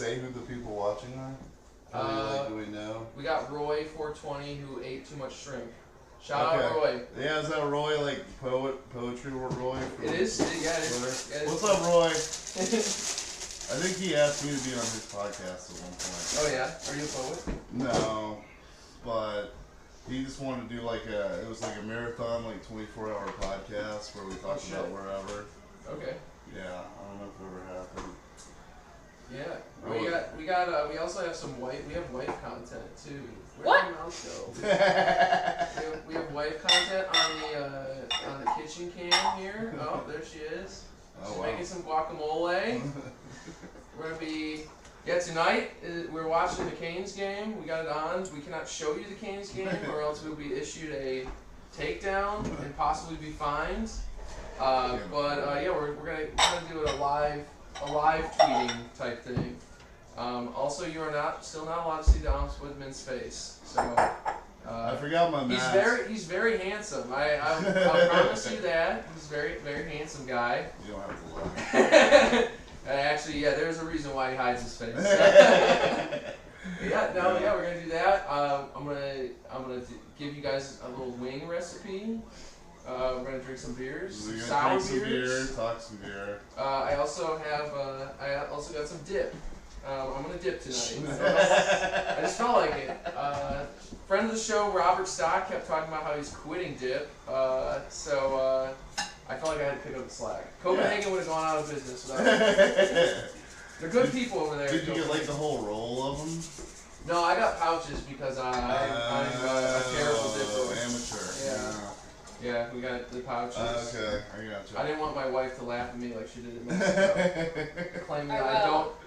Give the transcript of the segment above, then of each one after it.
say who the people watching are? Do we know? We got Roy 420 who ate too much shrimp. Shout out Roy. Yeah, is that Roy, like poetry or Roy? It is. Yeah, it is. What's up, Roy? I think he asked me to be on his podcast at one point. Oh yeah? Are you a poet? No, but he just wanted to do it was like a marathon, like 24-hour podcast where we talked about wherever. Okay. Yeah, I don't know if it ever happened. Yeah, we also have we have wife content too. What? Where'd the mouse go? we have wife content on the kitchen cam here. Oh, there she is. She's making some guacamole. We're gonna be tonight we're watching the Canes game. We got it on. We cannot show you the Canes game, or else we'll be issued a takedown and possibly be fined. We're gonna do it a live tweeting type thing. Also, you are still not allowed to see Dom Woodman's face. So I forgot my mask. He's very handsome. I'll promise you that he's very very handsome guy. You don't have to lie. Actually, there's a reason why he hides his face. We're gonna do that. I'm gonna give you guys a little wing recipe. We're gonna drink some beers, sour beers. Talk some beer. I also got some dip. I'm gonna dip tonight. I just felt like it. Friend of the show, Robert Stock, kept talking about how he's quitting dip. So I felt like I had to pick up the slack. Copenhagen would have gone out of business without me. They're good people over there. Did you get the whole roll of them? No, I got pouches because I'm a terrible dipper. Amateur. Yeah, we got the pouches. Okay, I gotcha. I didn't want my wife to laugh at me like she did in Mexico, claiming that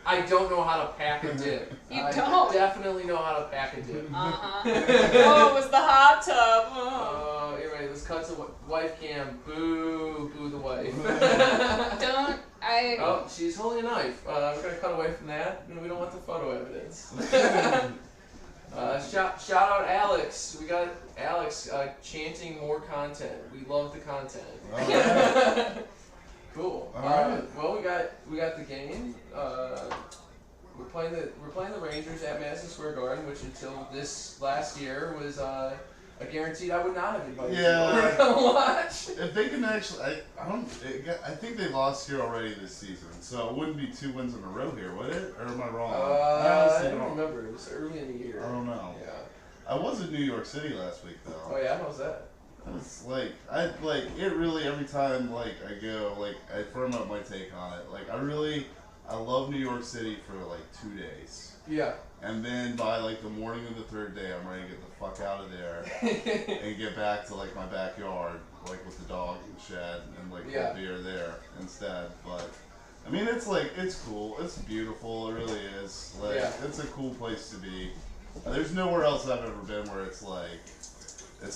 I don't know how to pack a dip. You I don't? definitely know how to pack a dip. Oh, it was the hot tub. Oh, you're right. Let's cut to wife cam. Boo the wife. Don't I? Oh, she's holding a knife. We're gonna cut away from that. We don't want the photo evidence. Shout out Alex. We got Alex chanting more content. We love the content. Right. Cool. Well, we got the game. We're playing the Rangers at Madison Square Garden, which until this last year was a guaranteed I would not have invited you to watch. If they can actually, I think they lost here already this season, so it wouldn't be 2 wins in a row here, would it? Or am I wrong? I don't remember. It was early in the year. I don't know. Yeah. I was in New York City last week though. Oh yeah, how was that? It's it really every time I go I firm up my take on it. I love New York City for 2 days. Yeah. And then by the morning of the 3rd day, I'm ready to get the fuck out of there and get back to my backyard, with the dog and shed and get beer there instead. But I mean, it's cool. It's beautiful. It really is. It's a cool place to be. There's nowhere else I've ever been where it's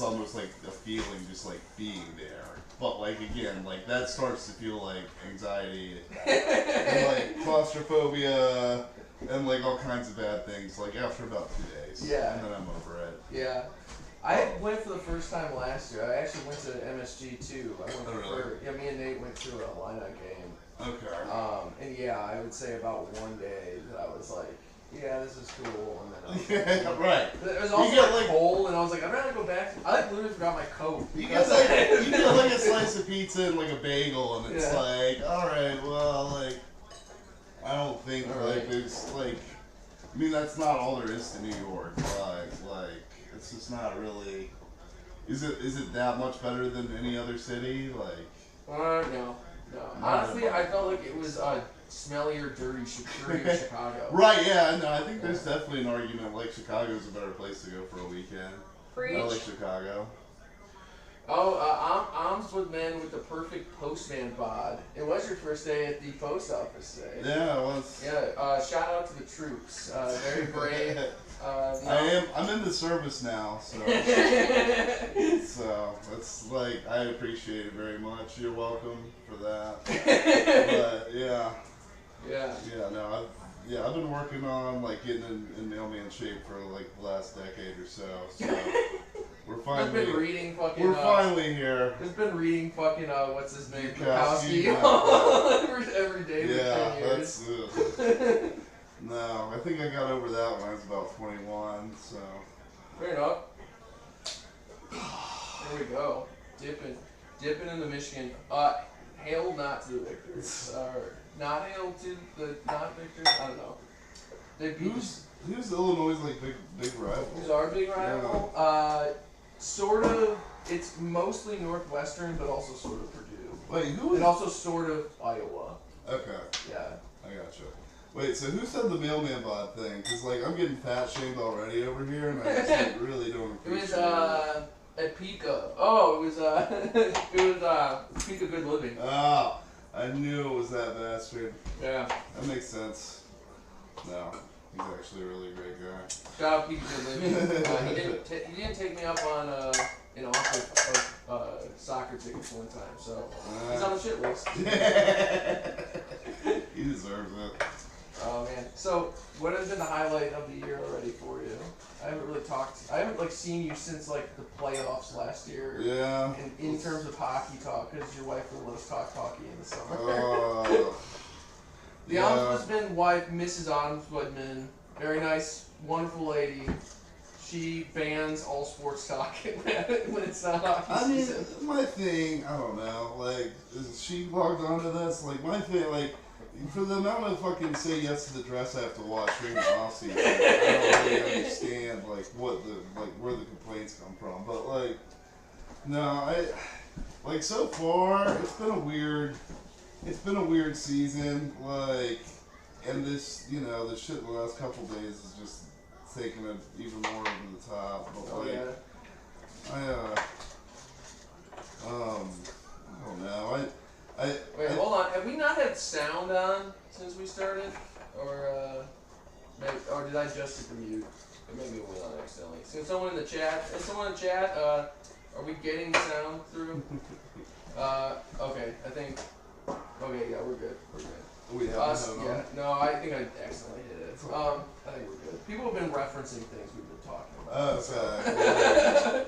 almost a feeling just being there. But again, that starts to feel like anxiety and claustrophobia and all kinds of bad things after about 2 days. Yeah. And then I'm over it. Yeah. I went for the first time last year. I actually went to MSG too. Me and Nate went to a lineup game. Okay. And I would say about one day that I was this is cool. And then right. It was also cold, and I was I'd rather go back. I literally forgot my coat. You get a slice of pizza and a bagel, and it's alright, well, I don't think there's I mean, that's not all there is to New York. It's just not really. Is it that much better than any other city? No. Honestly, I felt like it was smellier, dirty Chicago. Right? Yeah. No, I think there's definitely an argument Chicago's a better place to go for a weekend. Preach. I like Chicago. Arms with men with the perfect postman bod. It was your first day at the post office today. Yeah, it was. Yeah, shout out to the troops. Very brave. I'm in the service now, so it's I appreciate it very much. You're welcome for that. But I've been working on getting in mailman shape for the last decade or so. We're finally. I've been reading fucking. We're finally here. I've been reading fucking what's his name? Bukowski. Every day for 10 years. No, I think I got over that when I was about 21. So. Fair enough. There we go. Dipping in the Michigan. Hail not to the victors. Not hail to the not victors. I don't know. Who's Illinois' like big rival? Who's our big rival? Yeah. Sort of. It's mostly Northwestern, but also sort of Purdue. Wait, who is? And also sort of Iowa. Okay. Yeah. I gotcha. Wait, so who said the mailman bod thing? Because like I'm getting fat shamed already over here, and I just like, really don't appreciate it. At Pika. Oh, it was Pika Good Living. Ah, I knew it was that bastard. Yeah. That makes sense. No, he's actually a really great guy. Shout out Pika Good Living. He didn't take me up on an offer of soccer tickets one time, so he's on the shit list. He deserves it. Oh man. So, what has been the highlight of the year already for you? I haven't like seen you since like the playoffs last year. Yeah. In terms of hockey talk, because your wife will let us talk hockey in the summer. The ombudsman wife, Mrs. Ombudsman, very nice, wonderful lady. She bans all sports talk when it's not hockey season. My thing, I don't know, like, is she logged onto this? Like, my thing, like, for the amount of fucking say yes to the dress I have to watch during the off season, I don't really understand like where the complaints come from. But like, no, like so far it's been a weird season. Like, and this this shit the last couple days is just taking it even more over the top. But like, I don't know. Wait, hold on. Have we not had sound on since we started, or did I just hit the mute? Or maybe it went on accidentally. So someone in the chat. Are we getting sound through? Okay. I think. Okay, yeah, we're good. We have yeah. No, I think I accidentally hit it. I think we're good. People have been referencing things we've been talking about. Okay.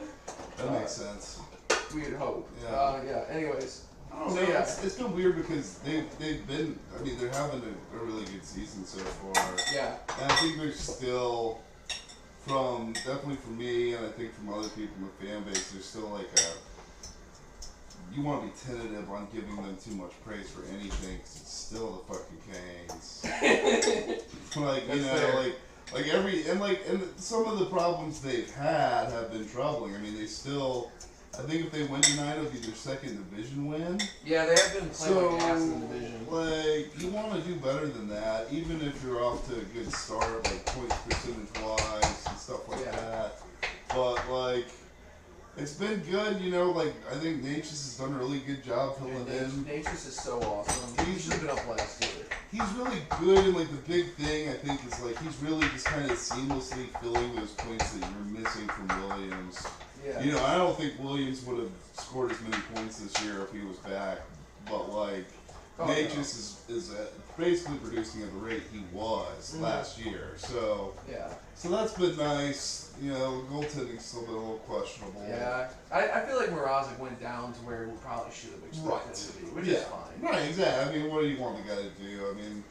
That makes sense. We would hope. Yeah. Anyways. I don't know. It's been weird because they've been. I mean, they're having a really good season so far. Yeah. And I think there's still, definitely for me, and I think from other people in the fan base, there's still like you want to be tentative on giving them too much praise for anything because it's still the fucking Canes. Like and some of the problems they've had have been troubling. I mean, they still. I think if they win tonight, it'll be their second division win. Yeah, they have been playing like ass in the division. Like, you want to do better than that, even if you're off to a good start, like points percentage-wise and stuff like that. But, like, it's been good, like, I think Natchez has done a really good job filling in. Natchez is so awesome. He should have been up last year. He's really good, and, like, the big thing, I think, is, like, he's really just kind of seamlessly filling those points that you're missing from Williams. Yeah. I don't think Williams would have scored as many points this year if he was back, but like Natchez is basically producing at the rate he was last year. So that's been nice. Goaltending's still been a little questionable. Yeah, I feel like Mrazek went down to where we probably should have expected him to be, which is fine. Right, exactly. I mean, what do you want the guy to do? I mean,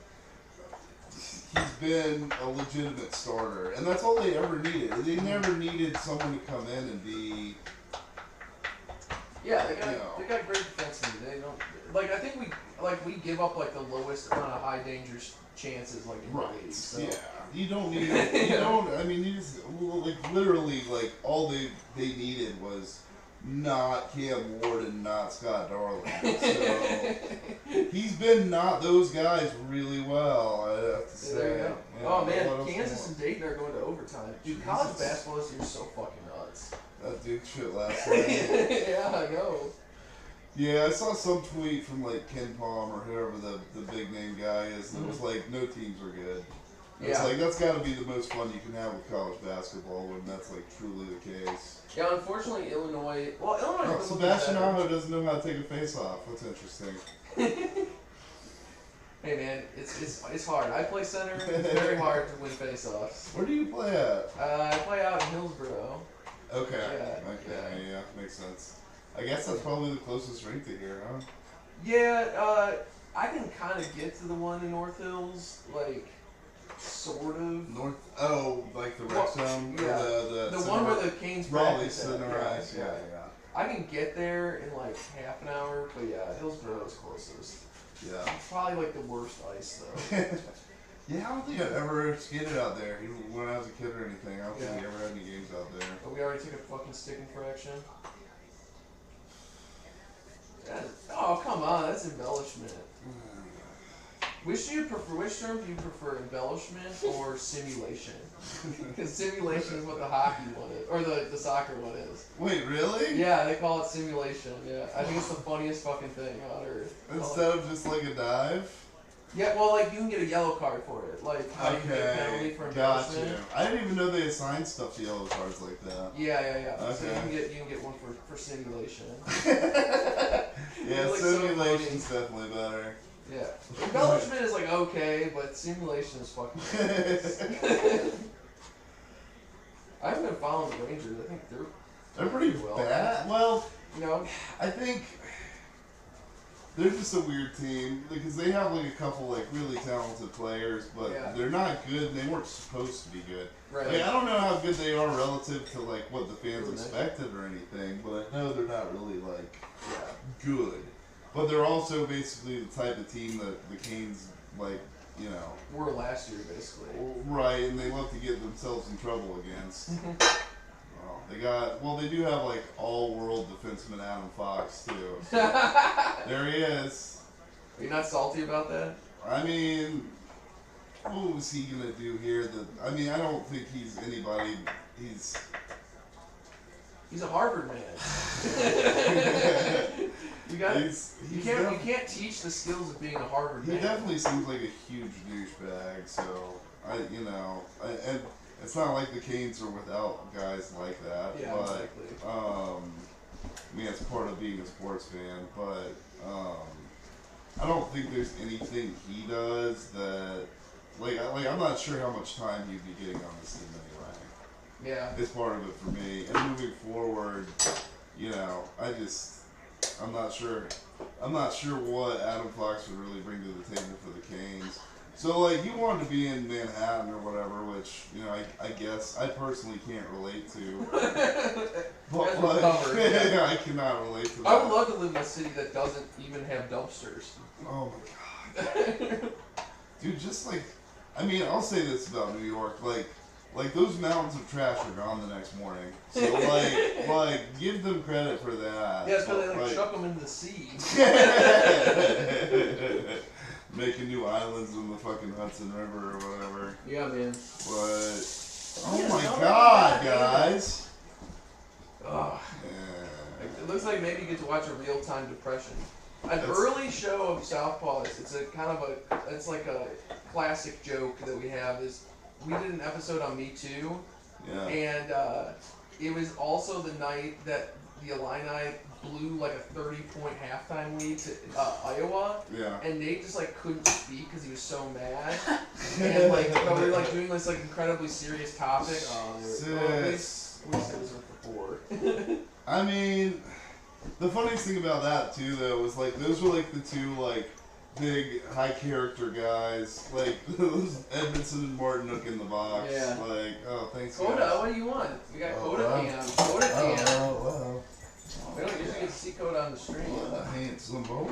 he's been a legitimate starter, and that's all they ever needed. They never needed someone to come in and be. Yeah, they got great defensemen. They don't like. I think we give up like the lowest amount of high danger chances like in the league. So. Yeah, you don't need. You don't. I mean, you just like literally like all they needed was not Cam Ward and not Scott Darling. So he's been not those guys really well, I have to say. There you go. Oh man, Kansas and Dayton are going to overtime. Dude, college basketball this year is so fucking nuts. That Duke shit last night. Yeah, I know. Yeah, I saw some tweet from like Ken Palm or whoever the big name guy is, and it was like, no teams are good. It's like, that's got to be the most fun you can have with college basketball when that's like truly the case. Yeah, unfortunately, Illinois. Well, Illinois. Sebastian Aho doesn't know how to take a face off. That's interesting. Hey man, it's hard. I play center. It's very hard to win face-offs. Where do you play at? I play out in Hillsboro. Okay. Yeah, makes sense. I guess that's probably the closest rink to here, huh? Yeah, I can kind of get to the one in North Hills, like, Sort of. North. Oh, like the rec zone. Yeah. The one where the Canes practice at. Yeah. I can get there in like half an hour, but yeah, Hillsborough is closest. Yeah. Probably like the worst ice though. Yeah, I don't think I've ever skated out there, even when I was a kid or anything. I don't think we ever had any games out there. But we already took a fucking stick infraction. Oh, come on, that's embellishment. Which term do you prefer, embellishment or simulation? Because simulation is what the hockey one is, or the soccer one is. Wait, really? Yeah, they call it simulation, yeah. I think it's the funniest fucking thing on earth. Instead of just like a dive? Yeah, well, like, you can get a yellow card for it. Like, how you get a penalty for embellishment. Gotcha. I didn't even know they assigned stuff to yellow cards like that. Yeah. Okay. So you can get one for simulation. Yeah, like simulation's definitely better. Yeah. Embellishment is like okay, but simulation is fucking I haven't been following the Rangers. I think they're pretty well. bad. Well, you know, I think they're just a weird team because they have like a couple like really talented players, but they're not good. And they weren't supposed to be good. Right. Like, I don't know how good they are relative to like what the fans expected or anything, but I know they're not really like good. But they're also basically the type of team that the Canes, like, you know... were last year, basically. Right, and they love to get themselves in trouble against. They do have, like, all-world defenseman Adam Fox, too. So there he is. Are you not salty about that? I mean, what was he going to do here? I don't think he's anybody... He's a Harvard man. You can't teach the skills of being a Harvard man. He definitely seems like a huge douchebag. So and it's not like the Canes are without guys like that. Yeah, but, exactly. It's part of being a sports fan. But I don't think there's anything he does that I'm not sure how much time he'd be getting on this team anyway. Yeah. It's part of it for me. And moving forward, I'm not sure what Adam Fox would really bring to the table for the Canes. So, like, he wanted to be in Manhattan or whatever, which, I guess I personally can't relate to. But, I cannot relate to that. I would love to live in a city that doesn't even have dumpsters. Oh, my God. Dude, just, I'll say this about New York, like those mountains of trash are gone the next morning. So give them credit for that. Yeah, it's because they chuck them into the sea. Making new islands in the fucking Hudson River or whatever. Yeah, man. But oh my God, guys. Ugh. Yeah. It looks like maybe you get to watch a real-time depression. An early show of Southpaw. It's like a classic joke that we have is. We did an episode on Me Too, and it was also the night that the Illini blew like a 30-point halftime lead to Iowa, and Nate just couldn't speak because he was so mad, and but we were doing this incredibly serious topic. At least it was before. The funniest thing about that too, though, was those were the two big high character guys, those Edmondson and Martinook in the box. Yeah. Oh, thanks. Coda, guys. what do you want? We got Coda Cam. Coda Cam. Oh, We don't usually get to see Coda on the stream. Handsome boy.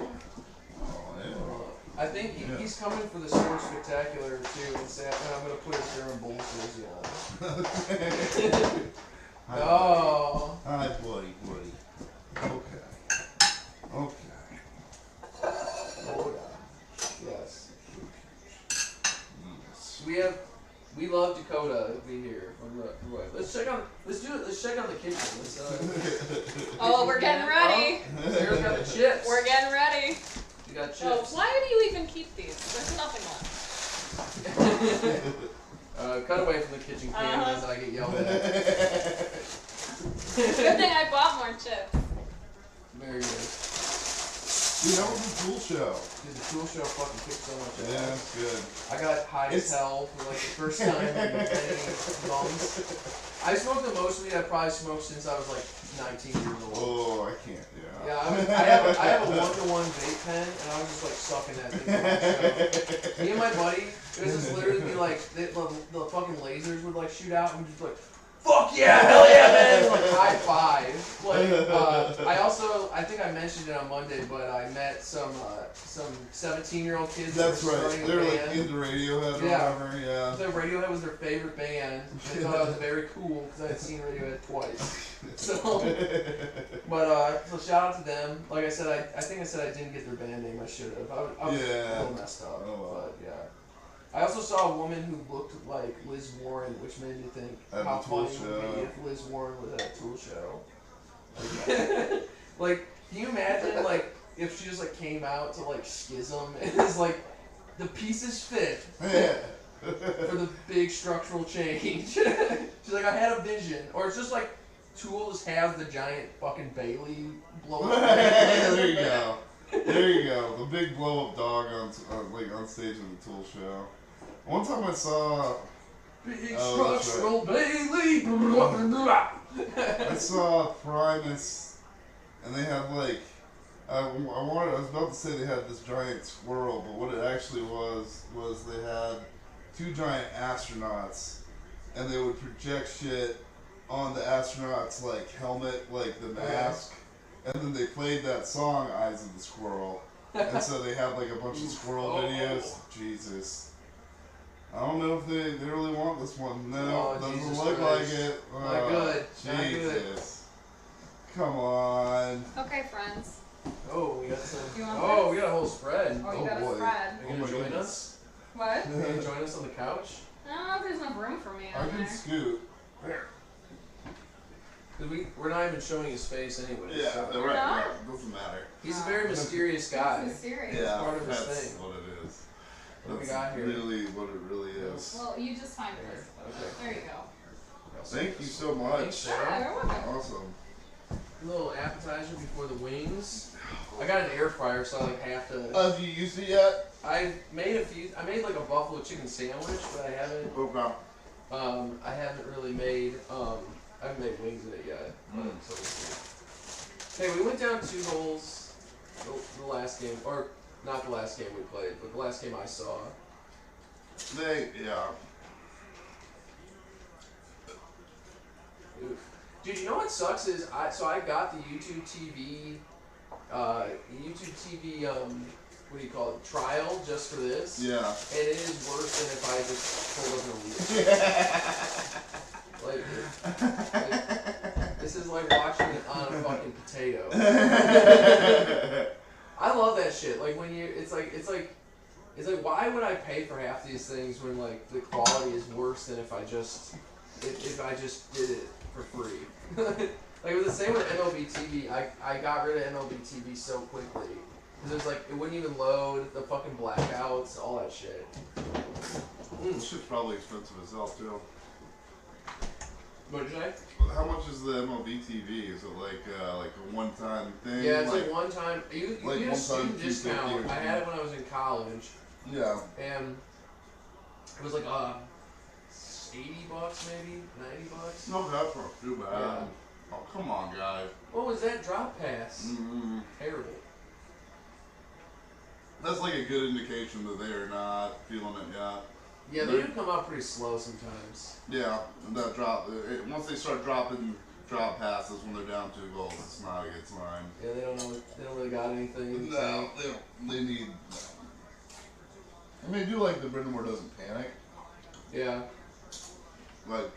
Oh, yeah. I think he's coming for the Sports Spectacular too, and I'm gonna put a German Bulls jersey on. No. Hi, buddy. Okay. Coda. Yes. We love Dakota to be here. Let's check on the kitchen. We're getting ready. Sarah's got the chips. We're getting ready. You got chips. Oh, why do you even keep these? There's nothing left. Cut away from the kitchen cam as I get yelled at. Good thing I bought more chips. Very good. Dude, that was a cool show. Dude, the cool show fucking kicked so much ass. Yeah, it's good. I got high as hell for the first time in many months. I smoked the most weed I've probably smoked since I was 19 years old. Oh, I can't. Yeah. Yeah, I have a 1-to-1 vape pen, and I was just like sucking that thing. So, me and my buddy, it was just literally be like the fucking lasers would like shoot out, and we'd just be like, fuck yeah, hell yeah, man! And, like high five. Like, I think I mentioned it on Monday, but I met some 17-year-old kids. That's that were right. starting They're a like band. into Radiohead or Yeah. whatever. Yeah. So Radiohead was their favorite band. They thought I was very cool because I had seen Radiohead twice. So, so shout out to them. Like I said, I think I said I didn't get their band name. I should have. I was a little messed up. Oh, wow. But yeah. I also saw a woman who looked like Liz Warren, which made me think how funny it would be if Liz Warren was at a Tool show. Like, like, can you imagine like if she just like came out to like Schism and is like, the pieces fit for the big structural change. She's like, I had a vision, or it's just like Tool just has the giant fucking Bailey blow up. There you go. There you go. The big blow up dog on stage at the Tool show. One time I saw big structural Bailey. I saw Primus, and they had like I was about to say they had this giant squirrel, but what it actually was they had 2 giant astronauts, and they would project shit on the astronauts' like helmet, like the mask, and then they played that song "Eyes of the Squirrel," and so they had like a bunch of squirrel videos. Jesus. I don't know if they really want this one. No, doesn't Jesus look Christ. like it. Not good. Not good. Jesus. Come on. Okay, friends. Oh, we got some. You want Oh, this? we got a whole spread. Oh, you got boy. a spread. Are you gonna join us? What? Are you gonna join us on the couch? I don't know if there's enough room for me I on can there. scoot. Cause we're not even showing his face anyway. Yeah, So. right. not? Yeah, doesn't matter. He's a very mysterious guy. This is serious. Yeah, part of his that's thing. what it is. What do we That's got here? really what it really is. Well, you just find this. Okay. There you go. Thank you so Thanks, much. Sarah. Yeah, you're welcome. Awesome. A little appetizer before the wings. I got an air fryer, so I like have to. Have you used it yet? I made a few. I made like a buffalo chicken sandwich, but I haven't. Okay. I haven't really made. I haven't made wings in it yet. But, so we'll see. Hey, we went down 2 goals the last game, or not the last game we played, but the last game I saw. Yeah. Oof. Dude, you know what sucks is I got the YouTube TV, what do you call it, trial just for this. Yeah. And it is worse than if I just pulled up and read it. This is like watching it on a fucking potato. I love that shit. Like when it's like why would I pay for half these things when like the quality is worse than if I just did it for free. Like it was the same with MLB TV. I got rid of MLB TV so quickly because it was like it wouldn't even load, the fucking blackouts, all that shit. This shit's probably expensive as hell too. What did you say? How much is the MLB TV? Is it like a one-time thing? Yeah, it's like one time. You like get a one student time discount. $250 I had it when I was in college, Yeah. and it was like $80 maybe, $90. No, that's not too bad. Yeah. Oh, come on, guys. What was that drop pass? Mm-hmm. Terrible. That's like a good indication that they are not feeling it yet. Yeah, they do come out pretty slow sometimes. Yeah, and that drop. Once they start dropping drop passes when they're down 2 goals, it's not a good sign. Yeah, they don't know. They don't really got anything. No, they don't. They need. I mean, I do like the Brendan Moore doesn't panic. Yeah. Like,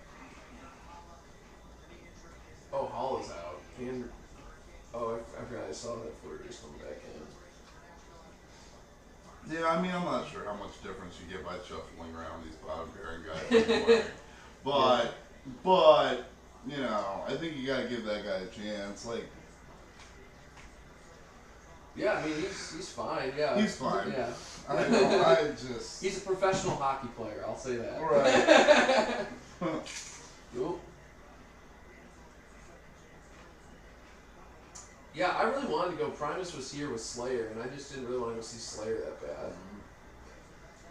Oh, Hall is out. Oh, I forgot I saw that Flair just come back in. yeah, I mean, I'm not sure how much difference you get by shuffling around these bottom pairing guys anyway. But, you know, I think you gotta give that guy a chance. Like, Yeah, I mean he's fine. Yeah. he's fine. Yeah. I know, I just. He's a professional hockey player. I'll say that. Right. Cool. Yeah, I really wanted to go. Primus was here with Slayer, and I just didn't really want to go see Slayer that bad.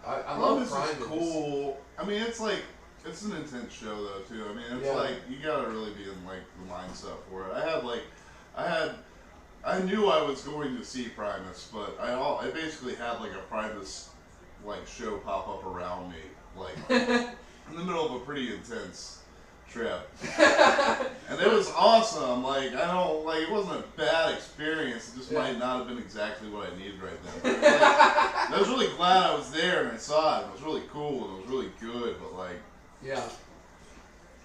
I love Primus Primus. is cool. I mean, it's like It's an intense show though too. I mean, it's like you gotta really be in like the mindset for it. I knew I was going to see Primus, but I basically had like a Primus like show pop up around me, like in the middle of a pretty intense trip, and it was awesome. Like it wasn't a bad experience. It just might not have been exactly what I needed right then. But, like, I was really glad I was there and I saw it. It was really cool and it was really good. But like, yeah.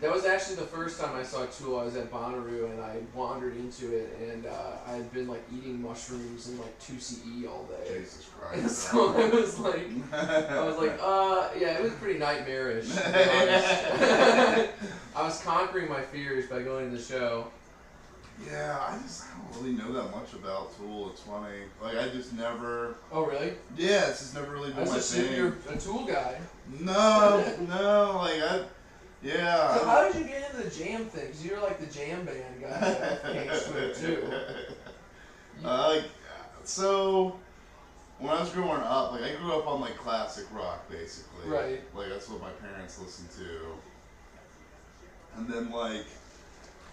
That was actually the first time I saw Tool. I was at Bonnaroo and I wandered into it, and I had been like eating mushrooms and like 2CE all day. Jesus Christ! And so I was like, yeah, it was pretty nightmarish, to be honest. I was conquering my fears by going to the show. Yeah, I don't really know that much about Tool. It's funny. Like, I just never... Oh, really? Yeah, it's just never really been my thing. You're a Tool guy. No, like, yeah. So how did you get into the jam thing? Because you're like the jam band guy thanks to it, too. So, when I was growing up, like, I grew up on, like, classic rock, basically. Right. Like, that's what my parents listened to. And then, like...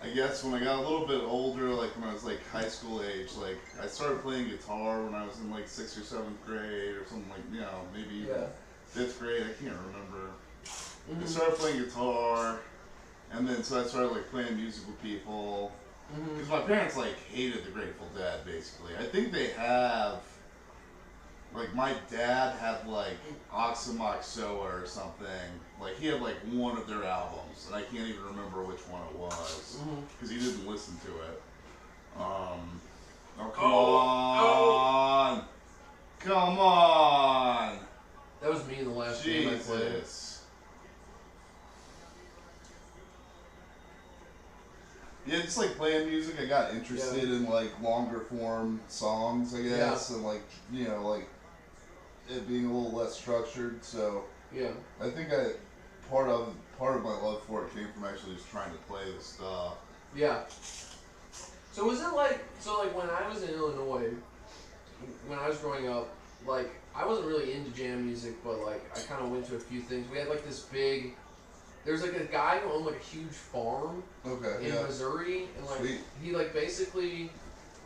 I guess when I got a little bit older, like when I was like high school age, like I started playing guitar when I was in like 6th or 7th grade or something, like, you know, maybe even 5th grade, I can't remember. I started playing guitar, and then so I started like playing music with people. Because my parents like hated the Grateful Dead, basically. I think they have, like my dad had like Oxymoxoa or something. Like he had like one of their albums, and I can't even remember which one it was because he didn't listen to it. Oh come on, come on! That was me in the last game I played. Yeah, just like playing music, I got interested in like longer form songs, I guess, and like like it being a little less structured. So I think part of my love for it came from actually just trying to play the stuff. Yeah. So was it like when I was in Illinois, when I was growing up, like I wasn't really into jam music, but like I kind of went to a few things. We had like this big. There's like a guy who owned like a huge farm in Missouri, and like he like basically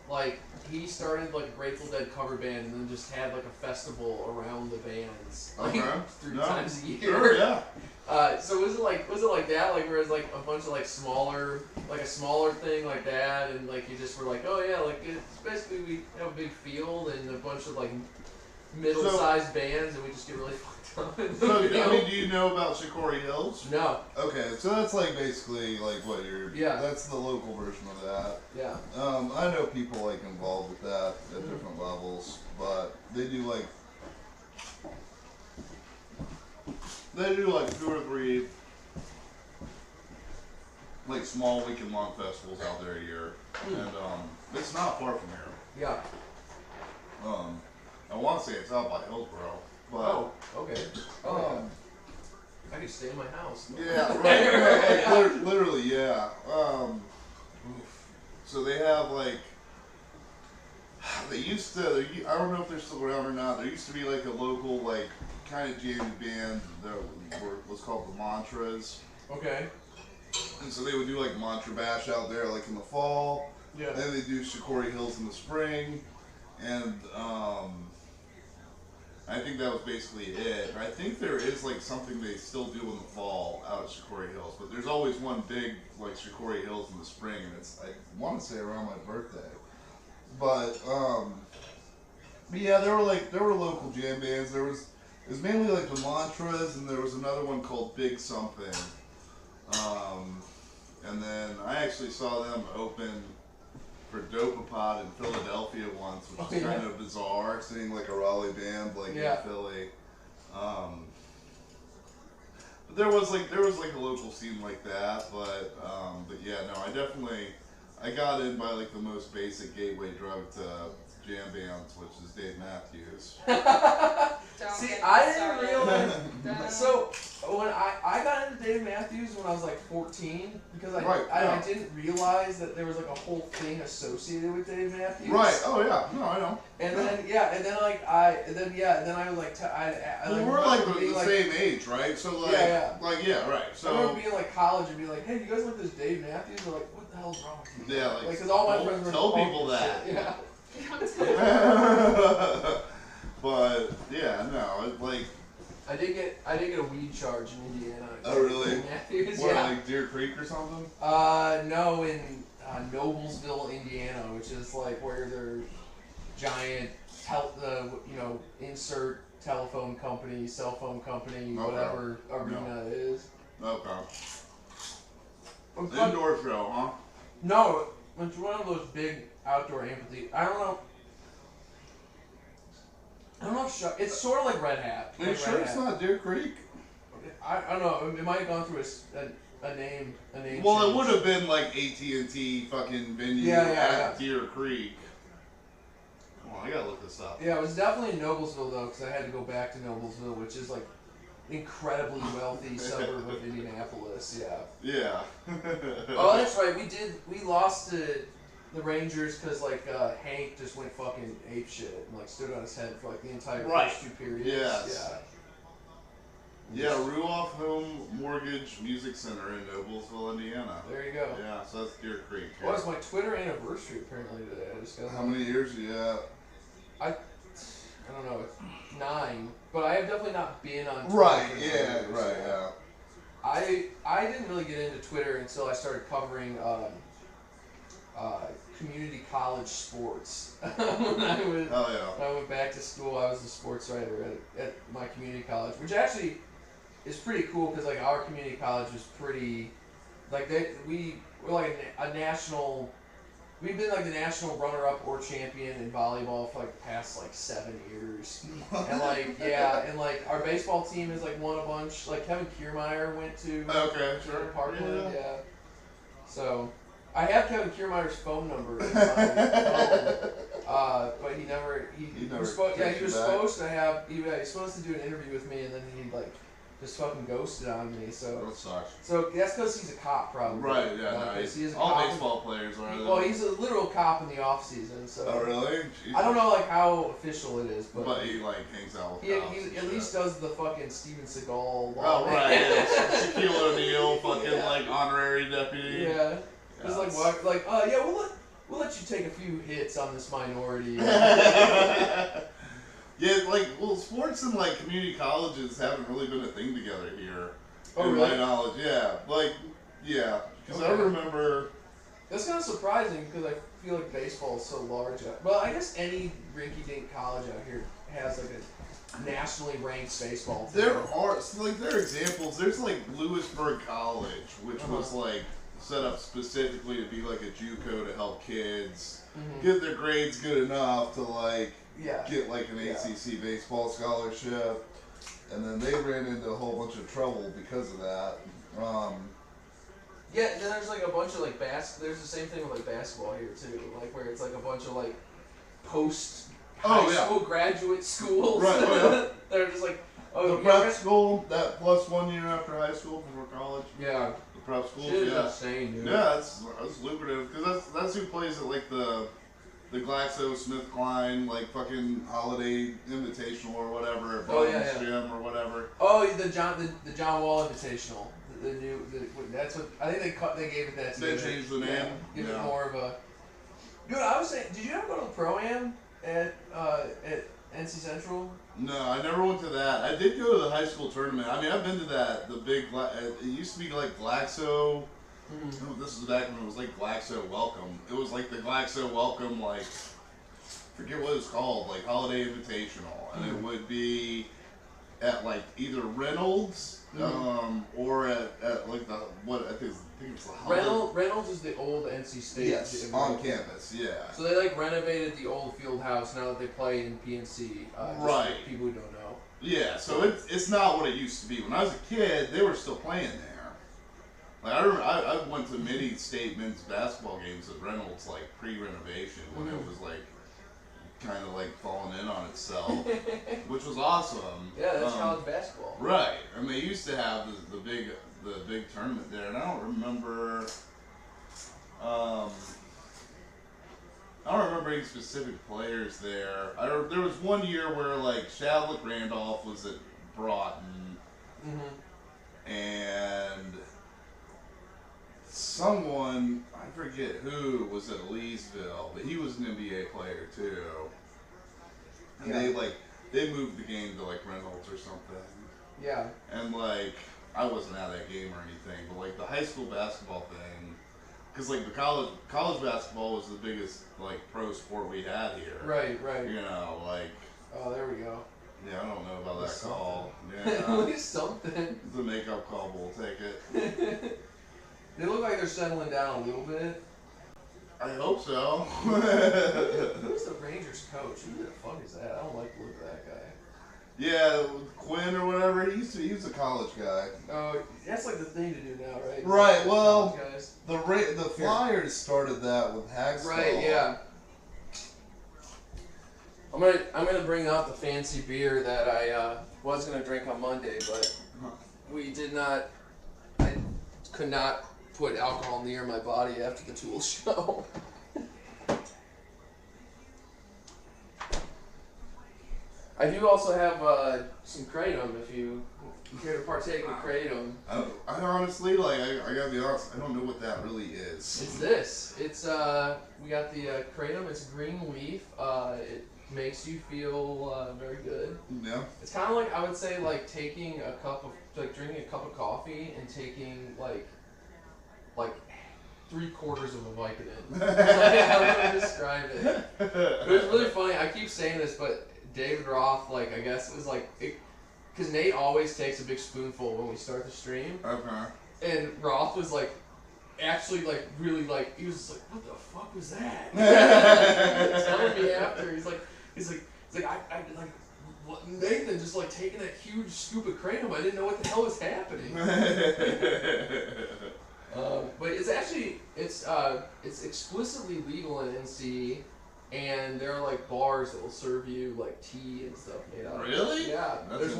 like he started like a Grateful Dead cover band, and then just had like a festival around the bands like 3 times a year. Sure, yeah. So was it like that, like where it was like a bunch of like a smaller thing like that, and like you just were like, oh yeah, like it's basically we have a big field and a bunch of like middle-sized bands, and we just get really fucked up. So, I mean, do you know about Shikori Hills? No. Okay, so that's like basically like what you're. Yeah. That's the local version of that. Yeah. I know people like involved with that at different levels, but they do like 2 or 3 like small weekend-long festivals out there a year, and it's not far from here. Yeah. I want to say it's out by Hillsboro, but okay. I could stay in my house. Yeah, right. Like, literally, yeah. So they have like they used to. I don't know if they're still around or not. There used to be like a local like kind of jamming band that was called the Mantras. Okay. And so they would do like Mantra Bash out there like in the fall. Yeah. Then they do Shikori Hills in the spring, and I think that was basically it. I think there is like something they still do in the fall out at Shikori Hills, but there's always one big like Shikori Hills in the spring, and it's I want to say around my birthday. But yeah, there were local jam bands. It was mainly like the Mantras, and there was another one called Big Something. And then I actually saw them open for Dopapod in Philadelphia once, which is kind of bizarre, seeing like a Raleigh band like in Philly. But there was like a local scene like that, but yeah, no, I got in by like the most basic gateway drug to jam bands, which is Dave Matthews. Don't See, get I me didn't started. realize. Don't. So when I got into Dave Matthews when I was like 14 because I didn't realize that there was like a whole thing associated with Dave Matthews. Right. Oh yeah. No, I know. And then I was like well, we're like the same age, right? So like right. So I remember being like college and being like, hey, do you guys like this Dave Matthews? They're like, what the hell's wrong with you? Yeah, like because all my friends were tell people that. Shit. Yeah. But yeah, no, it, like I did get a weed charge in Indiana. Oh really? Matthews, what, like Deer Creek or something? No, in Noblesville, Indiana, which is like where their giant insert telephone company, cell phone company, whatever arena is. Okay. Indoor show, huh? No, it's one of those big outdoor amphitheaters. I don't know if it's sort of like Red Hat. Are you sure it's not Deer Creek? I don't know. It might have gone through a name. Well, change. it would have been like AT&T fucking venue at Deer Creek. Come on, I gotta look this up. Yeah, it was definitely in Noblesville though, because I had to go back to Noblesville, which is like incredibly wealthy suburb of Indianapolis. Yeah. Yeah. Oh, that's right. We lost to the Rangers because like Hank just went fucking ape shit and like stood on his head for like the entire first two periods. Yes. Yeah, Ruoff Home Mortgage Music Center in Noblesville, Indiana. There you go. Yeah, so that's Deer Creek. Well, it's my Twitter anniversary apparently today. I just got. How many years are you at? I don't know. It's 9, but I have definitely not been on Twitter. Right. for Yeah. years. Right. Yeah. I didn't really get into Twitter until I started covering community college sports. When I went back to school, I was a sports writer at my community college, which actually is pretty cool because like our community college was pretty, like we're like a national. We've been like the national runner-up or champion in volleyball for like the past like 7 years, and like and like our baseball team has like won a bunch. Like Kevin Kiermaier went to Parkland, yeah. So I have Kevin Kiermaier's phone number in my phone, but he never he was supposed he's supposed to do an interview with me, and then he like just fucking ghosted on me. So that sucks. So that's because he's a cop, probably. Right. Yeah. Nice. All baseball players are. Well, he's a literal cop in the off season. So. Oh really? Jesus. I don't know like how official it is, but he like hangs out with. He at least does the fucking Steven Seagal. Oh right. Yeah. Shaquille O'Neal, fucking like honorary deputy. Yeah. Just we'll let you take a few hits on this minority. Yeah, sports and like community colleges haven't really been a thing together here. Oh, in really? my knowledge, because I remember. That's kind of surprising because I feel like baseball is so large. Well, I guess any rinky-dink college out here has like a nationally ranked baseball team. There are examples. There's like Lewisburg College, which was like set up specifically to be like a JUCO to help kids get their grades good enough to like get like an ACC baseball scholarship, and then they ran into a whole bunch of trouble because of that. Then there's like a bunch of like there's the same thing with like basketball here too, like where it's like a bunch of like post high school graduate schools. Right. They're just like the prep school that plus 1 year after high school before college. Yeah. The prep schools. Shit is insane, dude. Yeah, that's lucrative because that's who plays at like the GlaxoSmithKline like fucking holiday invitational or whatever at Bob's Gym or whatever. Oh, the John Wall Invitational. That's what I think they gave it that. They changed the name. Yeah, give it more of a. Dude, I was saying, did you ever go to the Pro-Am at NC Central? No, I never went to that. I did go to the high school tournament. I mean, I've been to that. The big. It used to be like Glaxo. Mm-hmm. This is back when it was like Glaxo Welcome. It was like the Glaxo Welcome, like forget what it's called, like Holiday Invitational, and it would be at like either Reynolds. Or at like I think it's the Reynolds is the old NC State. Yes, on campus, yeah. So they like renovated the old field house now that they play in PNC. Right. For people who don't know. Yeah, so it's not what it used to be. When I was a kid, they were still playing there. Like I remember, I went to many state men's basketball games at Reynolds like pre-renovation when it was like kind of like fallen in on itself, which was awesome. Yeah, that's college basketball. Right, and they used to have the big tournament there, and I don't remember. I don't remember any specific players there. There was one year where like Shadlick Randolph was at Broughton, and someone, I forget who, was at Leesville, but he was an NBA player too. And they moved the game to like Reynolds or something. Yeah. And like I wasn't at that game or anything, but like the high school basketball thing. Because like the college basketball was the biggest like pro sport we had here. Right. You know, like. Oh, there we go. Yeah, I don't know about that call. Yeah. At least something. It's a makeup call, but we'll take it. They look like they're settling down a little bit. I hope so. Who's the Rangers coach? Who the fuck is that? I don't like the look of that guy. Yeah, Quinn or whatever. He was a college guy. Oh, that's like the thing to do now, right? Right. Well, the Flyers started that with Hagstall. Right. Yeah. I'm gonna bring out the fancy beer that I was gonna drink on Monday, but we did not. I could not put alcohol near my body after the Tool show. I do also have some Kratom if you care to partake in Kratom. I honestly, like, I gotta be honest, I don't know what that really is. It's this. It's we got the Kratom. It's green leaf. It makes you feel very good. Yeah. It's kind of like, I would say, like taking a cup of, like drinking a cup of coffee and taking like 3/4 of a Vicodin. I don't know how to describe it. It was really funny. I keep saying this, but David Roth, like, I guess it was like, because Nate always takes a big spoonful when we start the stream. Okay. And Roth was like, actually, like, really, like, he was just like, what the fuck was that? Telling me after, he's like, I like, what, Nathan just like taking that huge scoop of Kratom. I didn't know what the hell was happening. But it's actually, it's explicitly legal in NC. And there are like bars that will serve you like tea and stuff made out of it. Really? Yeah. That's there's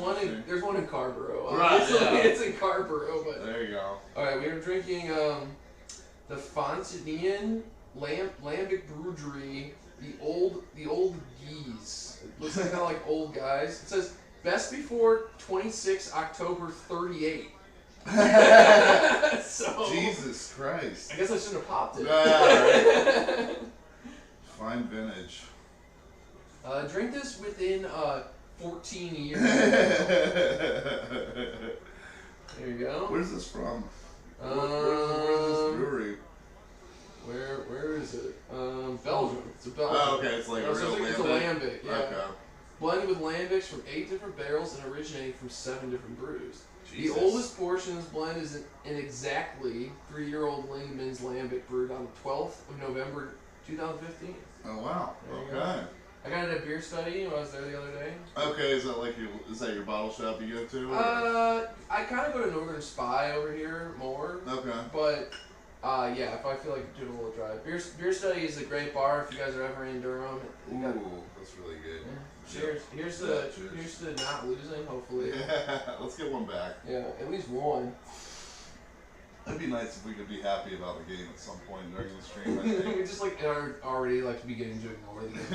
one in Carborough. Right. Yeah. It's in Carborough, but there you go. All right, we are drinking the Fantisize Lambic Brewery, the old geese. It looks like kind of like old guys. It says best before 26 October 38. So Jesus Christ. I guess I shouldn't have popped it. Right. Fine vintage. Drink this within 14 years. There you go. Where's this from? Where's this brewery? Where is it? Belgium. It's a Belgium. Oh, okay. It's like a real It's a lambic. Yeah. Okay. Blended with lambics from 8 different barrels and originating from 7 different brews. Jesus. The oldest portion of this blend is an exactly 3-year-old Lingman's lambic brewed on the 12th of November 2015. Oh wow. Okay. I got it at Beer Study when I was there the other day. Okay, is that your bottle shop you go to? I kind of go to Northern Spy over here more. Okay. But yeah, if I feel like doing a little drive, Beer Study is a great bar if you guys are ever in Durham. Ooh, that's really good. Yeah. Cheers. Here's the not losing. Hopefully. Yeah. Let's get one back. Yeah, at least one. It'd be nice if we could be happy about the game at some point during the stream. I think. We just like are already like beginning to ignore the game.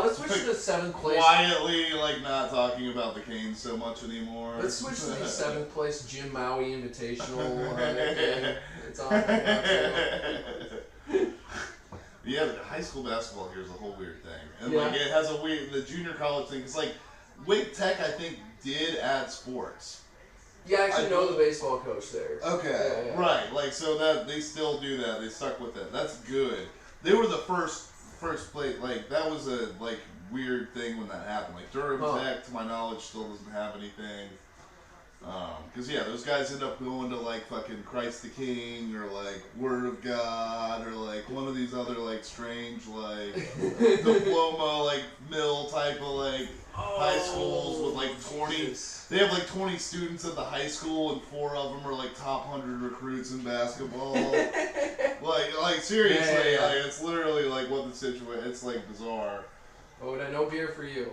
Let's switch to the 7th place. Quietly, like not talking about the Canes so much anymore. Let's switch to the 7th place Jim Maui Invitational game. It's on. Yeah, the high school basketball here is a whole weird thing, and Yeah. like it has a weird the junior college thing. It's like Wake Tech, I think, did add sports. Yeah, I actually know the baseball coach there. Okay, Yeah. right. Like so that they still do that. They stuck with it. That's good. They were the first place. Like that was a like weird thing when that happened. Like Durham Tech, to my knowledge, still doesn't have anything. Cause yeah, those guys end up going to like fucking Christ the King or like Word of God or like one of these other like strange like diploma like mill type of like high schools with like 20. They have like 20 students at the high school and 4 of them are like top 100 recruits in basketball. Like seriously, Yeah. like it's literally like what the situation. It's like bizarre. Oh, no beer for you.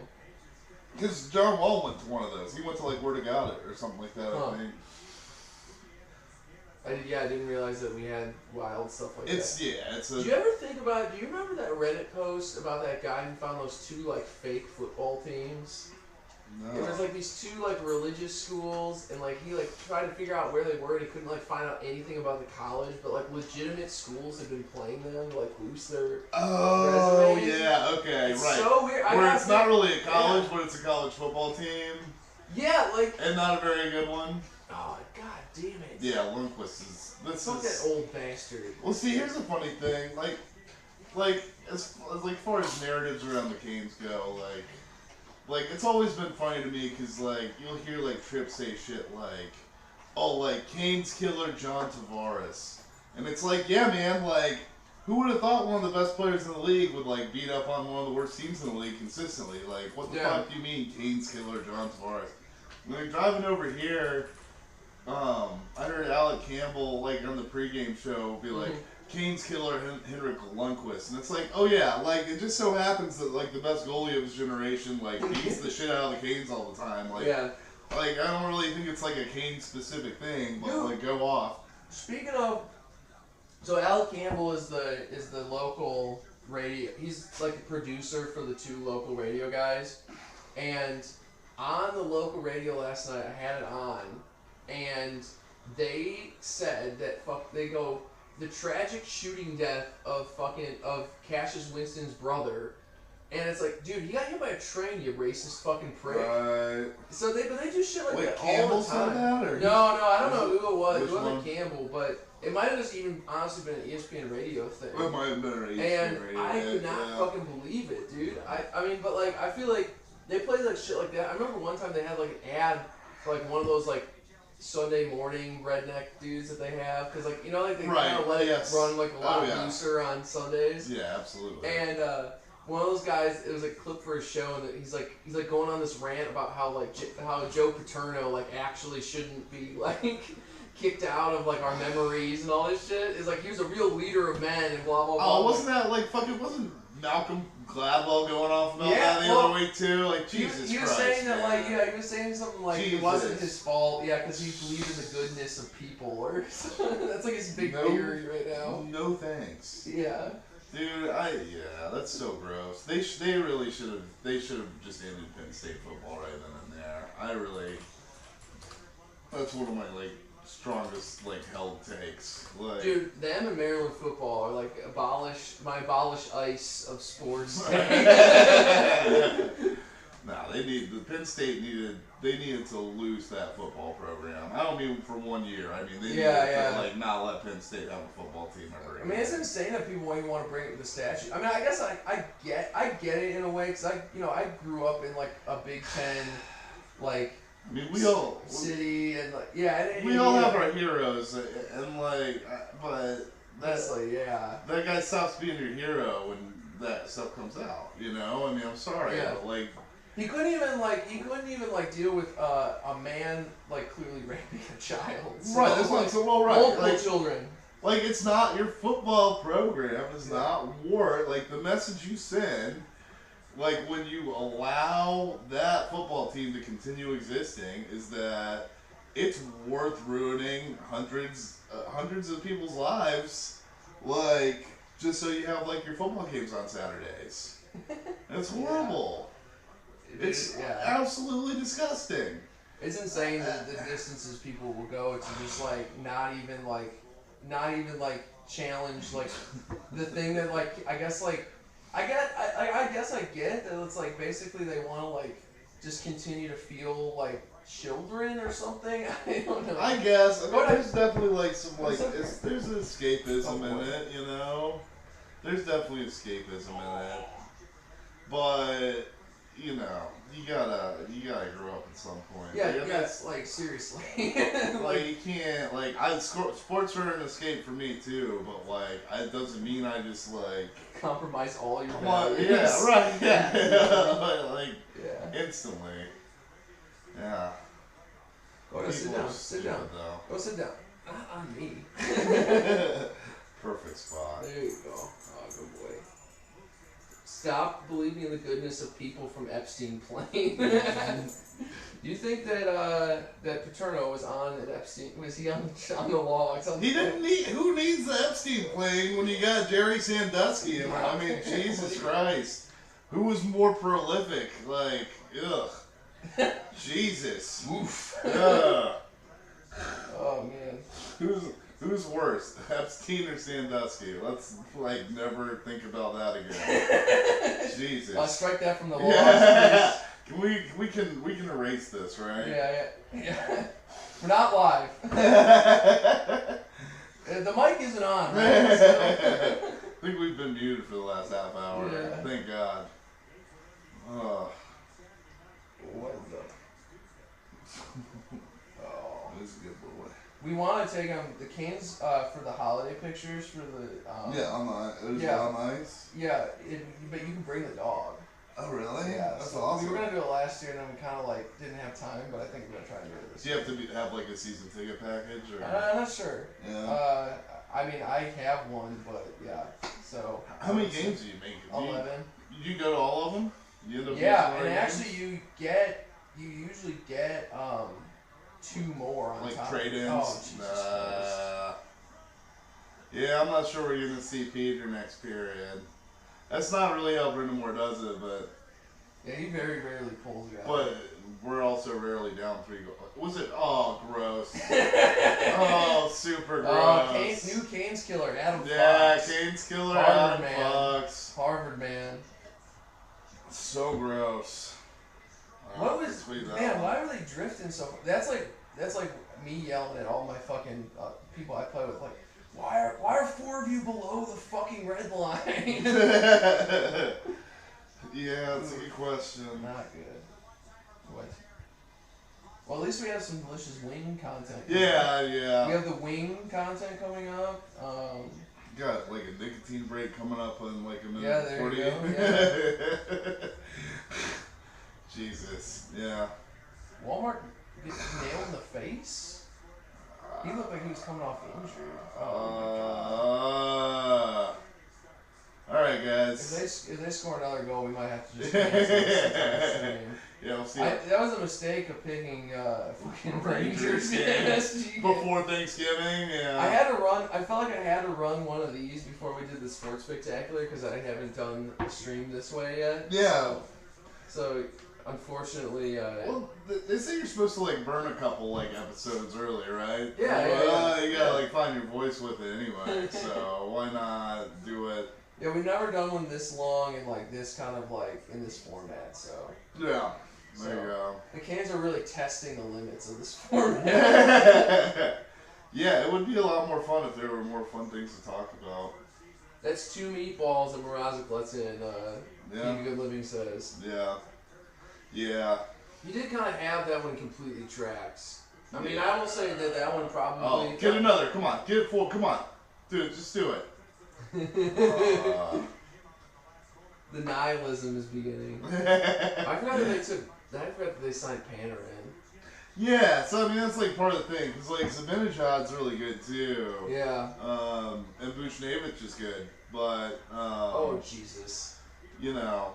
Because John Wall went to one of those. He went to like Where to Got It or something like that. Huh. I think. I didn't realize that we had wild stuff like that. It's a. Do you ever think about? Do you remember that Reddit post about that guy who found those 2 like fake football teams? No. It was like these 2 like religious schools, and like he like tried to figure out where they were, and he couldn't like find out anything about the college, but like legitimate schools had been playing them to like boost their resumes. Yeah, okay, It's right. so weird. Where it's not really a college, but it's a college football team. Yeah, like. And not a very good one. Oh, god damn it. Yeah, Lundqvist is. Fuck that old bastard. Well, see, here's the funny thing, like as far as narratives around the Canes go, like it's always been funny to me because like you'll hear like Tripp say shit like, oh, like Canes killer John Tavares, and it's like, yeah, man, like who would have thought one of the best players in the league would like beat up on one of the worst teams in the league consistently? Like, what the fuck do you mean Canes killer John Tavares? When I'm driving over here, I heard Alec Campbell like on the pregame show be like. Canes killer Henrik Lundqvist, and it's like, oh yeah, like it just so happens that like the best goalie of his generation like beats the shit out of the Canes all the time. Like, like I don't really think it's like a Canes specific thing, but like go off. Speaking of, so Al Campbell is the local radio. He's like the producer for the 2 local radio guys, and on the local radio last night, I had it on, and they said that they go. The tragic shooting death of Cassius Winston's brother, and it's like, dude, he got hit by a train, you racist fucking prick. Right. So they do shit like that Campbell all the time. said that, or no, I don't know who it was. It wasn't one? Campbell, but it might have just even honestly been an ESPN radio thing. It might have been an ESPN and radio. I could not fucking believe it, dude. I mean, but like I feel like they play like shit like that. I remember one time they had like an ad for like one of those like Sunday morning redneck dudes that they have, because like, you know, like they kind of let it run like a lot looser on Sundays. Yeah, absolutely. And one of those guys, it was like a clip for a show, and he's like going on this rant about how like how Joe Paterno like actually shouldn't be like kicked out of like our memories and all this shit. It's like he was a real leader of men and blah blah blah. Oh, wasn't that like fucking wasn't Malcolm Gladwell going off about that the other week too? Like, Jesus he was Christ, saying that, man. like, he was saying something like it wasn't his fault, because he believed in the goodness of people, or something. That's like his big theory right now. No thanks. Yeah. Dude, that's so gross. They really should have just ended Penn State football right then and there. That's one of my like strongest like held takes. Like, dude, them and Maryland football are like abolish ice of sports. Nah, Penn State needed to lose that football program. I don't mean for 1 year. I mean they needed to like not let Penn State have a football team ever again. I mean, it's insane that people even want to bring up the statute. I mean, I guess I get it in a way, because I grew up in like a Big Ten like. I mean, we all city and like we all have our heroes, and like, but that's like that guy stops being your hero when that stuff comes out. You know, I mean, I'm sorry, but like he couldn't even deal with a man like clearly raping a child. So, right, that's like, multiple children. Like, it's not your football program. It's not war. Like, the message you send. Like, when you allow that football team to continue existing, is that it's worth ruining hundreds of people's lives, like, just so you have, like, your football games on Saturdays. It's horrible. It's absolutely disgusting. It's insane the distances people will go to just, like, not even challenge, like, the thing that, like, I guess I get that it's like basically they want to like just continue to feel like children or something. I don't know. I guess. I mean, there's definitely like some like there's escapism in it, you know. There's definitely escapism in it, but you know you gotta grow up at some point. Yes, like seriously. Like you can't like sports are an escape for me too, but like it doesn't mean I just like compromise all your values. Yeah, right. Yeah, like instantly. Yeah. Go sit down. Sit down. Go sit down. Not on me. Perfect spot. There you go. Oh, good boy. Stop believing in the goodness of people from Epstein plane. Do you think that that Paterno was on at Epstein? Was he on the logs? He didn't need. Who needs the Epstein plane when you got Jerry Sandusky? I mean, Jesus Christ. Who was more prolific? Like, ugh. Jesus. Oof. Ugh. Oh man. Who's worse, Epstein or Sandusky? Let's like never think about that again. Jesus. I'll strike that from the law. Yeah. We can erase this, right? Yeah. We're not live. The mic isn't on, right? So. I think we've been muted for the last half hour. Yeah. Thank God. Oh. What the? Oh. This is a good boy. We want to take the Canes for the holiday pictures for the. Yeah, on the on ice. Yeah, but you can bring the dog. Oh really? Yeah, That's so awesome. We were gonna do it last year, and then we kind of like didn't have time. But I think we're gonna try and do it this Do year. you have to have like a season ticket package or? I'm not sure. Yeah. I mean, I have one, but yeah. So. How many games do you make? 11. You go to all of them? You end up Yeah, using and games? actually you usually get 2 more on like top. trade-ins. Oh, Jesus Christ. Yeah, I'm not sure we're gonna see Peter next period. That's not really how Brindamore does it, but. Yeah, he very rarely pulls you out. But we're also rarely down 3 goals. Was it? Oh, gross. Oh, super gross. New Canes killer, Adam Fox. Yeah, Canes killer, Harvard Adam man. Fox. Harvard man. So gross. What was man? Why were they drifting so? That's like me yelling at all my fucking people I play with. Like, why are 4 of you below the fucking red line? Yeah, that's a good question. Not good. What? Well, at least we have some delicious wing content. Yeah. We have the wing content coming up. Got like a nicotine break coming up in like a minute. Yeah, there 40. you go. Yeah. Jesus. Yeah. Walmart gets nailed in the face? He looked like he was coming off injured. Oh my god. Alright, guys. If they score another goal, we might have to just cancel this game. Yeah, we'll see. That was a mistake of picking fucking Rangers MSG before Thanksgiving. Yeah. I felt like I had to run one of these before we did the Sports Spectacular because I haven't done a stream this way yet. Yeah. So unfortunately, well, they say you're supposed to like burn a couple like episodes early, right? Yeah. You gotta like find your voice with it anyway. So why not do it? Yeah, we've never done one this long and like this kind of like in this format. So yeah, there you go. The Canes are really testing the limits of this format. Yeah, it would be a lot more fun if there were more fun things to talk about. That's 2 meatballs that Mrazek lets in. Yeah. Good Living says. Yeah. Yeah. You did kind of have that one completely tracks. I mean, I will say that one probably. Oh, get another. Come on. Get it full. Come on. Dude, just do it. The nihilism is beginning. I forgot that they signed Panarin. Yeah, so I mean that's like part of the thing, cause like Zibanejad's really good too. Yeah. And Buchnevich is good, but oh Jesus. You know,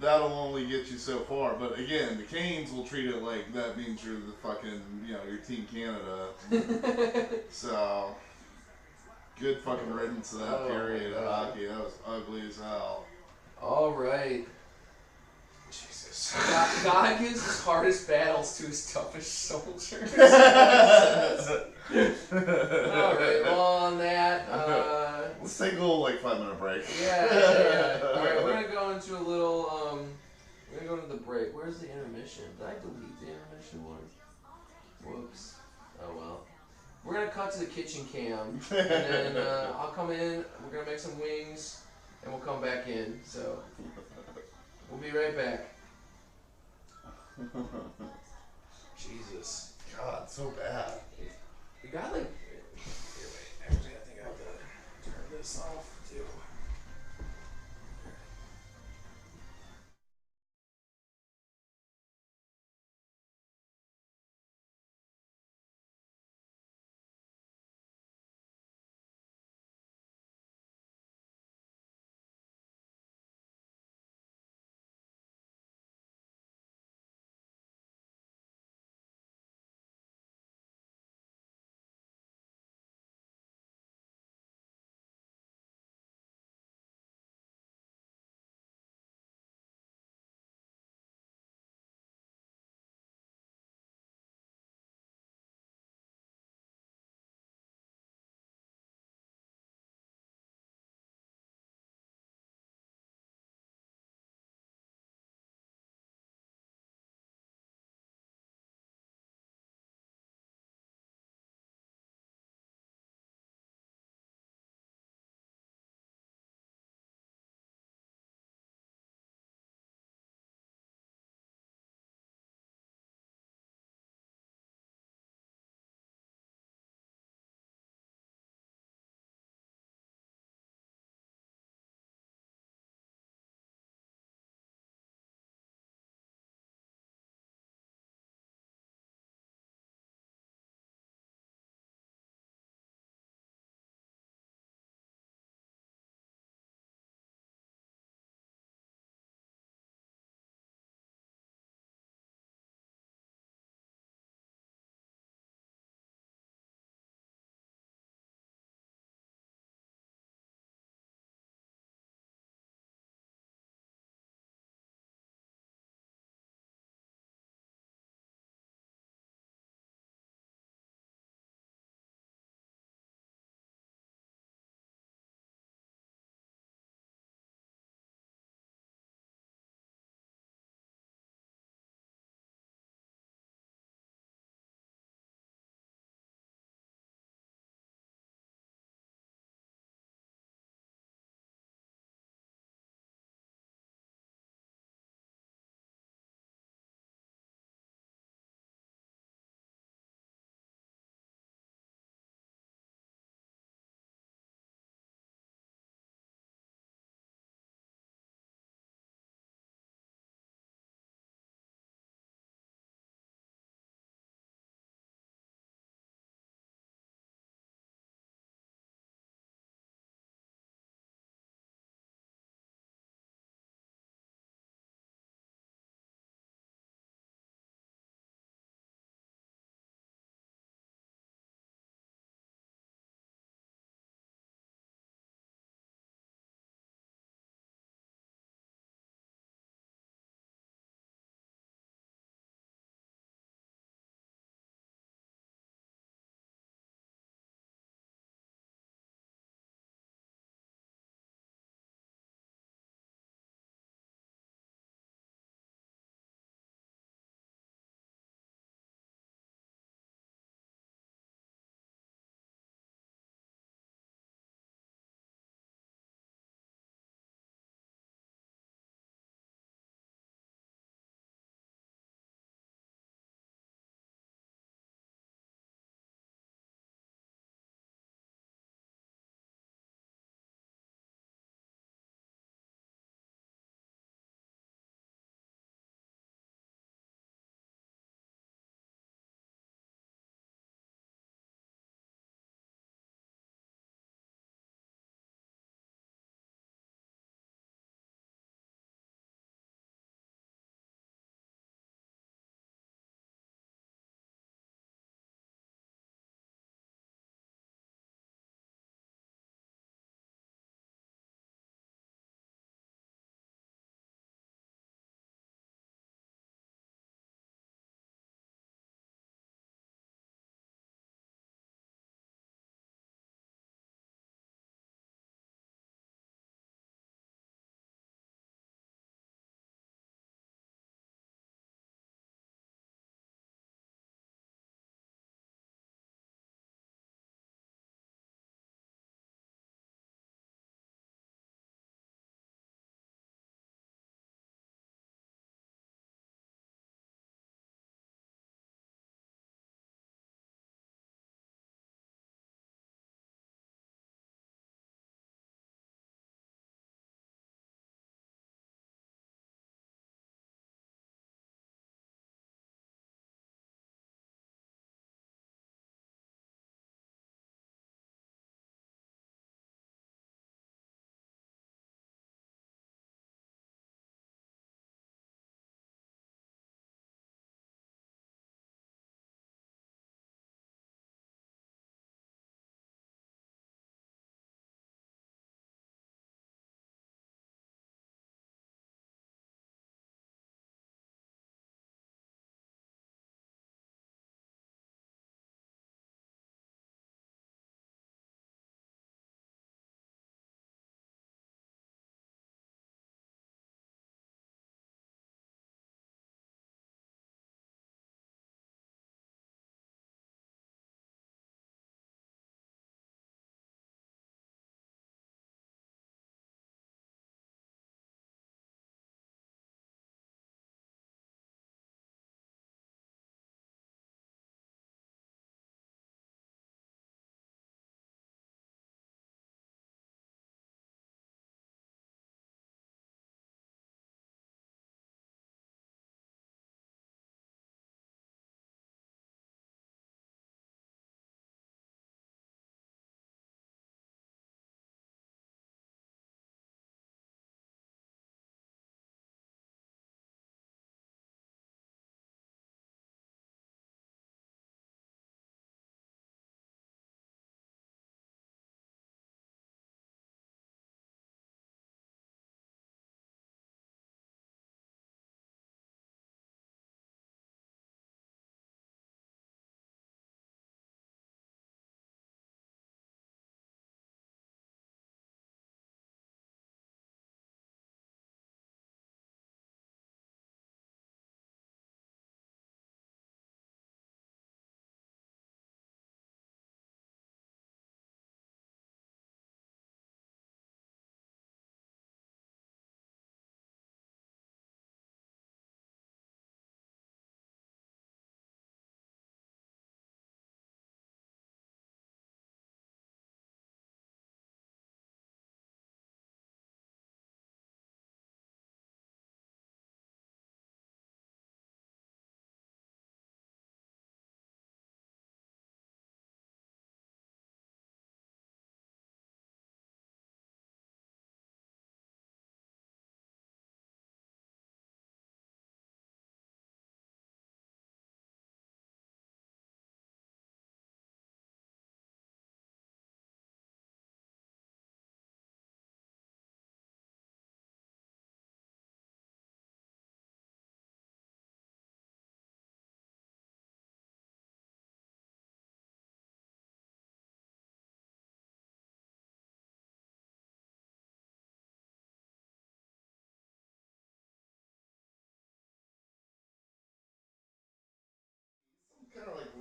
that'll only get you so far. But again, the Canes will treat it like that means you're the fucking your Team Canada. So. Good fucking riddance to that period of hockey. That was ugly as hell. All right. Jesus. God gives his hardest battles to his toughest soldiers. All right. Well, on that, let's take a little 5-minute break. Yeah. All right, we're gonna go into a little. We're gonna go to the break. Where's the intermission? Did I delete the intermission one? Whoops. Oh well. We're going to cut to the kitchen cam, and then I'll come in, we're going to make some wings, and we'll come back in. So, we'll be right back. Jesus. God, so bad. You got here, wait, actually I think I have to turn this off too.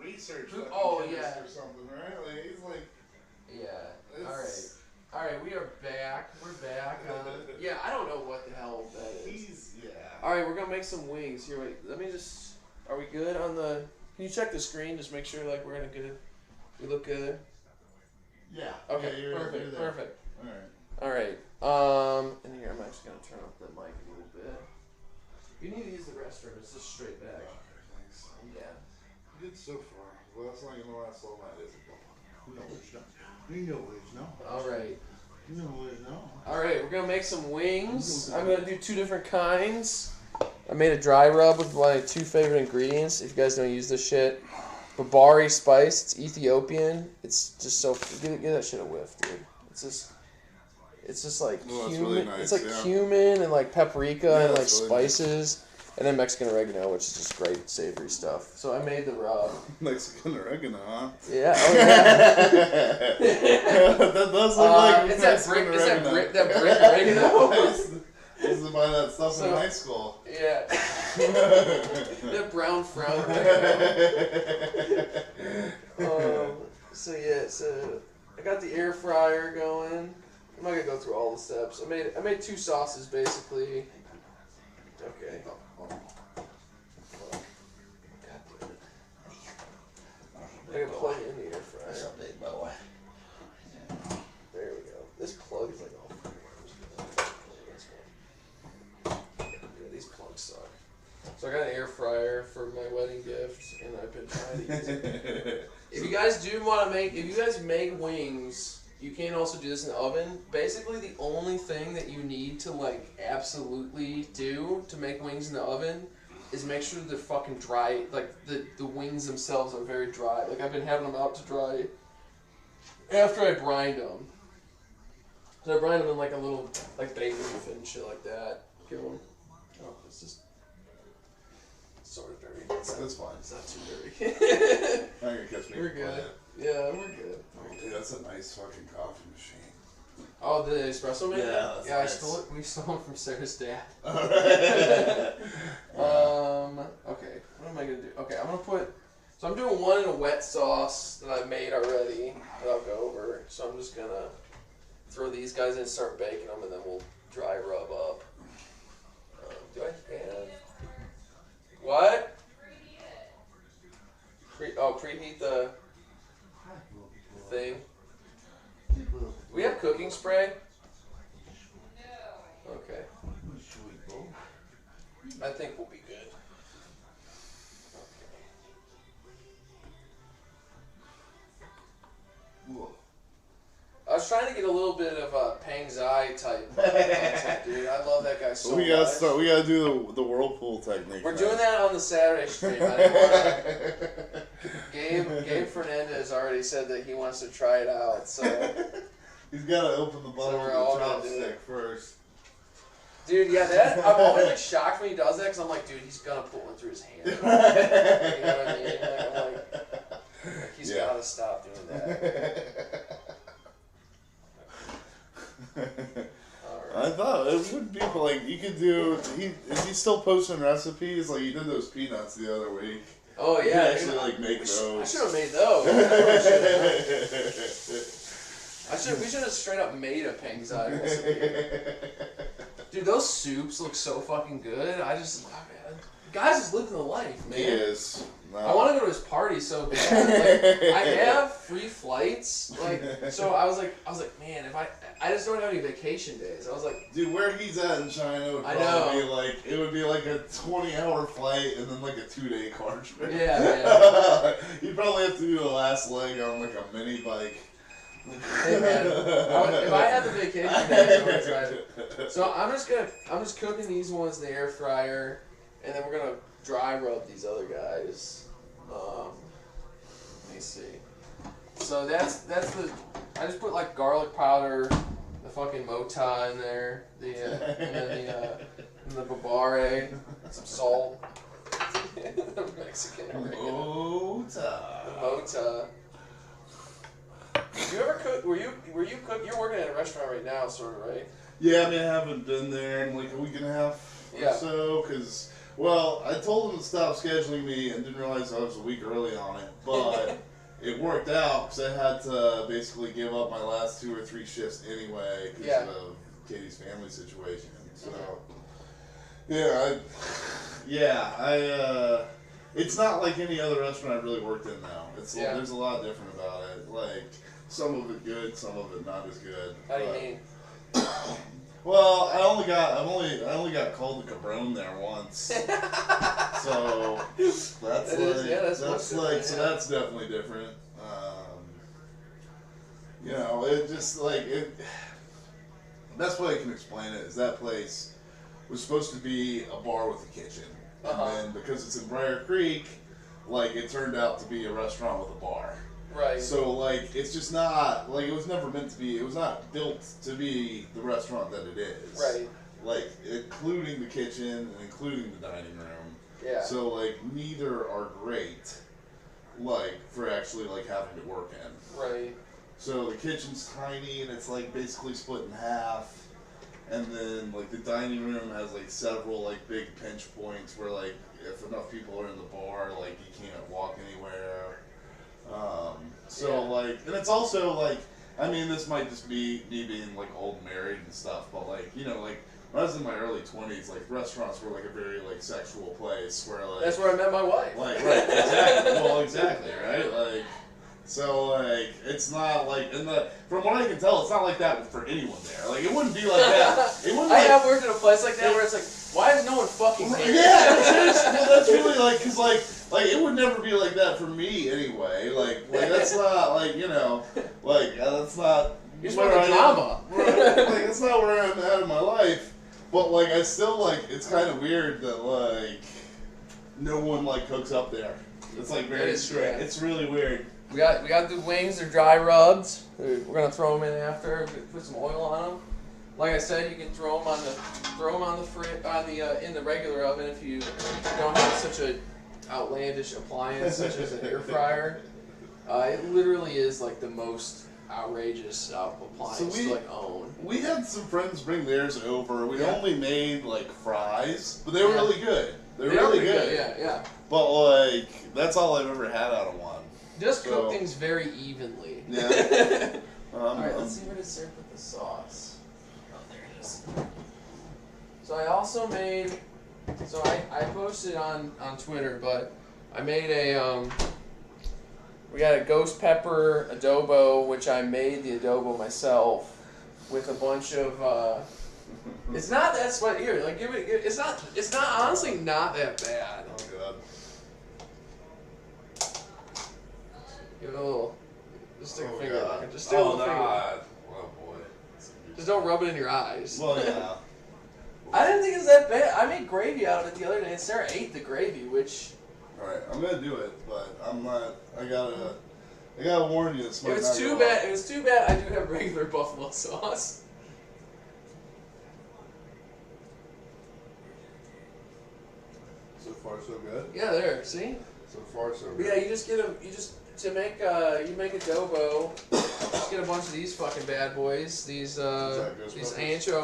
research Who- fucking oh, chemist yeah. or something, right? Like, he's like... Yeah. All right, we are back. We're back. Yeah, I don't know what the hell that is. All right, we're gonna make some wings. Here, wait. Let me just. Are we good on the? Can you check the screen? Just make sure like we're in a good. We look good. Yeah. Okay. Yeah, Perfect. you're there. Perfect. All right. All right. And here I'm actually gonna turn up the mic a little bit. You need to use the restroom. It's just straight back. Thanks. Yeah. Good so far. Well, that's not gonna last all night, is it? You know where's no. You know where's no. All right. You know where's no. All right, we're gonna make some wings. I'm gonna do 2 different kinds. I made a dry rub with my 2 favorite ingredients. If you guys don't use this shit, Babari spice. It's Ethiopian. It's just so give that shit a whiff, dude. It's just like cumin. Really nice, it's like cumin and like paprika and like really spices, and then Mexican oregano, which is just great savory stuff. So I made the rub. Mexican oregano, huh? Yeah. Oh yeah. That does look like it's that Mexican brick. Is that oregano. brick oregano? I used to buy that stuff in high school. Yeah. That brown frown. So I got the air fryer going. I'm not gonna go through all the steps. I made 2 sauces basically. Okay. God damn it. I gotta plug it in the air fryer. big boy. There we go. This plug is like all yeah, these plugs suck. So I got an air fryer for my wedding gift, and I've been trying to use it. If you guys make wings, you can also do this in the oven. Basically, the only thing that you need to like absolutely do to make wings in the oven is make sure they're fucking dry. Like the wings themselves are very dry. Like I've been having them out to dry after I brined them. So I brined them in like a little like bay leaf and shit like that. Give them. Oh, it's just sort of dirty. That's fine. It's not too dirty. Not gonna catch me. We're good. Yeah, we're good. Oh, dude, that's a nice fucking coffee machine. Oh, the espresso maker? Yeah, that's yeah, nice. I stole it. We stole it from Sarah's dad. Okay, what am I gonna do? Okay, I'm gonna put. So I'm doing one in a wet sauce that I've made already that I'll go over. So I'm just gonna throw these guys in and start baking them, and then we'll dry rub up. Do I have what? Preheat the thing. We have cooking spray? No. Okay. I think we'll be good. Okay. I was trying to get a little bit of a Pangzai type content, dude. I love that guy so much. We gotta do the whirlpool technique. We're doing that on the Saturday stream. I didn't wanna... Gabe Fernandez already said that he wants to try it out, so... He's gotta open the bottle we're with all the gonna do chopstick it. first. Dude, yeah, I'm always like shocked when he does that, because I'm like, dude, he's gonna put one through his hand. You know what I mean? Like, he's gotta stop doing that. I thought it would be like you could do. Is he still posting recipes? Like he did those peanuts the other week. Oh yeah, you could actually like make those. I should have made those. We should have straight up made a Pangzai recipe. Dude, those soups look so fucking good. Guys is living the life, man. He is. No. I want to go to his party so bad. Like, I have free flights. Like, so I was like, man, if I just don't have any vacation days. I was like, dude, where he's at in China would probably be like, it would be like a 20-hour flight and then like a 2-day car trip. Yeah, man. You'd probably have to do the last leg on like a mini bike. Hey man, if I had the vacation days, I would try it. So I'm just cooking these ones in the air fryer, and then we're gonna dry rub these other guys. Let me see. So that's I just put like garlic powder, the fucking mota in there, and then the babare, some salt, the Mexican oregano. Mota. You ever cook? Were you cook? You're working at a restaurant right now, sort of, right? Yeah, I mean I haven't been there in like a week and a half or so because Well, I told them to stop scheduling me and didn't realize I was a week early on it, but it worked out because I had to basically give up my last 2 or 3 shifts anyway because of Katie's family situation. So, it's not like any other restaurant I've really worked in now. There's a lot different about it. Like, some of it good, some of it not as good. How do you mean? Well, I only got called a cabron there once, so that's definitely different. It just like it. The best way I can explain it is that place was supposed to be a bar with a kitchen, and then because it's in Briar Creek, like it turned out to be a restaurant with a bar. Right. So, like, it's just not, like, it was never meant to be, it was not built to be the restaurant that it is. Right. Like, including the kitchen and including the dining room. Yeah. So, like, neither are great, like, for actually, like, having to work in. Right. So, the kitchen's tiny and it's, like, basically split in half. And then, like, the dining room has, like, several, like, big pinch points where, like, if enough people are in the bar, like, you can't walk anywhere. And it's also like, I mean, this might just be me being like old and married and stuff, but like, like when I was in my early 20s, like restaurants were like a very like sexual place where like. That's where I met my wife. Like, right, exactly. Well, exactly, right? Like, so like, it's not like, from what I can tell, it's not like that for anyone there. Like, it wouldn't be like that. I have worked in a place like that where it's like, why is no one fucking here? Yeah, seriously, well, that's really like, cause like it would never be like that for me anyway. Like that's not like that's not. You just want the drama. Like that's not where I'm at in my life. But like I still like it's kind of weird that like no one like cooks up there. It's like very strange. It's really weird. We got the wings. They're dry rubbed. We're gonna throw them in after. Put some oil on them. Like I said, you can throw them in the regular oven if you don't have such a outlandish appliance such as an air fryer. It literally is like the most outrageous appliance to like own. We had some friends bring theirs over. We only made like fries, but they were really good. They're really good. Yeah. But like that's all I've ever had out of one. Just cook things very evenly. Yeah. Alright, let's see what it's served with the sauce. Oh, there it is. So I also made, I posted on Twitter, but I made we got a ghost pepper adobo, which I made the adobo myself with a bunch of, it's not that sweat here, like it's not honestly not that bad. Oh god. Give it a little, just stick a finger in it. Just stick a little finger. Oh boy. Just don't rub it in your eyes. Well, yeah. I didn't think it was that bad. I made gravy out of it the other day, and Sarah ate the gravy, which... Alright, I'm gonna do it, but I'm not, I gotta warn you, this might If it's too bad, I do have regular buffalo sauce. So far, so good? Yeah, there, see? So far, so good. But yeah, to make adobo, just get a bunch of these fucking bad boys, these anchos.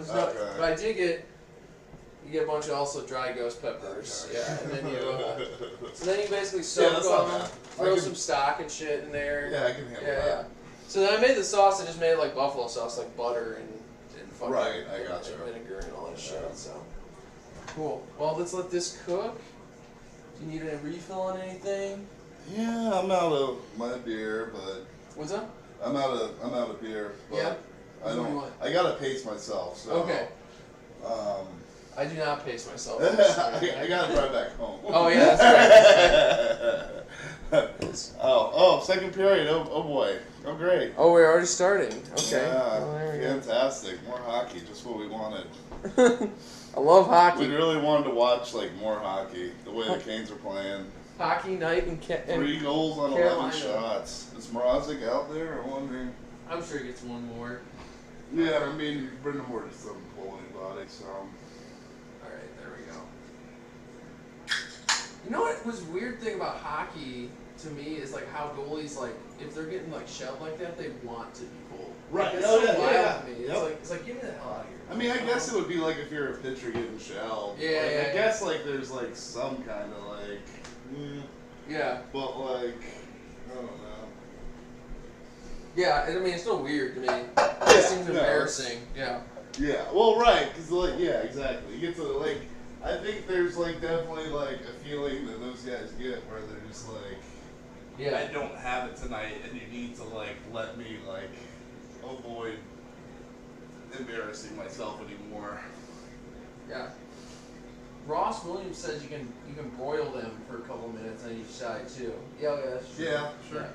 No, Okay. but you get a bunch of also dry ghost peppers. Okay. Yeah, and then so then you basically soak them, throw some stock and shit in there. Yeah, I can handle that. Yeah. So then I made the sauce. I just made it like buffalo sauce, like butter and fucking I got you. vinegar and all that shit. So cool. Well, let's let this cook. Do you need a refill on anything? Yeah, I'm out of my beer, but What's up? I'm out of beer. But Yeah. I What do you want? I gotta pace myself. So Okay. I do not pace myself. I gotta drive back home. Oh yeah, that's right. Oh, second period. Oh boy. Oh great. Oh, we're already starting. Okay. Yeah, Well, there we fantastic. More hockey, just what we wanted. go. I love hockey. We really wanted to watch like more hockey. The way the Canes are playing. Hockey night and 3 goals on Carolina. 11 shots. Is Mrazek out there? I'm wondering. I'm sure he gets one more. Yeah, I mean, Brendan Moore just doesn't pull anybody, so. Alright, there we go. You know what was weird thing about hockey to me is like how goalies like if they're getting like shoved like that, they want to be pulled. Right. Like, it's Oh, so yeah, wild yeah. to me. It's Yep. like get me the hell out of here. I mean, I guess it would be like if you're a pitcher getting shelled. Yeah, like, yeah, I guess like there's like some kind of like, Yeah. but like, I don't know. Yeah, I mean it's still weird to me. It Yeah, seems embarrassing. Yeah. Yeah, well, right, because, like, yeah, exactly. You get to, like, I think there's, like, definitely, like, a feeling that those guys get where they're just like, Yeah. I don't have it tonight, and you need to, like, let me, like, avoid embarrassing myself anymore. Yeah. Ross Williams says you can broil them for a couple minutes on each side too. Yeah, yeah, that's true. Yeah, sure. Yeah.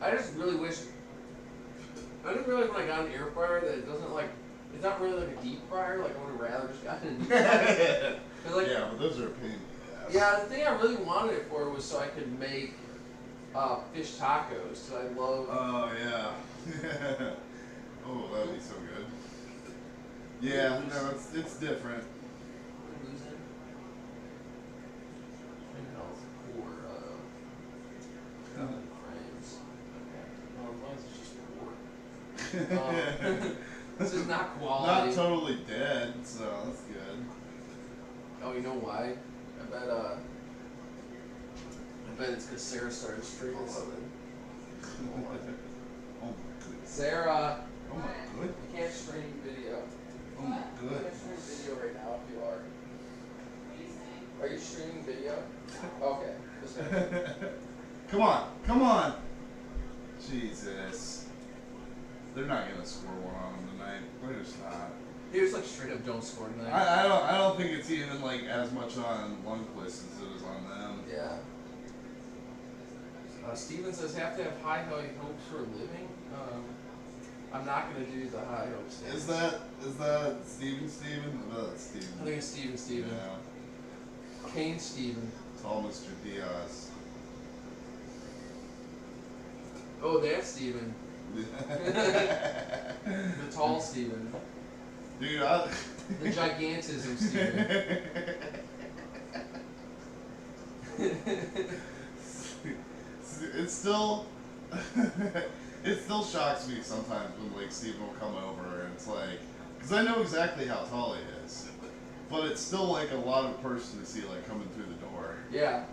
I just really wish. I didn't realize when I got an air fryer that it doesn't like. It's not really like a deep fryer. Like I would have rather just gotten a deep fryer. Like, yeah, but those are a pain in the ass. yeah, the thing I really wanted it for was so I could make fish tacos. So I love. Oh, yeah. Oh, that'd be so good. Yeah, no, it's different. Losing. Frames. Okay. Well, as long as it's just four. This is not quality. Not totally dead, so that's good. Oh, you know why? I bet it's because Sarah started streaming something. Oh my goodness. Sarah, Oh my good. you can't stream video. Oh my You good. can't stream video right now if you are. What are you saying? Are you streaming video? Okay. Just a minute. Come on, come on. Jesus. They're not gonna score one on them tonight. They're just not. He was like straight up don't score tonight. I don't think it's even like as much on Lundqvist as it is on them. Yeah. Steven says have to have high hopes for a living. I'm not gonna do the high hopes thing. Is that Steven? No, that's Steven. I think it's Steven. Yeah. Kane Steven. Tall Mr. Diaz. Oh, that's Steven. The tall Steven. Dude, The gigantism Steven. It's still it still shocks me sometimes when like Steven will come over and it's like, because I know exactly how tall he is, but it's still like a lot of person to see like coming through the door. Yeah.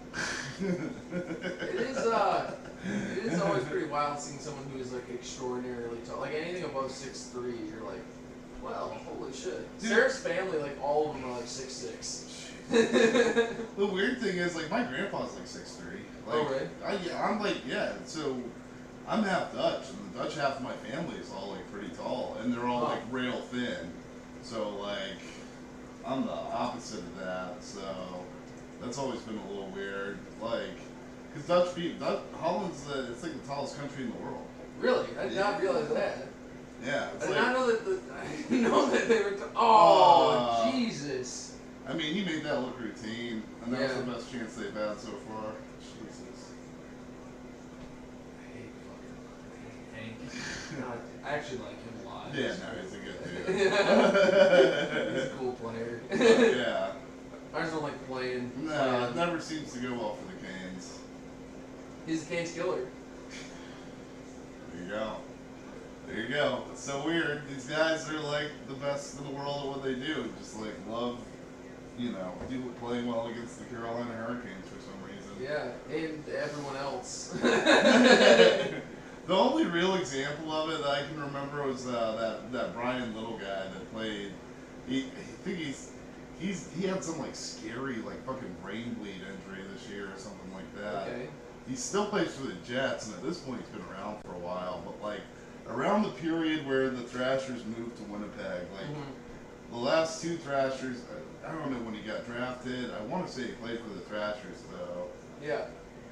It is always pretty wild seeing someone who is like extraordinarily tall. Like anything above 6'3", you're like, well, holy shit. Dude. Sarah's family, like all of them are like 6'6". The weird thing is like my grandpa's like 6'3". Like, Oh, really? I'm like, yeah, so I'm half Dutch, and the Dutch half of my family is all like pretty tall, and they're all like rail thin. So like, I'm the opposite of that. So that's always been a little weird. Like, because Holland's it's like the tallest country in the world. Really? I did not realize that. Yeah, I it's did like, not know that. I didn't know that they were. Oh, Jesus! I mean, he made that look routine, and that was Yeah. the best chance they've had so far. Jesus. I hate Hank. I actually like him a lot. Yeah, no, he's a good dude. He's a cool player. Yeah. I just don't like playing. No, it never seems to go well for the Canes. He's the Canes killer. There you go. There you go. It's so weird. These guys are like the best in the world at what they do. Just like love, playing well against the Carolina Hurricanes for some reason. Yeah, and everyone else. The only real example of it that I can remember was that Brian Little guy that played. I think he had some like scary like fucking brain bleed injury this year or something like that. Okay. He still plays for the Jets, and at this point he's been around for a while. But like around the period where the Thrashers moved to Winnipeg, like the last two Thrashers, I don't know when he got drafted. I want to say he played for the Thrashers though. Yeah.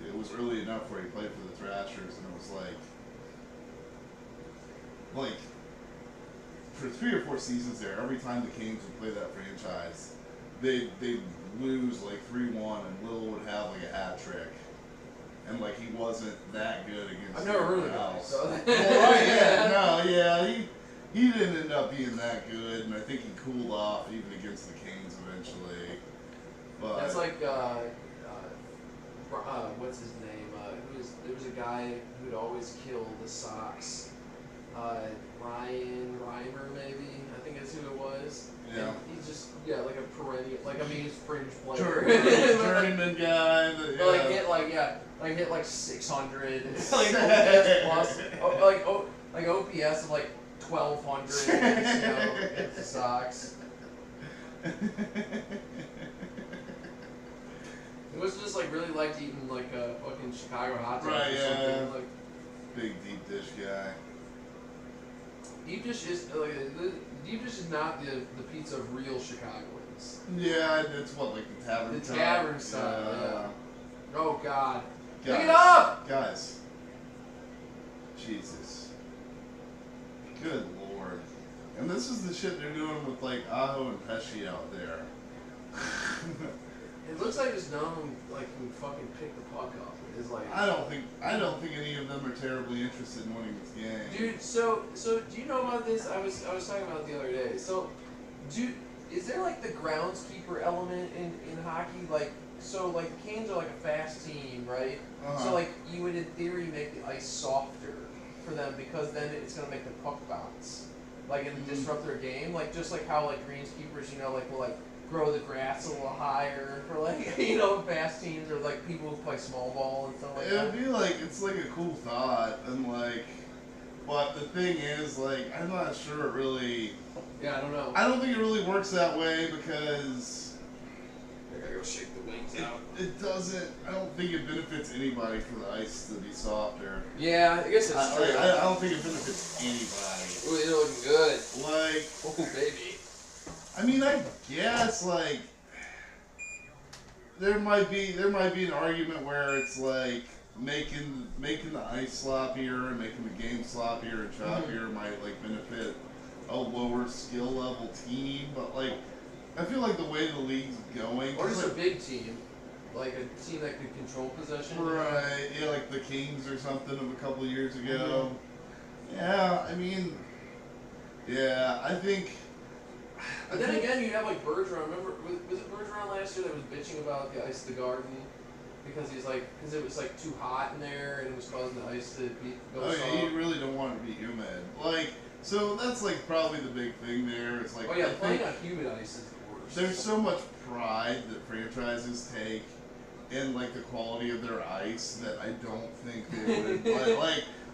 It was early enough where he played for the Thrashers, and it was like for 3 or 4 seasons there, every time the Canes would play that franchise, they'd lose like 3-1, and Little would have like a hat trick. And like he wasn't that good against. I've never heard of anyone that. else. So. Well, right, yeah, no, yeah, he didn't end up being that good, and I think he cooled off even against the Canes eventually. But That's like what's his name? There was a guy who'd always kill the Sox. Ryan Reimer, maybe, I think that's who it was. Yeah. And he's just like a perennial, he's fringe player. Journeyman guy. Hit like 600, like OPS plus, like OPS of like 1200 against the Sox. It was just like really liked eating like a fucking Chicago hot dog or something. Like, big deep dish guy. Deep dish is deep dish is not the pizza of real Chicagoans. Yeah, it's what, like the tavern. The tavern style. Yeah. Oh God. Guys, pick it up, guys. Jesus. Good Lord. And this is the shit they're doing with like Aho and Pesci out there. It looks like it's known like who fucking pick the puck up. Is like I don't think any of them are terribly interested in winning this game. Dude, so do you know about this? I was talking about it the other day. So, is there like the groundskeeper element in hockey? Like, so like the Canes are like a fast team, right? Uh-huh. So like you would in theory make the ice softer for them because then it's gonna make the puck bounce, like and disrupt their game. Like just like how like greenskeepers, will like grow the grass a little higher for like fast teams or like people who play small ball and stuff like that. It'd be like it's like a cool thought and like, but the thing is like I'm not sure it really. Yeah, I don't know. I don't think it really works that way because. I gotta go shake the wings out. It doesn't. I don't think it benefits anybody for the ice to be softer. Yeah, I guess that's true. I don't think it benefits anybody. Ooh, you're looking good. Like, oh baby. I mean, I guess like there might be an argument where it's like making the ice sloppier and making the game sloppier and choppier might like benefit a lower skill level team, but like I feel like the way the league's going, or just like, a big team, like a team that could control possession. Right? Yeah, like the Kings or something of a couple of years ago. Yeah, I mean, yeah, I think. But then again, you have like Bergeron. Remember, was it Bergeron last year that was bitching about the ice of the Garden because because it was like too hot in there and it was causing the ice to go soft. Yeah, you really don't want it to be humid. Like, so that's like probably the big thing there. It's like playing on humid ice is the worst. There's so much pride that franchises take in like the quality of their ice that I don't think they would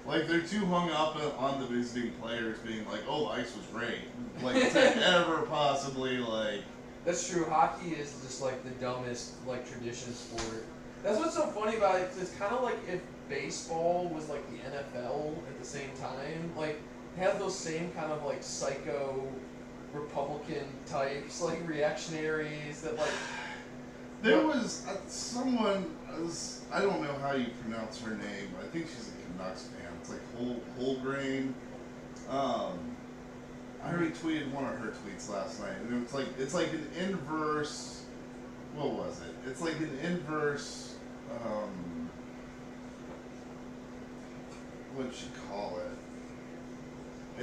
like they're too hung up on the visiting players being like, oh, the ice was great, like to ever possibly like. That's true. Hockey is just like the dumbest like tradition sport. That's what's so funny about it. 'Cause it's kind of like if baseball was like the NFL at the same time. Like have those same kind of like psycho Republican types, like reactionaries that like. There was someone. I don't know how you pronounce her name. I think she's a Canucks fan. It's like Holgrain. I retweeted one of her tweets last night, and it's like an inverse. What was it? It's like an inverse. What'd she call it?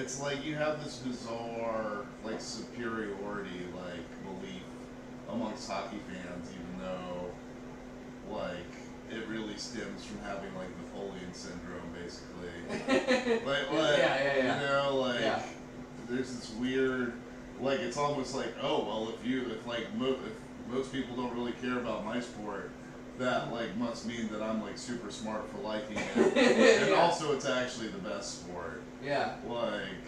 It's like you have this bizarre like superiority like belief amongst hockey fans, even though like it really stems from having like Napoleon syndrome, basically. Yeah. There's this weird, like it's almost like, oh well, if most people don't really care about my sport, that like must mean that I'm like super smart for liking it, and also it's actually the best sport. Yeah. Like,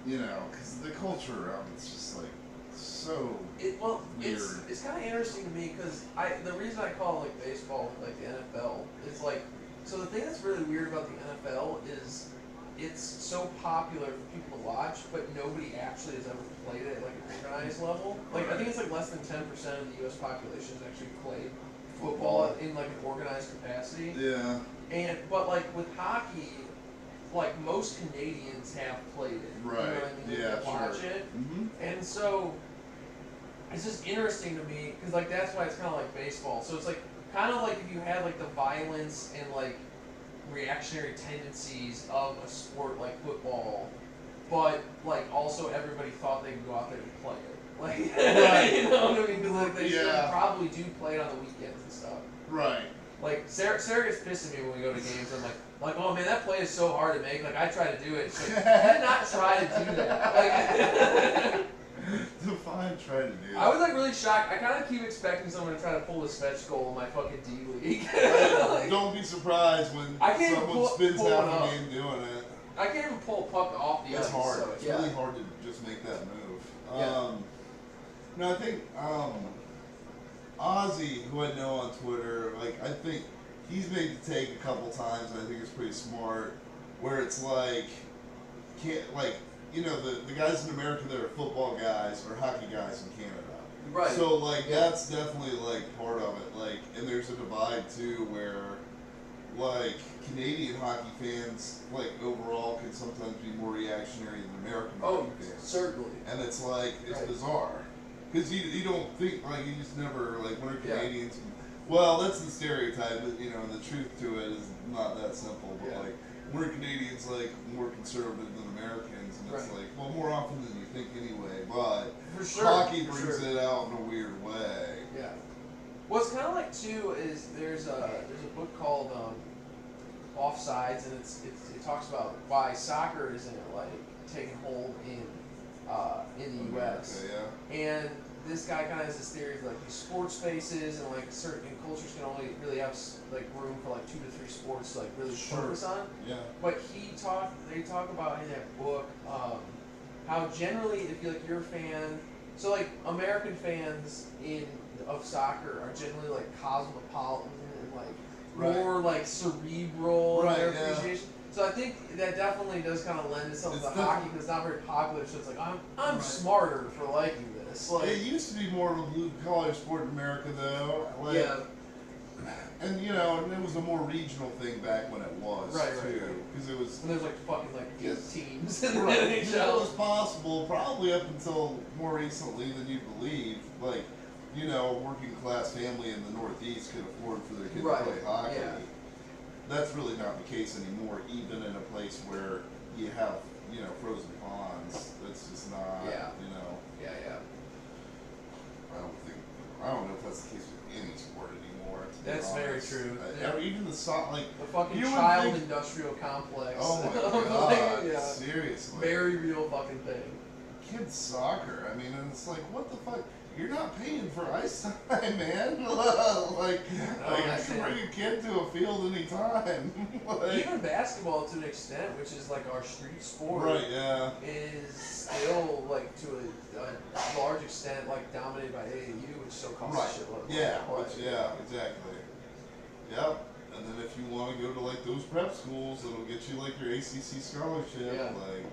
because the culture around it's just like so weird. It's kind of interesting to me because the reason I call it like baseball like the NFL is like, so the thing that's really weird about the NFL is it's so popular for people to watch, but nobody actually has ever played it at like an organized level. Like I think it's like less than 10% of the U.S. population has actually played football in like an organized capacity. Yeah. But like with hockey, like most Canadians have played it. Right. You know what I mean? Yeah, They watch sure. it. Mm-hmm. And so it's just interesting to me because like that's why it's kind of like baseball. So it's like kind of like if you had like the violence and like reactionary tendencies of a sport like football, but like also everybody thought they could go out there and play it. Like, right. you know what I mean? Because like they Yeah. probably do play it on the weekends and stuff. Right. Like Sarah gets pissed at me when we go to games. I'm like, oh man, that play is so hard to make. Like I try to do it. She's like, you did not try to do that. Like, Define try to do. I was like really shocked. I kind of keep expecting someone to try to pull this fetch goal in my fucking D league. Like, don't be surprised when someone spins pull half a game doing it. I can't even pull a puck off the ice. It's hard. So, it's really hard to just make that move. Yeah. No, I think Ozzy, who I know on Twitter, like I think he's made the take a couple times, and I think it's pretty smart. Where it's like, the guys in America that are football guys are hockey guys in Canada. Right. So like that's definitely like part of it. Like, and there's a divide too where like Canadian hockey fans like overall can sometimes be more reactionary than American hockey fans. Certainly. And it's like it's bizarre because you don't think like you just never like when Canadians. Well, that's the stereotype, but and the truth to it is not that simple. But like we're Canadians like more conservative than Americans, and it's like well more often than you think anyway. But for sure, hockey brings it out in a weird way. Yeah. What's kind of like too is there's a book called Offsides, and it talks about why soccer isn't like taking hold in the U.S. And this guy kind of has this theory of like these sports spaces and like certain cultures can only really have like room for like 2 to 3 sports to like really focus on. Yeah. But they talk about in that book how generally if you're a fan, so like American fans of soccer are generally like cosmopolitan and like more like cerebral in their appreciation. So I think that definitely does kind of lend itself to hockey because it's not very popular. So it's like I'm smarter for liking this. Like, it used to be more of a blue collar sport in America though. Like, and and it was a more regional thing back when it was too, because it was. And there's like fucking like 8 teams in the NHL. NHL. It was possible, probably up until more recently than you believe. Like, working class family in the Northeast could afford for their kid to play hockey. Yeah. That's really not the case anymore, even in a place where you have, frozen ponds. That's just not, Yeah. I don't know if that's the case with any sport anymore. That's very true. Even the the fucking child industrial complex. Oh my god, seriously. Very real fucking thing. Kids soccer, I mean, and it's like, what the fuck? You're not paying for ice time, man. I can bring a kid to a field anytime. Even basketball, to an extent, which is like our street sport, is still like to a large extent like dominated by AAU, which still costs a shitload. Exactly. Yep. And then if you want to go to like those prep schools, it'll get you like your ACC scholarship. Yeah. Like.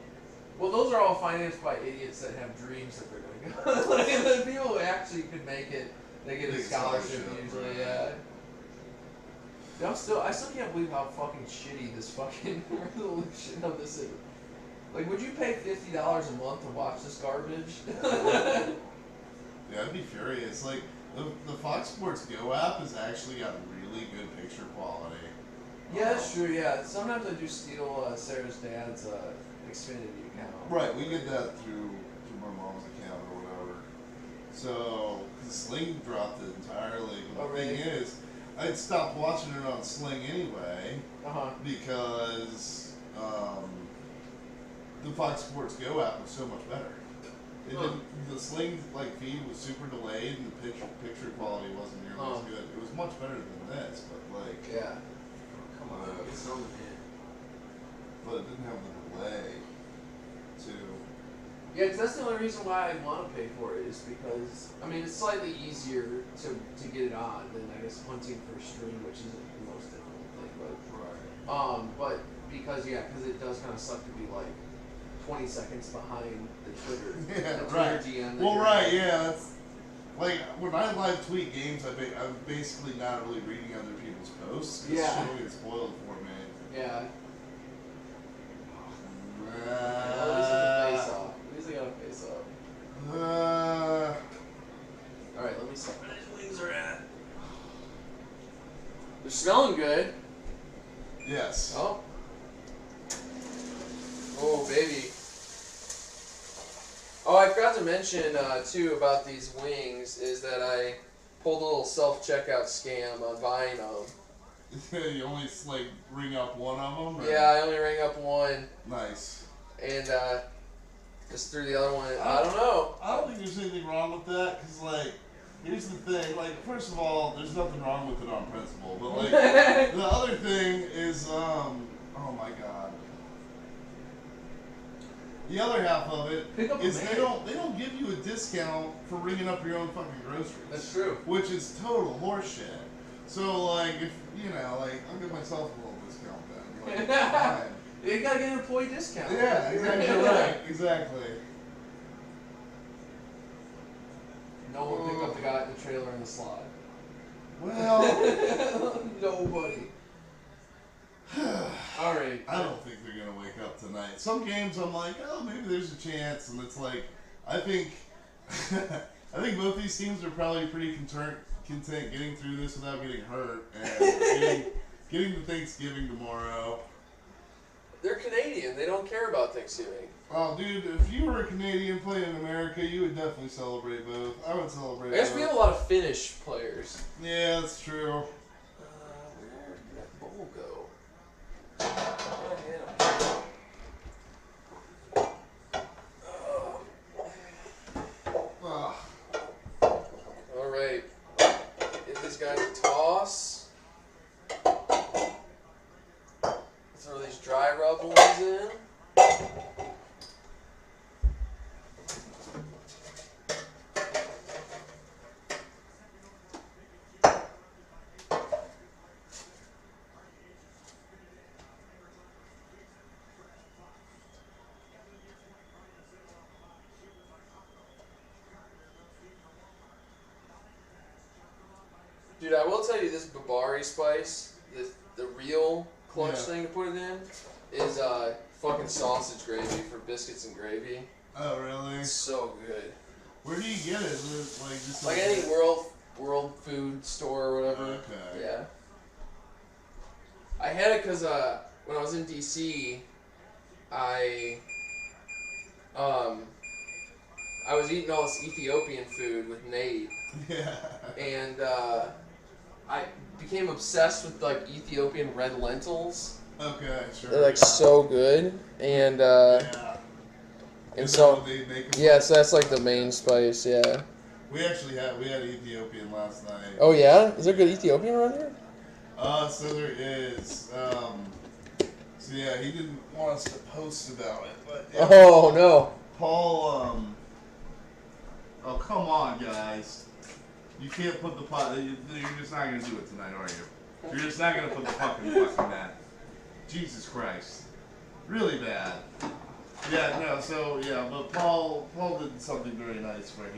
Well, those are all financed by idiots that have dreams that they're going to go. Like, the people who actually could make it, they get a scholarship usually. Yeah. I still can't believe how fucking shitty this fucking resolution of this is. Like, would you pay $50 a month to watch this garbage? Yeah, I'd be furious. Like, the Fox Sports Go app has actually got really good picture quality. Yeah, that's true. Yeah, sometimes I do steal Sarah's dad's Xfinity account. Right, we get that through my mom's account or whatever. So, Sling dropped it entirely. But the thing is, I'd stopped watching it on Sling anyway because the Fox Sports Go app was so much better. The Sling feed was super delayed and the picture quality wasn't nearly as good. It was much better than this, but come on, it's on the hit. But it didn't have the delay, too. Yeah, because that's the only reason why I want to pay for it is because, I mean, it's slightly easier to get it on than, I guess, hunting for a stream, which isn't the most difficult thing, but because it does kind of suck to be, 20 seconds behind the Twitter, DM. Well, that's, when I live tweet games, I'm basically not really reading other people's posts, because shit will get spoiled for me. Yeah. At least it's a face-off. At least I got a face-off. Alright, let me see where these wings are at. They're smelling good. Yes. Oh, baby. Oh, I forgot to mention, too, about these wings, is that I pulled a little self-checkout scam on buying them. You only like ring up one of them? Or? Yeah, I only ring up one. Nice. And just threw the other one in. I don't know. I don't think there's anything wrong with that, because, like, here's the thing. Like, first of all, there's nothing wrong with it on principle. But, like, the other thing is, oh my God. The other half of it is they don't give you a discount for ringing up your own fucking groceries. That's true. Which is total horseshit. So, like, if, you know, like, I'll give myself a little discount then. Like, fine. You gotta get an employee discount. Yeah, exactly right. Exactly. No one picked up the guy in the trailer in the slot. Well, nobody. Alright. I don't think they're gonna wake up tonight. Some games I'm like, oh, maybe there's a chance, and it's like, I think both these teams are probably pretty content getting through this without getting hurt and getting to Thanksgiving tomorrow. They're Canadian. They don't care about Thanksgiving. Oh, dude, if you were a Canadian playing in America, you would definitely celebrate both. I would celebrate I guess both. we have a lot of Finnish players. Yeah, that's true. Where did that bowl go? Alright. Give these guys a toss. Throw these dry rub ones in. Dude, I will tell you this Babari spice, the real clutch thing to put it in, is fucking sausage gravy for biscuits and gravy. Oh, really? It's so good. Where do you get it? Is it like just Like any world food store or whatever. Okay. Yeah. I had it because when I was in DC, I was eating all this Ethiopian food with Nate. Yeah. And I became obsessed with like Ethiopian red lentils. Okay, sure. They're like so good, and yeah. and Is so that what they make 'em yeah, with? so that's like the main spice. Yeah. We had Ethiopian last night. Oh yeah, is there good Ethiopian around here? So there is. So yeah, he didn't want us to post about it, but yeah, Oh no. Paul. Oh come on, guys. You can't put the pot. You're just not gonna do it tonight, are you? You're just not gonna put the fucking mat. Jesus Christ. Really bad. Yeah, no, so yeah, but Paul did something very nice where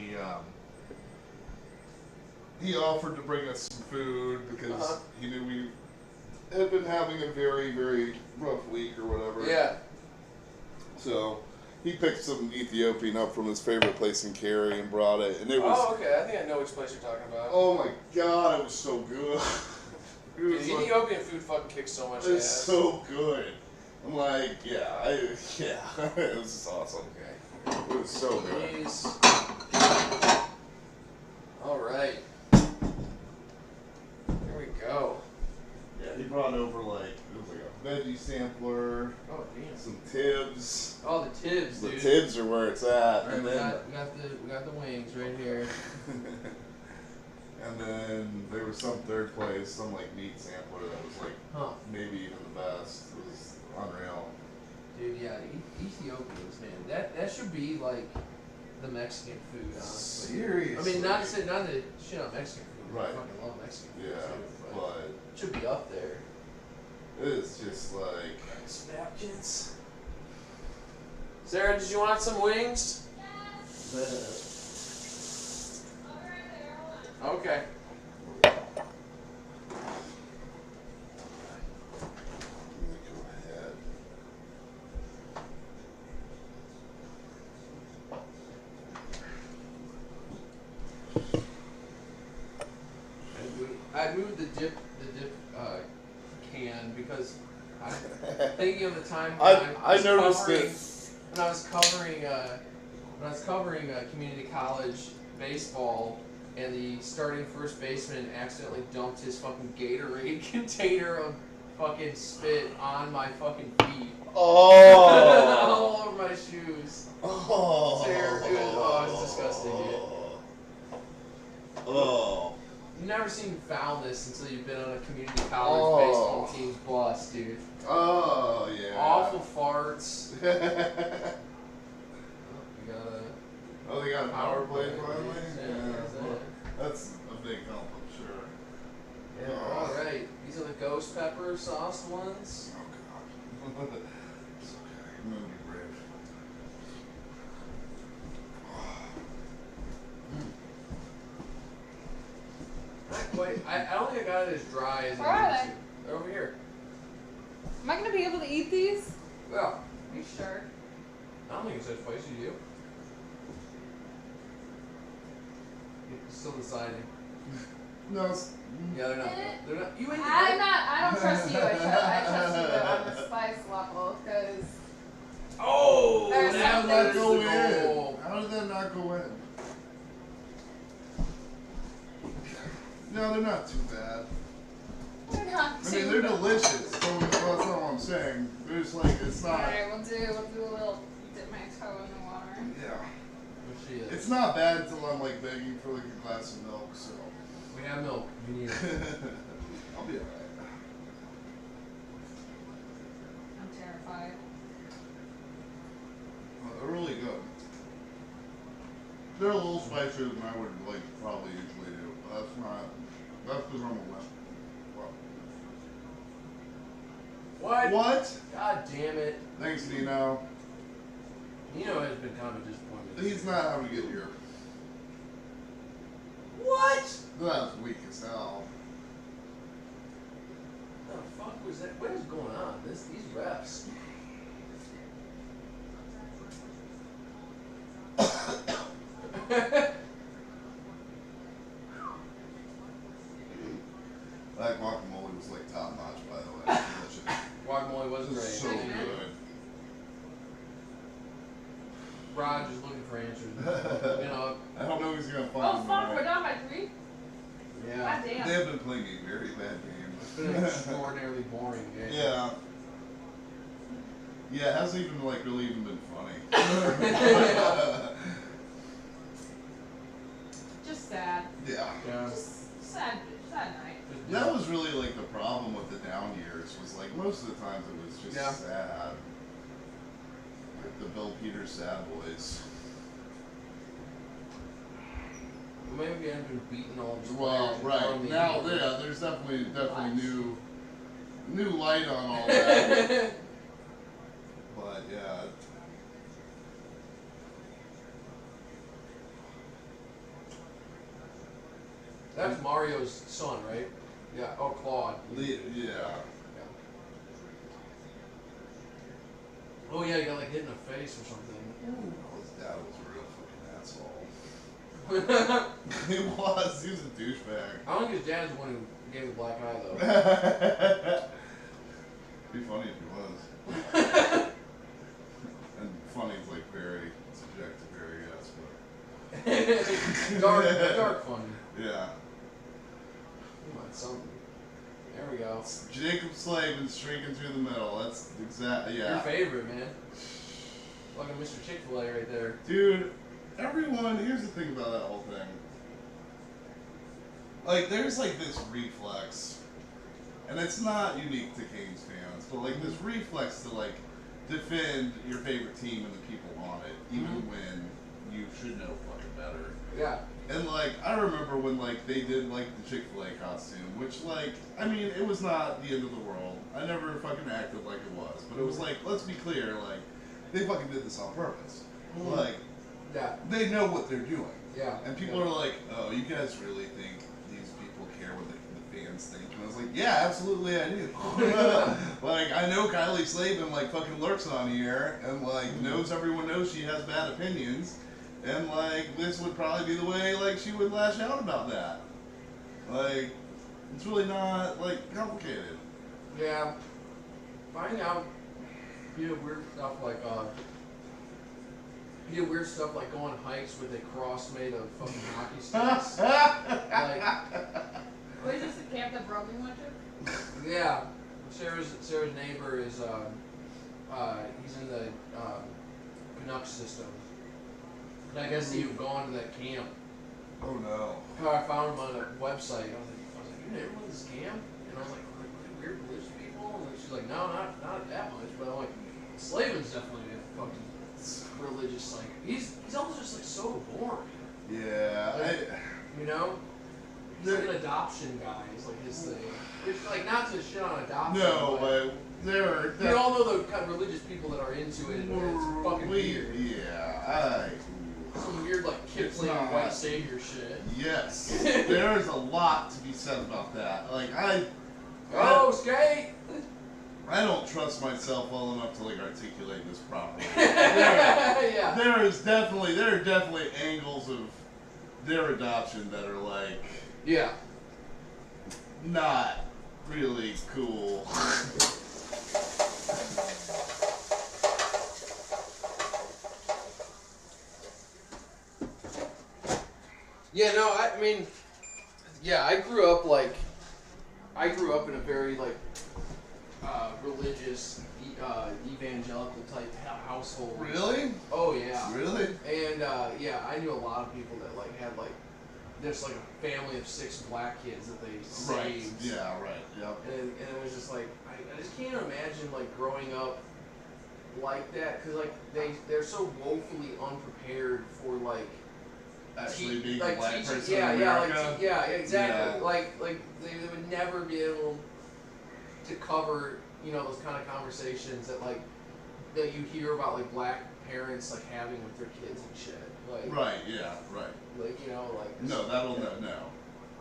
he offered to bring us some food because he knew we had been having a very, very rough week or whatever. Yeah. So he picked some Ethiopian up from his favorite place in Cary and brought it, and it was. Oh, okay. I think I know which place you're talking about. Oh my God, it was so good. Dude, Ethiopian food fucking kicks so much It's ass. so good. I'm like, yeah, it was just awesome. Okay. It was so good. Please. All right. Here we go. Yeah, he brought over like it was like a veggie sampler, Oh damn. some tibs. Oh, the tibs, The dude. tibs are where it's at, All right, and we then got the wings right here. and then there was some third place, some like meat sampler that was like maybe even the best. It was unreal. Dude, yeah, Ethiopians, man. That should be like the Mexican food, honestly. Seriously. I mean, not to shit on Mexican food. Right. I fucking love Mexican food Yeah, too, but but it should be up there. it's just like. Some napkins. Sarah, did you want some wings? Okay. I moved the dip can because I'm thinking of the time when I noticed it. when I was covering community college baseball. and the starting first baseman accidentally dumped his fucking Gatorade container of fucking spit on my fucking feet. Oh! All over my shoes. Oh! It was disgusting, dude. Oh! You've never seen foulness until you've been on a community college baseball team's bus, dude. Oh, yeah. Awful farts. We got Oh, they got a power play finally? Yeah. That's a big help, I'm sure. Yeah, alright. These are the ghost pepper sauce ones. Oh, God. It's okay. I'm going to be brave. Not quite. I don't think I got it as dry as Where are I need to. They're over here. Am I gonna be able to eat these? Yeah. Are you sure? I don't think it's as spicy, do you? You're still deciding. No, it's... Yeah, they're not. They're not. You ate the I don't trust you. I trust you on the spice level, because Oh! There's How did something- that go in? goal. How did that not go in? No, they're not too bad. they're not I too mean, they're bad. delicious. So that's not what I'm saying. There's like, it's not... Alright, we'll do a little dip my toe in the water. Yeah. What she is. It's not bad until I'm like begging for like a glass of milk, so... We have milk. You need it. I'll be alright. I'm terrified. They're really good. They're a little spicier than I would like probably usually do. But that's not... That's because I'm a wimp. What? What? God damn it. Thanks, Nino. Nino has been kind of a disappointment. He's not how we get here. What? That's weak as hell. What the fuck was that? What is going on? These refs. That guacamole was like top notch, by the way. Delicious. Guacamole was This great. is so good. Rod just looking for answers. You know. I don't know if he's gonna find Oh them, fuck, right? we're down by 3? Yeah. God They damn. have been playing a very bad It's been an extraordinarily boring game. game. Yeah. Yeah, it hasn't even like really even been funny. Just sad. Yeah. Yeah. Just sad night. That was really like the problem with the down years was like most of the times it was just Yeah. sad. Like the Bill Peters sad boys. Maybe we haven't been beating all these Well, players right. on the Now, Eagles. yeah, there's definitely Watch. new light on all that. But yeah. That's Mario's son, right? Yeah. Oh, Claude. Yeah. Oh yeah, he got like hit in the face or something. Oh, his dad was a real fucking asshole. I He was a douchebag. don't think his dad's the one who gave the black eye though. Be funny if he was. And funny is like very subjective, very yes, but dark funny. yeah. Come on, something. There we go. Jacob Slavin streaking through the middle. That's exactly Your yeah. favorite, man. Fucking Mr. Chick-fil-A right there. Dude, everyone. Here's the thing about that whole thing. Like, there's like this reflex, and it's not unique to Canes fans, but like this reflex to like defend your favorite team and the people on it, even when you should know fucking better. Yeah. And like, I remember when like they did like the Chick-fil-A costume, which like, I mean, it was not the end of the world. I never fucking acted like it was, but it was like, let's be clear, like, they fucking did this on purpose. Like, Yeah. they know what they're doing. Yeah. And people are like, oh, you guys really think these people care what the fans think? And I was like, yeah, absolutely I do. Like, I know Kylie Slavin like fucking lurks on here and like knows everyone knows she has bad opinions. And like, this would probably be the way like she would lash out about that. Like, it's really not like complicated. Yeah. Finding out, weird stuff like He did weird stuff like go on hikes with a cross made of fucking hockey sticks. Was this the camp that Brogan went to? Yeah. Sarah's neighbor is he's in the Canucks system. And I guess he would go on to that camp. Oh no. I found him on a website. I was like, your neighbor went to this camp? And I was like, are they weird religious people? And she's like, no, not that much. But I'm like, Slavin's definitely a fucking religious, like, he's almost just like so boring. Yeah. Like, you know? He's like an adoption guy. He's like his thing. Which, like, not to shit on adoption. No, but there are. We all know the kind of religious people that are into it, and it's fucking weird. Yeah, Some weird, like, Kipling white savior shit. Yes. There's a lot to be said about that. Like, skate! I don't trust myself well enough to, like, articulate this properly. Yeah. There are definitely angles of their adoption that are, like, yeah, not really cool. Yeah, no, I mean, yeah, I grew up in a very, like, religious, evangelical type household. Really? Oh, yeah. Really? And, yeah, I knew a lot of people that, like, had, like, there's, like, a family of 6 black kids that they saved. Right. Yeah, right. Yep. And it was just, like, I just can't imagine, like, growing up like that, because, like, they're so woefully unprepared for, like, Actually being like a black teaching, person yeah, in America. yeah, exactly. Yeah. Like they would never be able to cover, you know, those kind of conversations that like that you hear about like black parents like having with their kids and shit. Like Right. Yeah. Right. Like you know like No, that'll no.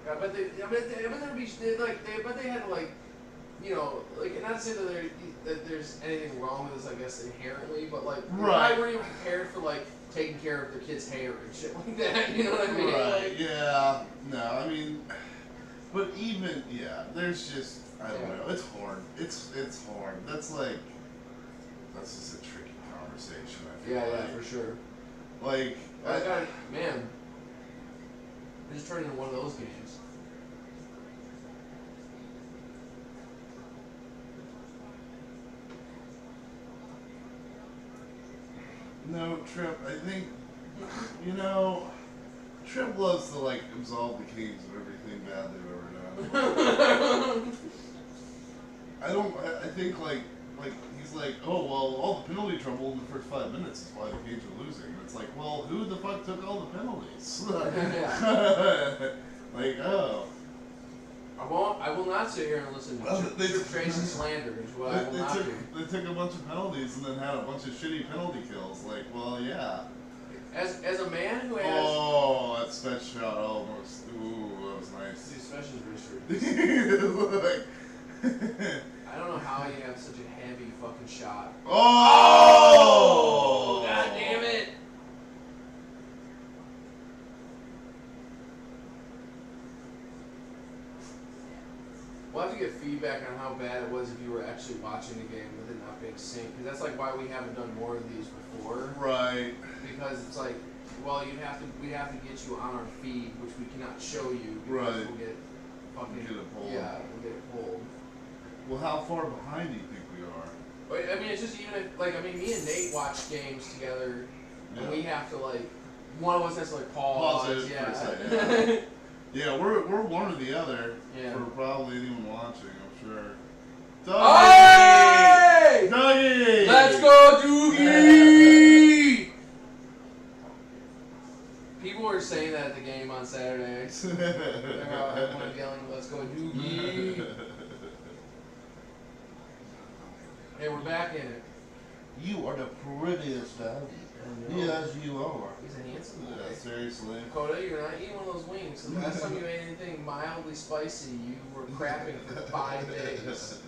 Yeah, but they had to like, you know, like not to say that there's anything wrong with this, I guess inherently, but like Right. they weren't even prepared for like taking care of their kids' hair and shit like that. You know what I mean? Right. Like, Yeah. No, I mean, but even there's just I don't know. It's hard. It's hard. That's just a tricky conversation. I feel yeah, for sure. Like man, it just turned into one of those games. No, Trip, I think, Trip loves to, like, absolve the kings of everything bad they've ever done. I think, like, he's like, oh, well, all the penalty trouble in the first 5 minutes is why the Canes are losing. And it's like, well, who the fuck took all the penalties? Like, oh. I will not sit here and listen to Trip Tracy slander is what I will not do. They took a bunch of penalties and then had a bunch of shitty penalty kills. Like, well, yeah. As a man who has... Oh, that special shot almost. Ooh, that was nice. These specials were Like, I don't know how you have such a heavy fucking shot. Oh! God damn it! We'll have to get feedback on how bad it was if you were actually watching the game with it not being synced. Because that's like why we haven't done more of these before. Right. Because it's like, well, we'd have to get you on our feed, which we cannot show you. Because Right. We'll get fucking... Get it pulled. Yeah, we'll get it pulled. Well, how far behind do you think we are? But, I mean, it's just even if, like, I mean, me and Nate watch games together, and we have to, like, one of us has to, like, pause it yeah. for a second. Yeah, we're one or the other Yeah. for probably anyone watching, I'm sure. Hey! Dougie! Let's go, Doogie! People were saying that at the game on Saturday. Everyone was yelling, let's go, Doogie! Hey, we're back in it. You are the prettiest doggy. Yes, you are. He's a handsome boy. Yeah, seriously. Dakota, you're not eating one of those wings. The last time you ate anything mildly spicy, you were crapping for 5 days.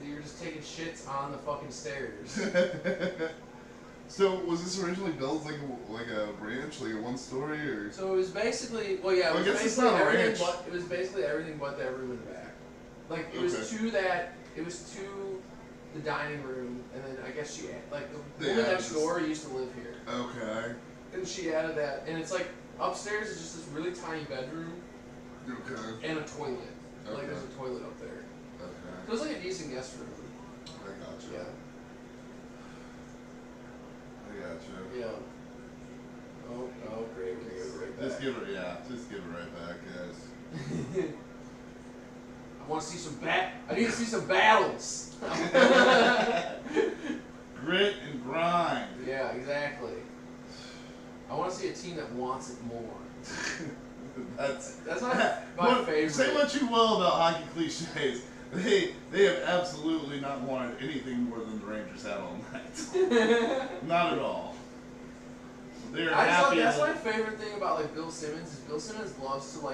You're just taking shits on the fucking stairs. So, was this originally built like a ranch, like a one-story, or? So it was basically, well, yeah, it was basically everything but it was basically everything but that room in the back. Like it was to the dining room, and then I guess she like the woman next door used to live here. Okay. And she added that, and it's like upstairs is just this really tiny bedroom. Okay. And a toilet. Okay. Like there's a toilet up there. Okay. So it's like a decent guest room. I gotcha. Yeah. I gotcha. Yeah. Oh, great. We're gonna give it right back. Just give it right back, guys. I want to see I need to see some battles. Grit and grind. Yeah, exactly. I want to see a team that wants it more. That's my favorite. Say what you will about hockey cliches. They have absolutely not wanted anything more than the Rangers had all night. Not at all. They're happy. That's my favorite thing about like Bill Simmons is Bill Simmons loves to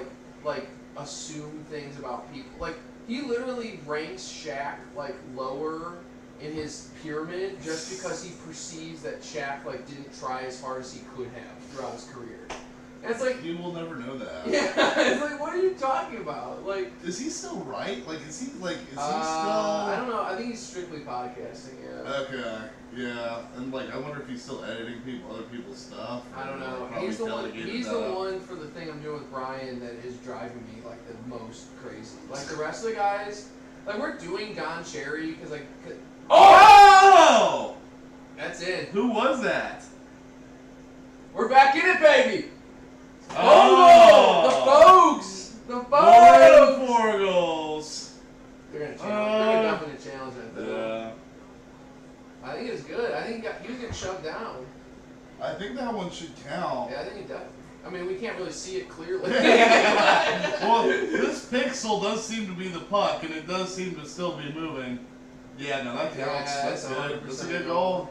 like assume things about people. Like he literally ranks Shaq like lower in his pyramid just because he perceives that Shaq like didn't try as hard as he could have throughout his career. And it's like you will never know that. Yeah, it's like what are you talking about? Like, is he still right? Like, is he still? I don't know. I think he's strictly podcasting. Yeah. Okay. Yeah, and like I wonder if he's still editing other people's stuff. I don't know. He's the one. He's the one for the thing I'm doing with Brian that is driving me like the most crazy. Like the rest of the guys, like we're doing Don Cherry because like. Oh! That's it. Who was that? We're back in it, baby. Oh! The Fogs! 4 goals. They're gonna definitely challenge that. Yeah. I think it's good. I think he was getting shoved down. I think that one should count. Yeah, I think it does. I mean, we can't really see it clearly. Well, this pixel does seem to be the puck, and it does seem to still be moving. Yeah, no, that counts. Yeah, that's good. That's a good goal.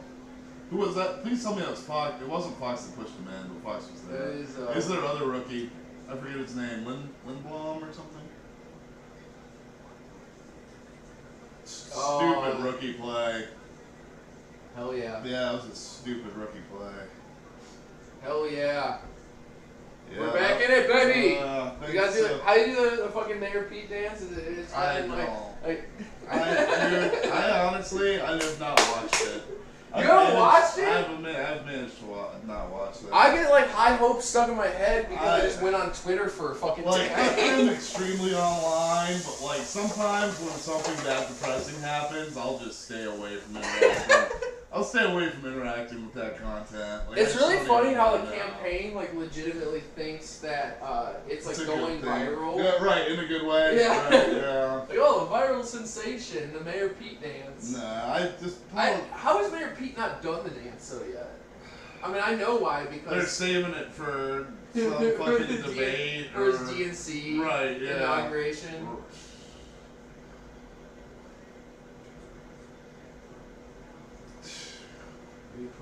Who was that? Please tell me that was Fox. It wasn't Fox that pushed him in, but Fox was there. Is there other rookie? I forget his name. Lindblom or something? Stupid rookie play. Hell yeah. Yeah, it was a stupid rookie play. Hell yeah. Yeah, we're back in it, baby. You gotta do it. How do you do the fucking Mayor Pete dance? I know. I honestly have not watched it. You haven't watched it? I've managed to not watch it. I get like high hopes stuck in my head because I just went on Twitter for a fucking like I'm extremely online, but like sometimes when something that depressing happens, I'll just stay away from interacting. I'll stay away from interacting with that content. Like, it's really funny how the campaign like legitimately thinks that it's like going viral. Yeah, right, in a good way. Yeah. Right, yeah. Like, oh, the viral sensation, the Mayor Pete dance. Nah, how has Mayor Pete not done the dance so yet? I mean, I know why, because they're saving it for some fucking debate or his DNC inauguration.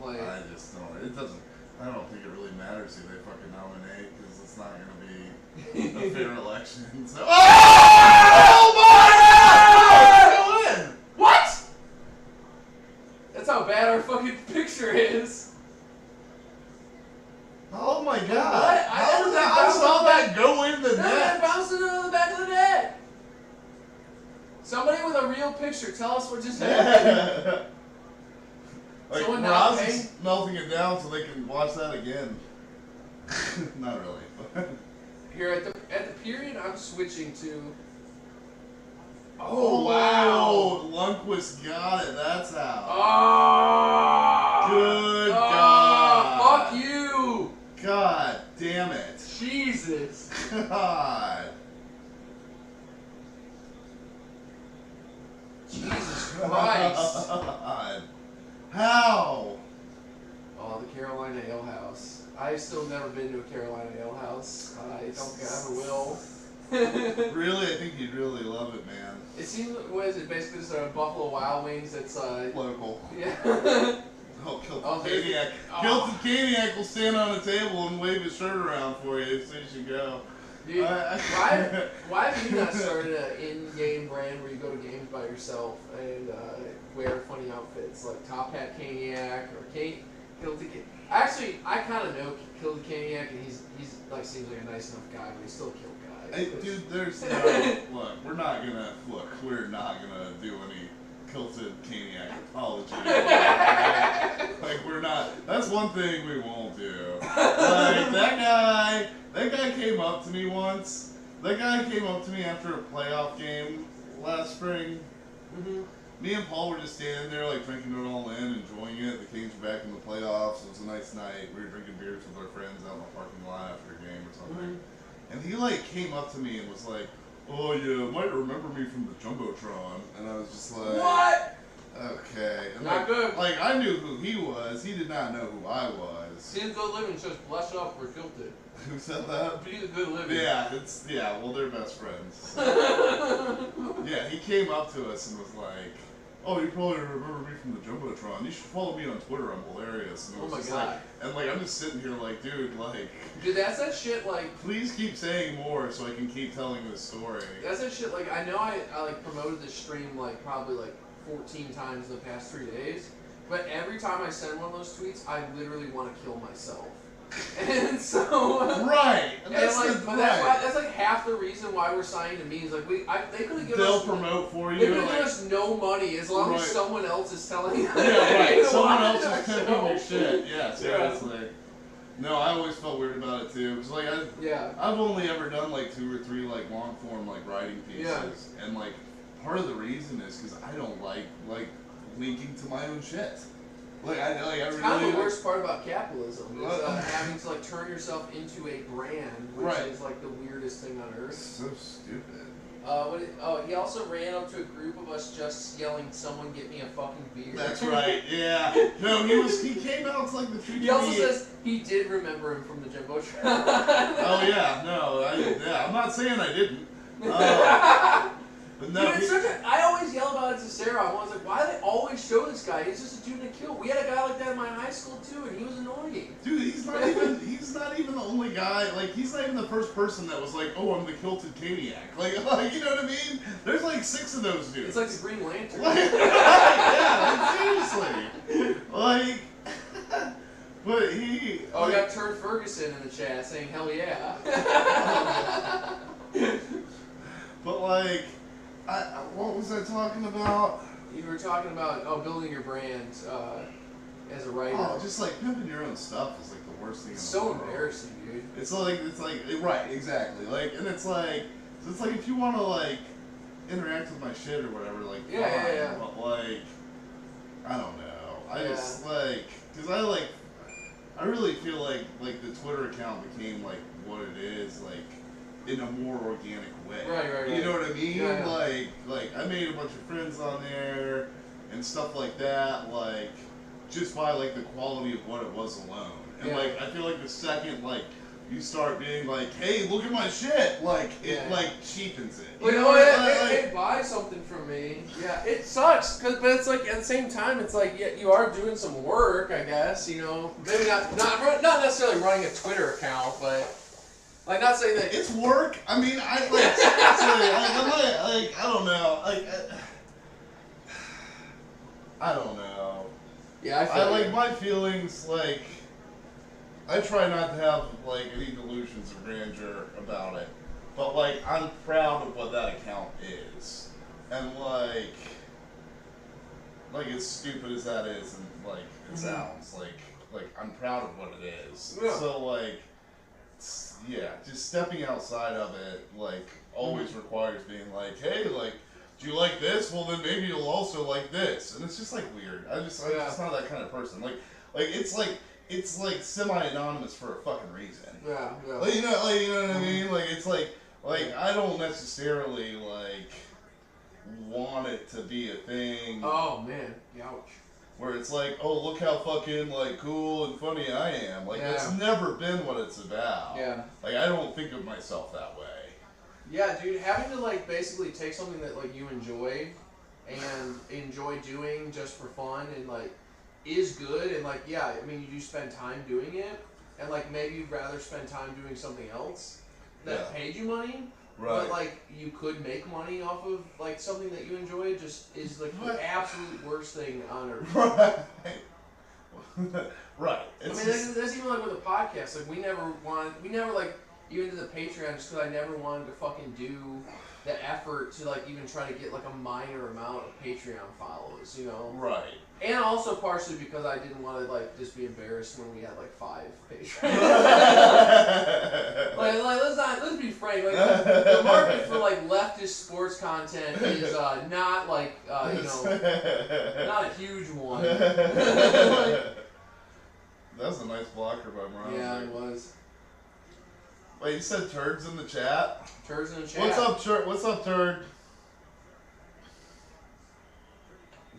I just don't. It doesn't. I don't think it really matters who they fucking nominate because it's not going to be a fair election. So. Oh my God! What? That's how bad our fucking picture is. Oh my God! What? I saw that go in the net. That bounced into the back of the net. Somebody with a real picture, tell us what just happened. Like, Roz is melting it down so they can watch that again. Not really. Here at the period, I'm switching to. Oh wow! Lundqvist got it. That's how. Oh! Good God! Fuck you! God damn it! Jesus! God! Jesus Christ! God. How? Oh, the Carolina Ale House. I've still never been to a Carolina Ale House. I don't think I ever will. Really? I think you'd really love it, man. It seems, what is it, basically just a Buffalo Wild Wings that's, local. Yeah. Kilton Caniac. Kilton Caniac will stand on a table and wave his shirt around for you as soon as you go. Dude, why have you not started an in-game brand where you go to games by yourself and wear funny outfits like Top Hat Caniac or Kilton Caniac? Actually, I kind of know Kilton Caniac, and he's like seems like a nice enough guy, but he's still a kill guy. Hey, dude, there's we're not gonna do any Kilted Caniac apology. Like, we're not. That's one thing we won't do. Like, that guy came up to me once. That guy came up to me after a playoff game last spring. Mm-hmm. Me and Paul were just standing there, like, drinking it all in, enjoying it. The Kings were back in the playoffs. It was a nice night. We were drinking beers with our friends out in the parking lot after a game or something. Mm-hmm. And he, like, came up to me and was like, "Oh, you might remember me from the Jumbotron." And I was just like... What? Okay. And not good. Like, I knew who he was. He did not know who I was. See, the Good Living says, "Bless up, we're Kilted." Who said that? Be the Good Living. Yeah, well, they're best friends. So. Yeah, he came up to us and was like, "Oh, you probably remember me from the Jumbotron. You should follow me on Twitter. I'm hilarious." And oh my just god. Like, and like, I'm just sitting here like, dude, like... Dude, that's that shit, like... Please keep saying more so I can keep telling this story. That's that shit, like, I know I like, promoted this stream, like, probably, like, 14 times in the past 3 days. But every time I send one of those tweets, I literally want to kill myself. And so... Right! That's that's like half the reason why we're signing to me. Is like, they could have given They'll us... promote for you. They could have given us no money as long as someone else is telling us. Yeah, right. Someone else is pimping your shit. Yeah, seriously. Yeah. No, I always felt weird about it too. Cause like I've only ever done like 2 or 3 like long form like writing pieces, and like part of the reason is because I don't like linking to my own shit. Like I really. Kind of the worst part about capitalism is having to like turn yourself into a brand, which is like the weirdest thing on earth. So stupid. He also ran up to a group of us just yelling, "Someone get me a fucking beer." That's right. Yeah. No, he came out to like the tree. He also says he did remember him from the Jumbotron. Oh yeah, no, I'm not saying I didn't. But no, dude, I always yell about it to Sarah. I was like, why do they always show this guy? He's just a dude in a kilt. We had a guy like that in my high school too, and he was annoying. Dude, he's not even the only guy. Like, he's not even the first person that was like, "Oh, I'm the Kilted Caniac." Like, you know what I mean? There's like 6 of those dudes. It's like the Green Lantern. Yeah, seriously. Like, but he. Oh, we got Turd Ferguson in the chat saying, "Hell yeah." But like. What was I talking about? You were talking about building your brand as a writer. Oh, just like pimping your own stuff is like the worst thing. It's so embarrassing, dude. It's like right, exactly. Like, and it's like if you want to like interact with my shit or whatever, like fine. But like, I don't know. I just like because I really feel like the Twitter account became like what it is like. In a more organic way. Right. You know what I mean? Yeah. Like I made a bunch of friends on there and stuff like that, like just by like the quality of what it was alone. And like I feel like the second like you start being like, "Hey, look at my shit," like it like cheapens it. You know, hey, buy something from me. Yeah, it sucks, but it's like at the same time, it's like you are doing some work, I guess. You know, maybe not necessarily running a Twitter account, but. Like, not saying that it's work. I mean, I don't know. I don't know. Yeah, I like my feelings. Like, I try not to have like any delusions of grandeur about it, but like I'm proud of what that account is, and like as stupid as that is, and like it sounds like I'm proud of what it is. Yeah. So like. Yeah, just stepping outside of it, like, always requires being like, "Hey, like, do you like this? Well, then maybe you'll also like this." And it's just, like, weird. I'm just not that kind of person. Like, it's like semi-anonymous for a fucking reason. Yeah. Like, you know what I mean? Like, it's like, I don't necessarily, like, want it to be a thing. Oh, man. Ouch. Where it's like, "Oh, look how fucking, like, cool and funny I am." Like, that's never been what it's about. Yeah. Like, I don't think of myself that way. Yeah, dude, having to, like, basically take something that, like, you enjoy and enjoy doing just for fun and, like, is good and, like, yeah, I mean, you do spend time doing it and, like, maybe you'd rather spend time doing something else that paid you money. Right. But, like, you could make money off of, like, something that you enjoy just is, like, the absolute worst thing on earth. Right. Right. It's that's even, like, with a podcast. Like, we never, like, even to the Patreon, just because I never wanted to fucking do the effort to like even try to get like a minor amount of Patreon follows, you know. Right. And also partially because I didn't want to like just be embarrassed when we had like 5 Patreons. like let's be frank. Like the market for like leftist sports content is not like you know, not a huge one. That was a nice blocker by Morales. Yeah, it was. Wait, you said turds in the chat? Turds in the chat. What's up, turd?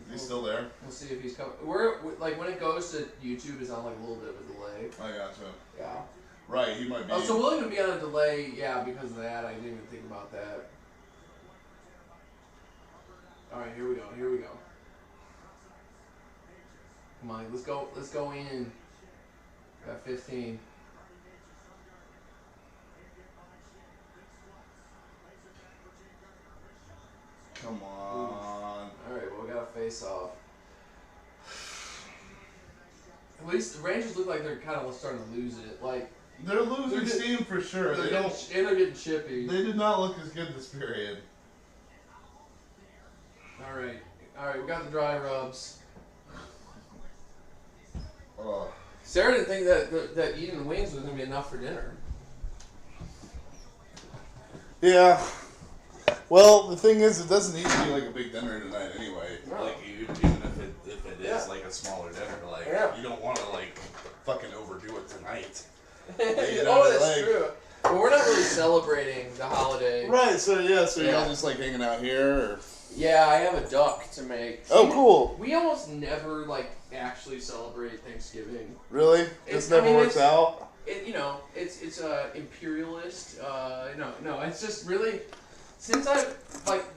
Is he still there? We'll see if he's coming. Like when it goes to YouTube, it's on like a little bit of a delay. I gotcha. Yeah. Right, he might be. Oh, so we'll even be on a delay, yeah, because of that. I didn't even think about that. Alright, here we go. Come on, let's go in. Got 15. Come on. Alright, well, we got a face off. At least the Rangers look like they're kind of starting to lose it. Like they're losing steam for sure. They're getting chippy. They did not look as good this period. Alright, we got the dry rubs. Sarah didn't think that eating the wings was going to be enough for dinner. Yeah. Well, the thing is, it doesn't need to be like a big dinner tonight anyway. No. Like, even if it is like a smaller dinner, like, you don't want to, like, fucking overdo it tonight. You know, that's true. But we're not really celebrating the holiday. Right, so you're all just, like, hanging out here, or... Yeah, I have a duck to make. Oh, cool. We almost never, like, actually celebrate Thanksgiving. Really? This never works out? It's imperialist. No, it's just really... Since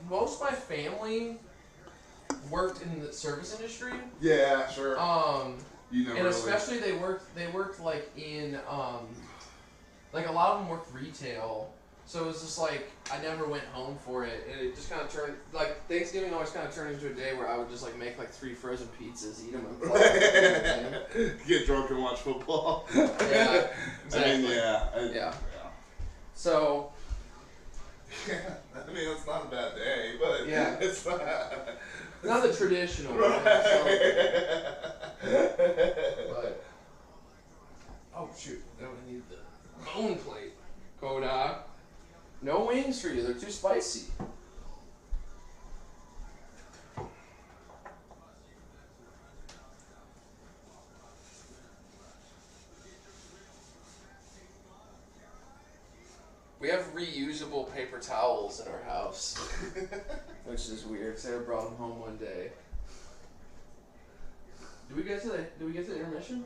most of my family worked in the service industry. Yeah, sure. And especially they worked like in, like a lot of them worked retail. So it was just like, I never went home for it. And it just kind of turned, like, Thanksgiving always kind of turned into a day where I would just, like, make, like, 3 frozen pizzas, eat them, and play. Get drunk and watch football. Yeah, exactly. I mean, yeah. So... I mean, it's not a bad day, but it's not... Not the traditional right. But... Oh, shoot. Now I need the bone plate. Koda. No wings for you. They're too spicy. We have reusable paper towels in our house, which is weird. Sarah brought them home one day. Do we get to the intermission?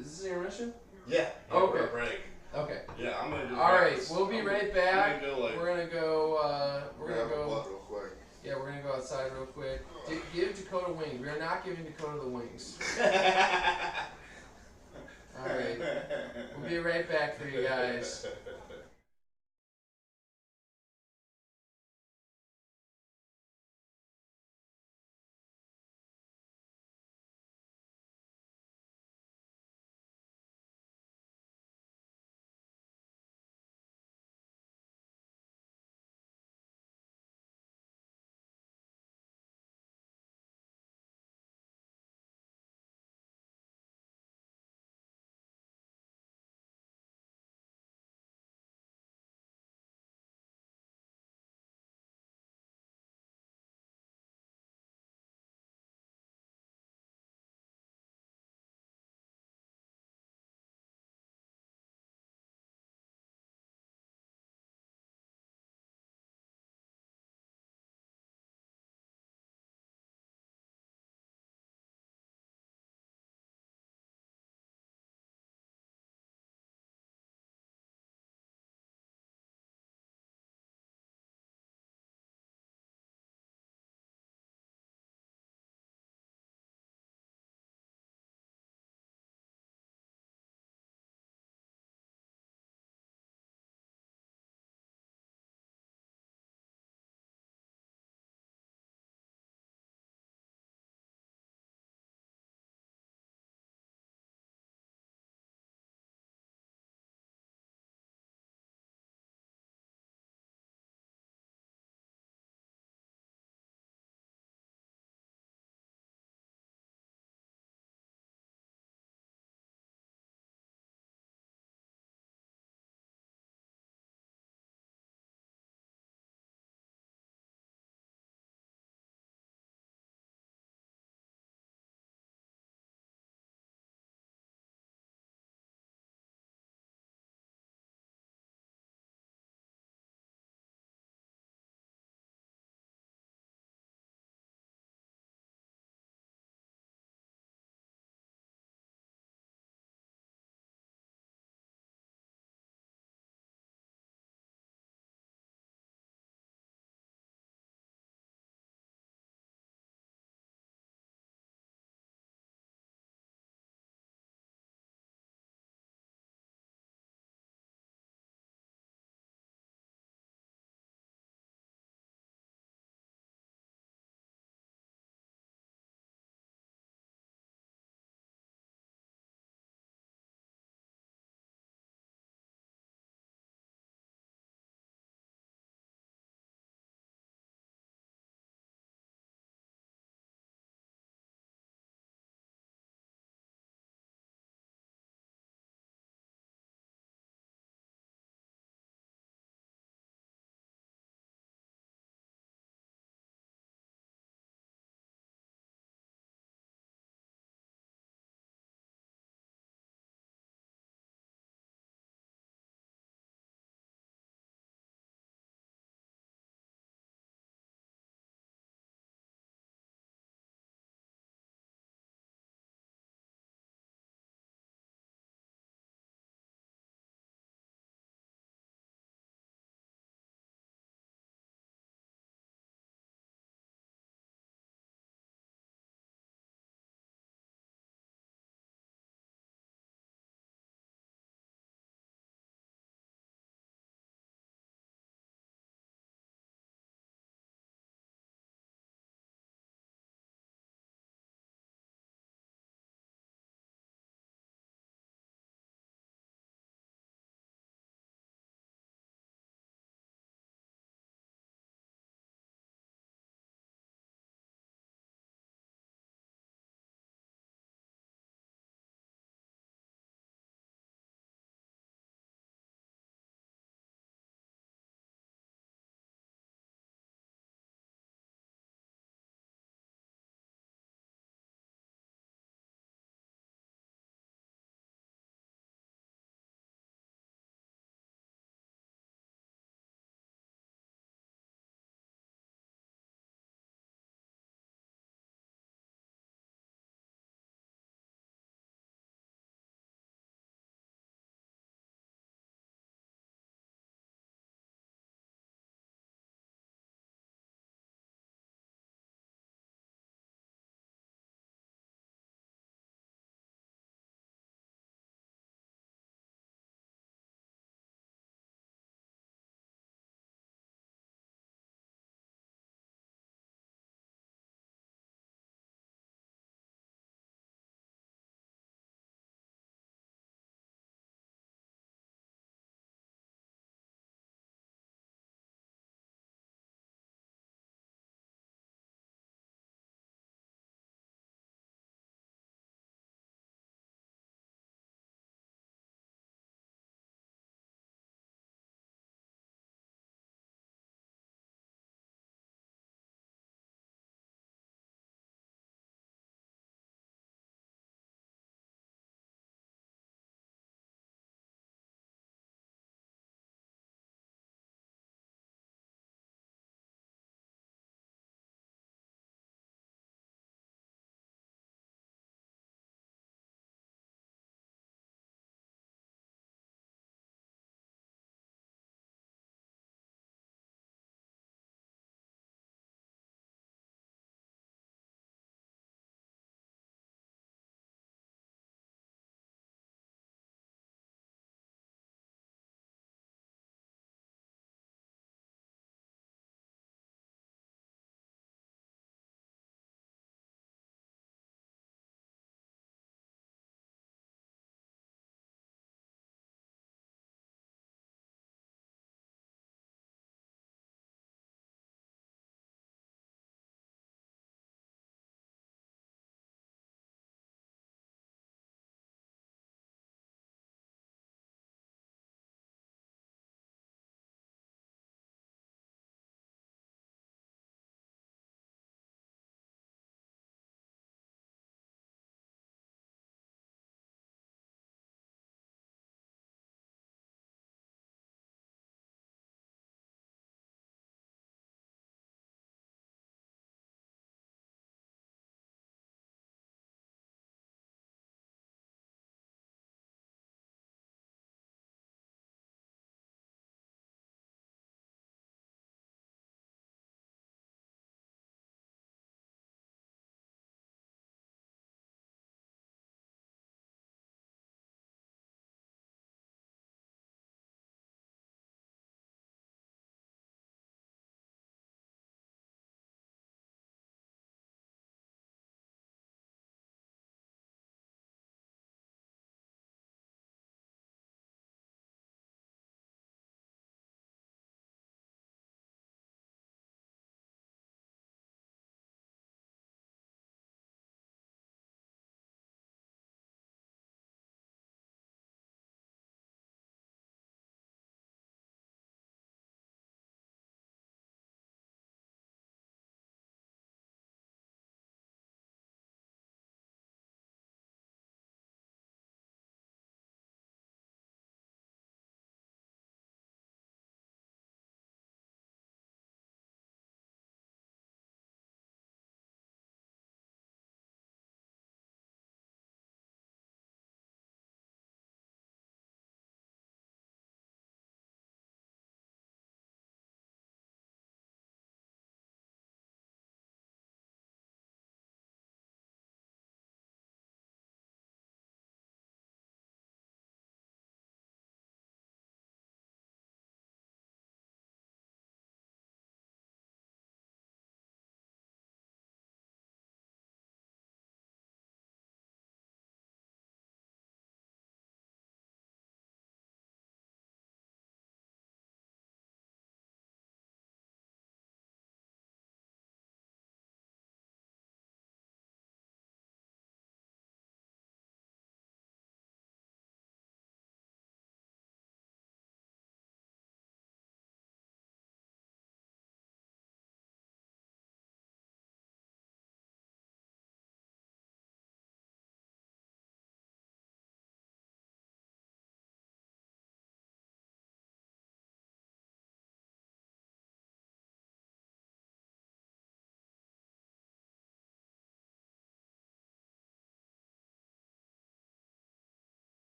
Is this the intermission? Yeah. Okay. Break. Okay. Yeah, I'm gonna do. All right, we'll be right back. We're gonna go. real quick. Yeah, we're gonna go outside real quick. Give Dakota wings. We are not giving Dakota the wings. All right. We'll be right back for you guys.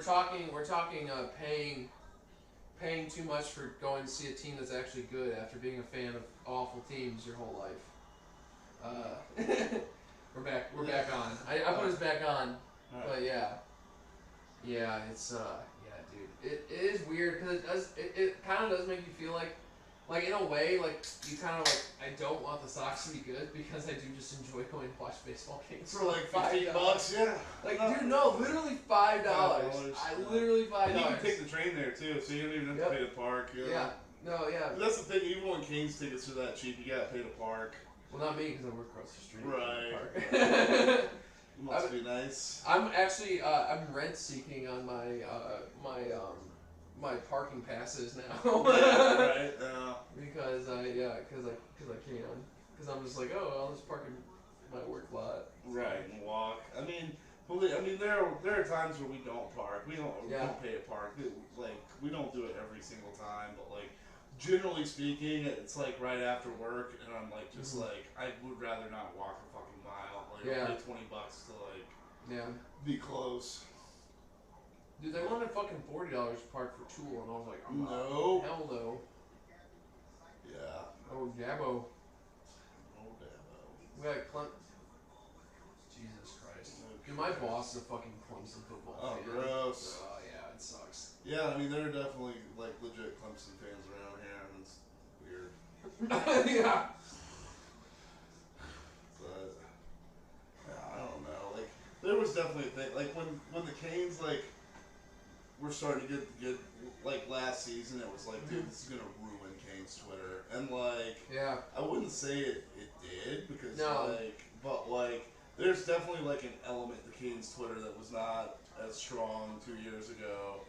talking paying too much for going to see a team that's actually good after being a fan of awful teams your whole life. We're back on. I put us back on, but yeah, it's dude, it is weird because it kind of does make you feel like in a way, like you kind of like I don't want the Sox to be good because I do just enjoy going to watch baseball games for like $15, yeah. Like, dude, no, literally $5. I literally $5. And you can take the train there too, so you don't even have to pay to park. You know? Yeah, no, yeah. But that's the thing. Even when Kings tickets are that cheap, you gotta pay to park. Well, not me because I work across the street. Right. Must be nice. I'm actually I'm rent seeking on my my parking passes now. Right. Because I can. Because I'm just like, oh, I'll just park in my work lot. Right, and walk. I mean, there are times where we don't park. We don't pay to park. We don't do it every single time, but like generally speaking, it's like right after work, and I'm like just like I would rather not walk a fucking mile. Like I'll pay $20 to like be close. Dude, they wanted fucking $40 to park for Tool, and I was like, oh, no, hell no. Yeah. Oh, Dabo. Oh, Dabo. We got Jesus Christ. Dude, my boss is a fucking Clemson football fan. Oh, gross. Oh, yeah, it sucks. Yeah, I mean, there are definitely, like, legit Clemson fans around here, and it's weird. Yeah. But, yeah, I don't know. Like, there was definitely a thing. Like, when the Canes, like, were starting to get like, last season, it was like, dude, this is going to ruin Canes Twitter. And, like, I wouldn't say it did, because, but, like, there's definitely, like, an element to Canes Twitter that was not as strong 2 years ago.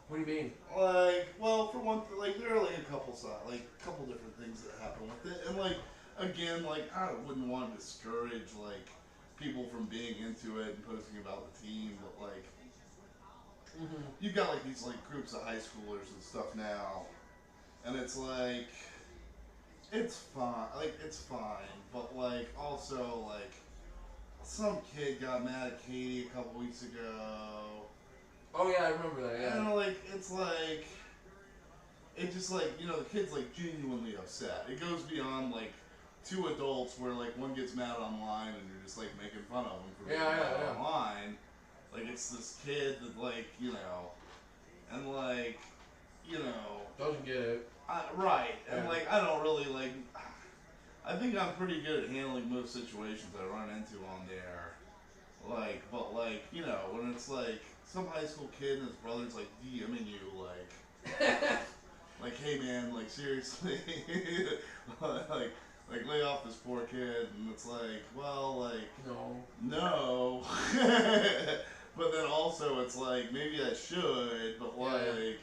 What do you mean? Like, well, for one, like, there are, like, a couple different things that happen with it. And, like, again, like, I wouldn't want to discourage, like, people from being into it and posting about the team, but, like, you've got, like, these, like, groups of high schoolers and stuff now, and it's, like, it's fine, but, like, also, like, some kid got mad at Katie a couple weeks ago. Oh, yeah, I remember that, yeah. And, like, it's, like, it just, like, you know, the kid's, like, genuinely upset. It goes beyond, like, two adults where, like, one gets mad online and you're just, like, making fun of them for being mad online. Like, it's this kid that, like, you know, and, like, you know. Doesn't get it. Right. And, like, I don't really, like, I think I'm pretty good at handling most situations I run into on there. Like, but, like, you know, when it's, like, some high school kid and his brother's, like, DMing you, like, hey, man, like, seriously, like, lay off this poor kid, and it's like, well, like, no, but then also it's like, maybe I should, but, like,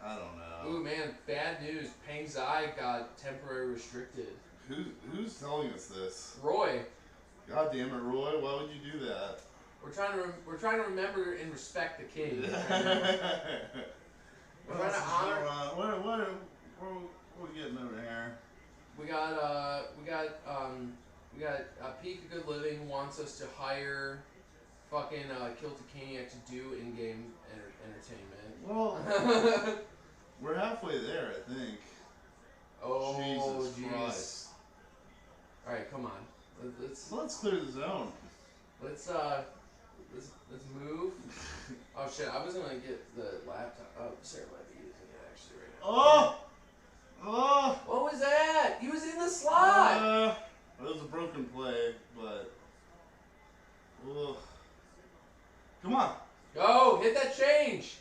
I don't know. Ooh, man, bad news, Pangzai got temporary restricted. Who's telling us this? Roy. God damn it, Roy! Why would you do that? We're trying to remember and respect the king. We're trying to honor. What are we getting over here? We got Peak of Good Living wants us to hire fucking Kilticaniac to do in-game entertainment. Well, we're halfway there, I think. Oh, Jesus Christ. All right, come on. Let's clear the zone. Let's move. Oh shit! I was gonna get the laptop. Oh, Sarah might be using it actually right now. Oh! What was that? He was in the slot. It was a broken play, but. Come on. Go hit that change.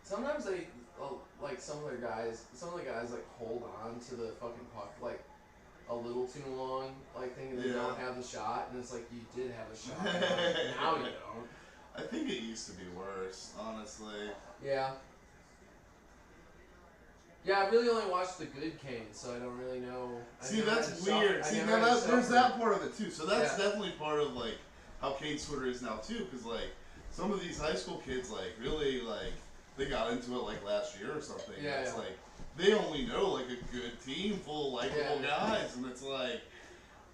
Sometimes they, like some of the guys like hold on to the fucking puck like a little too long, like thinking they don't have the shot, and it's like you did have a shot. Now you don't. I think it used to be worse, honestly. Yeah. Yeah, I really only watched the good Canes, so I don't really know. See, that's weird. See, now there's that part of it too. So that's definitely part of like how Canes Twitter is now too, because like some of these high school kids like really like. They got into it like last year or something. Yeah, it's like they only know like a good team full of likable guys, and it's like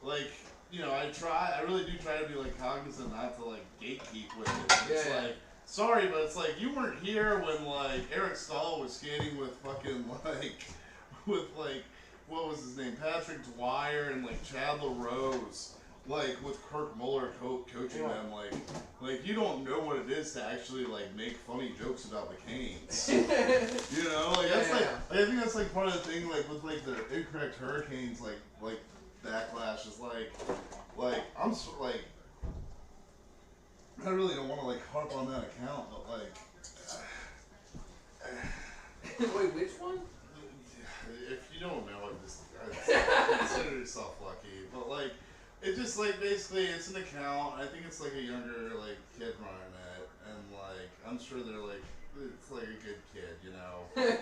like, I really do try to be like cognizant not to like gatekeep with it. It's like, sorry, but it's like you weren't here when like Eric Stahl was skating with fucking with what was his name, Patrick Dwyer and like Chad LaRose, like with Kirk Muller coaching them. Like you don't know what it is to actually like make funny jokes about the Canes. That's I think that's like part of the thing like with like the incorrect Hurricanes like backlash is like I'm like I really don't want to like harp on that account, but like wait, which one? If you don't know it, just consider yourself lucky. But like it just like basically it's an account. I think it's like a younger like kid running it, and like I'm sure they're like it's like a good kid, Like,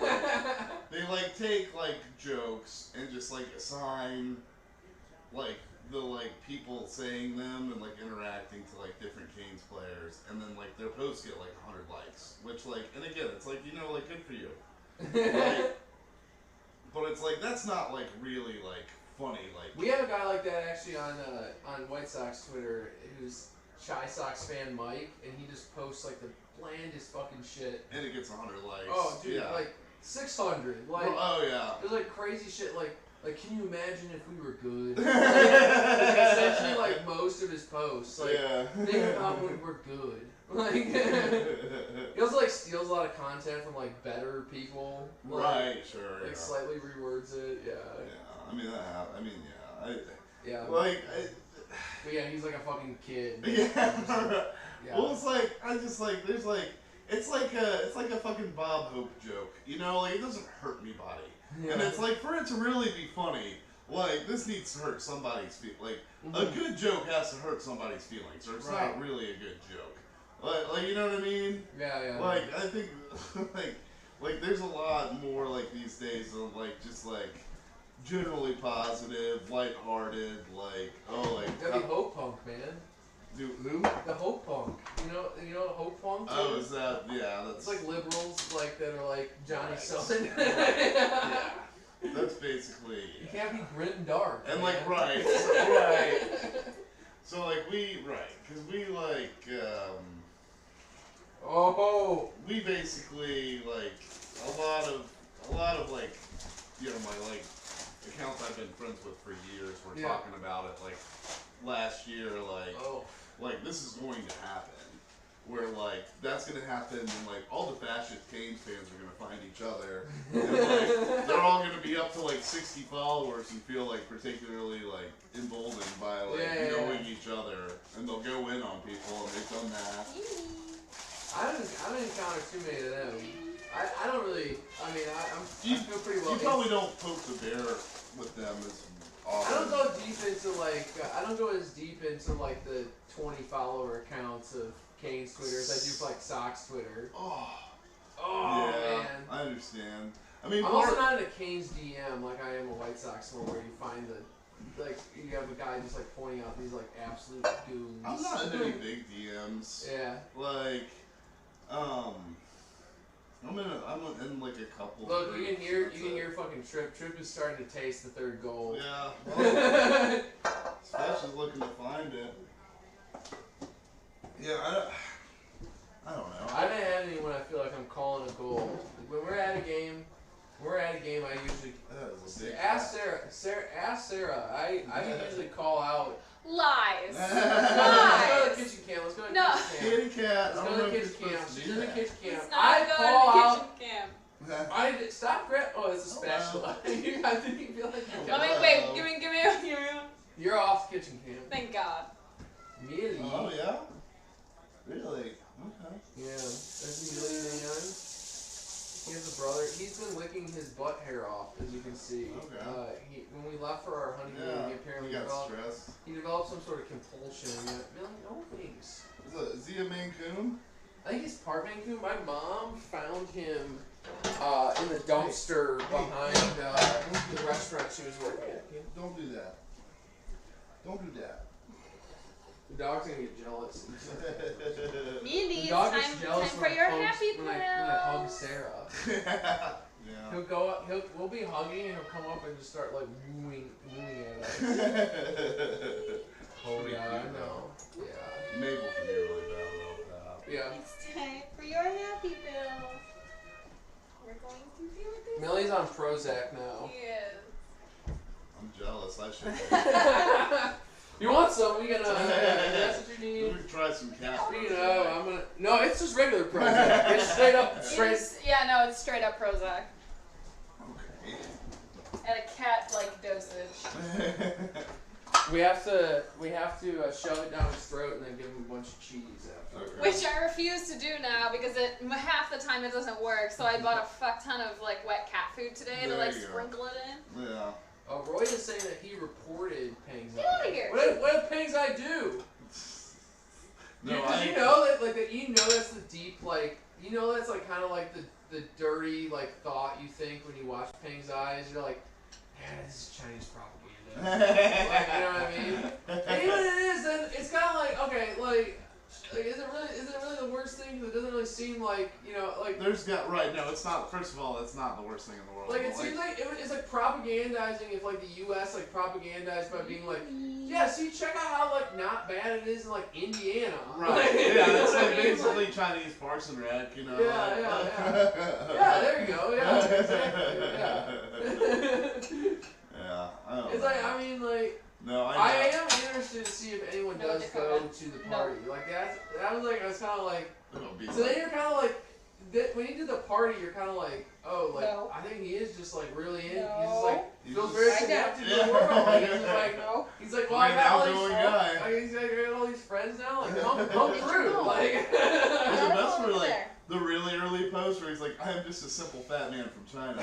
they like take like jokes and just like assign like the like people saying them and like interacting to like different Canes players, and then like their posts get like 100 likes, which like and again it's like like good for you, but it's like that's not like really like funny. Like we have a guy like that actually on White Sox Twitter who's Chi Sox fan Mike, and he just posts like the blandest fucking shit, and it gets 100 likes. Oh dude, like 600. Like oh yeah, there's like crazy shit like. Like, can you imagine if we were good? Like essentially, like, most of his posts. Like, think about when we're good. Like, he also, like, steals a lot of content from, like, better people. Like, right, sure, Like, slightly rewords it, Yeah, I mean, that happened. But yeah, he's like a fucking kid. Yeah. Well, it's like, there's like, it's like a fucking Bob Hope joke, Like, it doesn't hurt anybody. Yeah. And it's like, for it to really be funny, like, this needs to hurt somebody's feelings. Like, a good joke has to hurt somebody's feelings, or it's not really a good joke. Like, you know what I mean? Yeah. Like, I think, like, there's a lot more, like, these days of, like, just, like, generally positive, lighthearted, like, That'd be Hope Punk, man. Who? The Hope Punk. You know Hope Punk? Oh, is that? Yeah, that's. It's like liberals, like that are like Johnny Sullivan. Yeah, that's basically. You can't be grit and dark. And man. like So like because we like. We basically like a lot of like my like accounts I've been friends with for years were talking about it like last year like this is going to happen where like that's going to happen and like all the fascist Canes fans are going to find each other and like they're all going to be up to like 60 followers and feel like particularly like emboldened by like knowing each other, and they'll go in on people, and they've done that. I don't encounter too many of them. I don't really. I mean, I feel pretty well. You probably don't poke the bear with them as often. I don't go deep into like. I don't go as deep into like the 20 follower accounts of Canes Twitter as I do for like Sox Twitter. Yeah, man. I understand. I mean, I'm also not in a Canes DM like I am a White Sox one, where you find you have a guy just like pointing out these like absolute goons. I'm not in any big DMs. Yeah. Like, I'm in like a couple. Look, you can hear fucking Trip. Trip is starting to taste the third goal. Yeah. Well, Special's looking to find it. Yeah, I don't know. I haven't had any when I feel like I'm calling a goal. When we're at a game, I usually ask Sarah. I usually call out. Lies. Let's go to the kitchen cam. Let's go to the kitchen cam. Let's go to the kitchen cam. She's in the kitchen cam. Let's not go to the kitchen cam. Stop. Oh, it's a special. I think you feel like you Let me wait. Give me. You're off the kitchen cam. Thank God. Really? Oh yeah. Really? Okay. Yeah. That's Amelia Young. He has a brother. He's been licking his butt hair off, as you can see. Okay. When we left for our honeymoon, he apparently developed some sort of compulsion. No thanks. Is he a Maine Coon? I think he's part Maine Coon. My mom found him in the dumpster behind the restaurant she was working at. Don't do that. Don't do that. The dog's gonna get jealous. Mindy, it's time for your happy pill. When I hug Sarah. Yeah. He'll go up. We'll be hugging, and he'll come up and just start like wooing at us. Oh yeah, I know. Yeah. Mabel can be really bad about that. Yeah. It's time for your happy pill. We're going to see what this Millie's on Prozac now. is. I'm jealous. I should. You want some? We can. That's what you need. Let me try some cat. Speaking of, I'm gonna. No, it's just regular Prozac. It's straight up. It's straight up Prozac. Okay. At a cat-like dosage. We have to shove it down his throat and then give him a bunch of cheese after. Okay. Which I refuse to do now because half the time it doesn't work. So I bought a fuck ton of like wet cat food today to like sprinkle it in. Yeah. Roy is saying that he reported Pang's Get out of here. What did Pang's Eye do? No, you know that that's the deep that's like kind of like the dirty like thought you think when you watch Pang's Eyes. You're like, yeah, this is Chinese propaganda. Like, you know what I mean? And even if it is, then it's kind of like okay, like is it really the worst thing? It doesn't really seem like There's no, it's not. First of all, it's not the worst thing in the world. Like it seems like it's like propagandizing if like the U.S. like propagandized by being like, yeah, see, check out how like not bad it is in like Indiana. Right. Yeah, it's like basically Chinese Parks and Rec, you know. Yeah, yeah, there you go. Yeah, exactly. Yeah. I don't It's know. like I mean like. No, I am interested to see if anyone does Dakota. go to the party. Like I was kind of like. It'll be So then you're kind of like. When you did the party, you're kind of like, oh, like No. I think he is just like really in. No. He's just like He's feels just- very I connected to know. the world. Like, he's just like, No. he's like, well, You're I got all an these outgoing friends. guy. He's like, I got all these friends now. Like, come through. No. Like, There's the Gotta best go were over like there. the really early post where he's like, I'm just a simple fat man from China.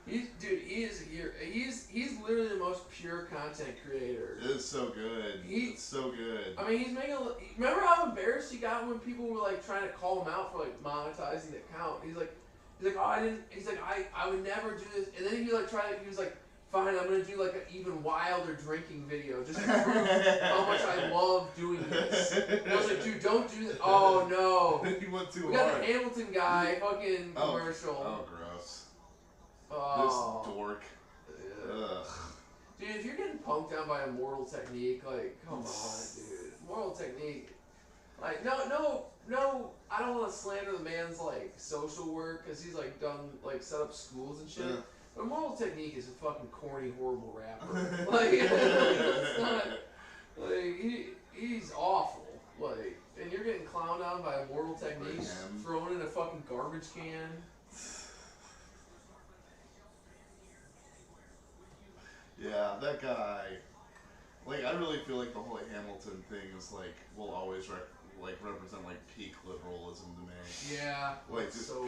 he is here. He's literally the most pure content creator. It is so good. It's so good. I mean, he's making. Remember how embarrassed he got when people were like trying to call him out for like monetizing the account? He's like, oh, I didn't. He's like, I would never do this. And then he like tried. He was like, fine, I'm gonna do like an even wilder drinking video just to prove how much I love doing this. And I was like, dude, don't do this. Oh no. He went too We got hard. the Hamilton guy fucking commercial. Oh, gross. Oh. This dork. Yeah. Ugh. Dude, if you're getting punked down by Immortal Technique, like, come on, dude. Immortal Technique. Like, no, I don't want to slander the man's, like, social work, because he's, like, done, like, set up schools and shit. Yeah. But Immortal Technique is a fucking corny, horrible rapper. Like, it's not, like, he's awful. Like, and you're getting clowned on by Immortal Technique, thrown in a fucking garbage can. Yeah, that guy. Like, I really feel like the whole Hamilton thing is like will always represent like peak liberalism to me. Yeah. Like just so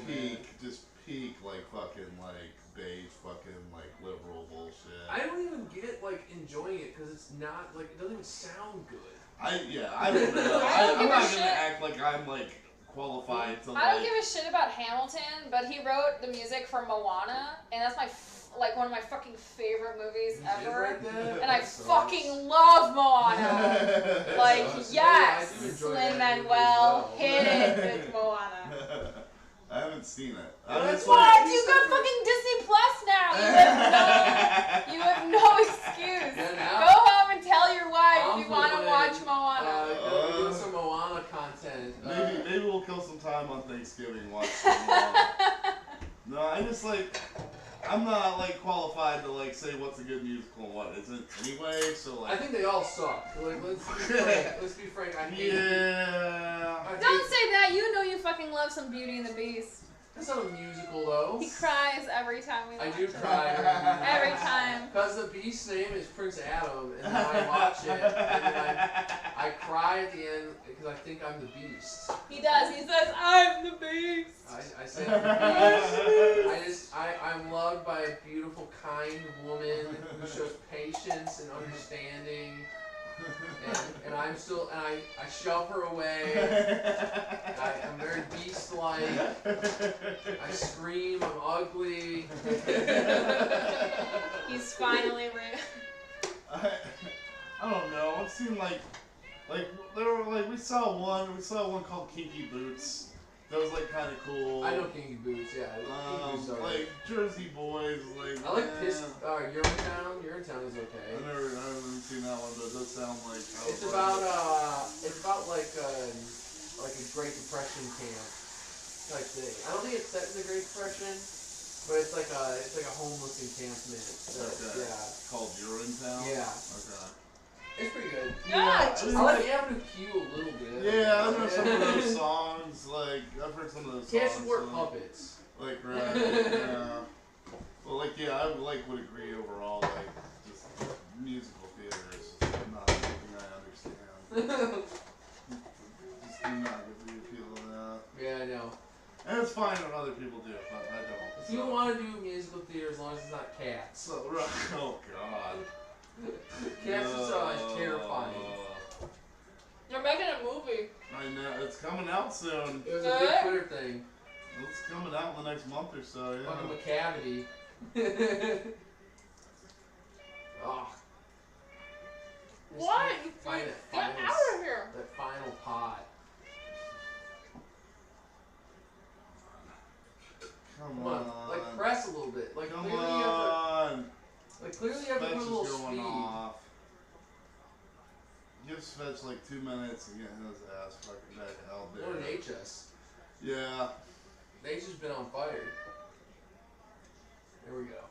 peak like fucking like beige fucking like liberal bullshit. I don't even get like enjoying it because it's not like it doesn't even sound good. I don't know. I'm not gonna act like I'm like qualified to. I don't give a shit about Hamilton, but he wrote the music for Moana, and that's my one of my fucking favorite movies ever. And I fucking love Moana. Like, yes, Lin-Manuel, hit it with Moana. I haven't seen it. What? You got fucking Disney Plus now. You have no excuse. Go home and tell your wife you want to watch Moana. Do some Moana content. Maybe we'll kill some time on Thanksgiving and watch some Moana. No, I'm not like qualified to like say what's a good musical and what isn't anyway. So like, I think they all suck. Like, let's be frank. I hate Don't say that. You know you fucking love some Beauty and the Beast. That's not a musical though. He cries every time we watch I do it. cry Every time. Because the Beast's name is Prince Adam, and then I watch it, and then I cry at the end because I think I'm the Beast. He does. He says, "I'm the Beast." I say I'm the Beast. I'm loved by a beautiful, kind woman who shows patience and understanding. And I'm still, and I shove her away. I'm very beast-like. I scream. I'm ugly. He's finally real. I don't know. I've seen like there were like we saw one called Kinky Boots, That was like kind of cool. I know Kinky Boots, yeah. Kinky Boots like Jersey Boys, like. I like Urinetown. Urinetown is okay. I haven't seen that one, but it does sound like. It's about like a Great Depression camp type thing. I don't think it's set in the Great Depression, but it's like a homeless encampment. So, okay. Yeah. Called Urinetown. Yeah. Okay. It's pretty good. Yeah, I like Avenue Q a little bit. Yeah, I know some of those songs. Like I've heard some of those songs. Cats Work Puppets. Like right. Yeah. Well, like I would agree overall. Like just musical theater is just not something I understand. Just do not get the appeal of that. Yeah, I know. And it's fine when other people do, but I don't. If you want to do musical theater, as long as it's not Cats. So right. Oh God. Cats is terrifying. You're making a movie. I know it's coming out soon. It was a big Twitter thing. It's coming out in the next month or so. Yeah. Fucking McCavity. Oh. What? Find Get out of here. That final pot. Come on. Like press a little bit. Like Come clearly on. Clearly you have to put a little going speed. off. Give Svetch like 2 minutes and get his ass fucking back out there. Or an HS. Yeah. Nate's just been on fire. There we go.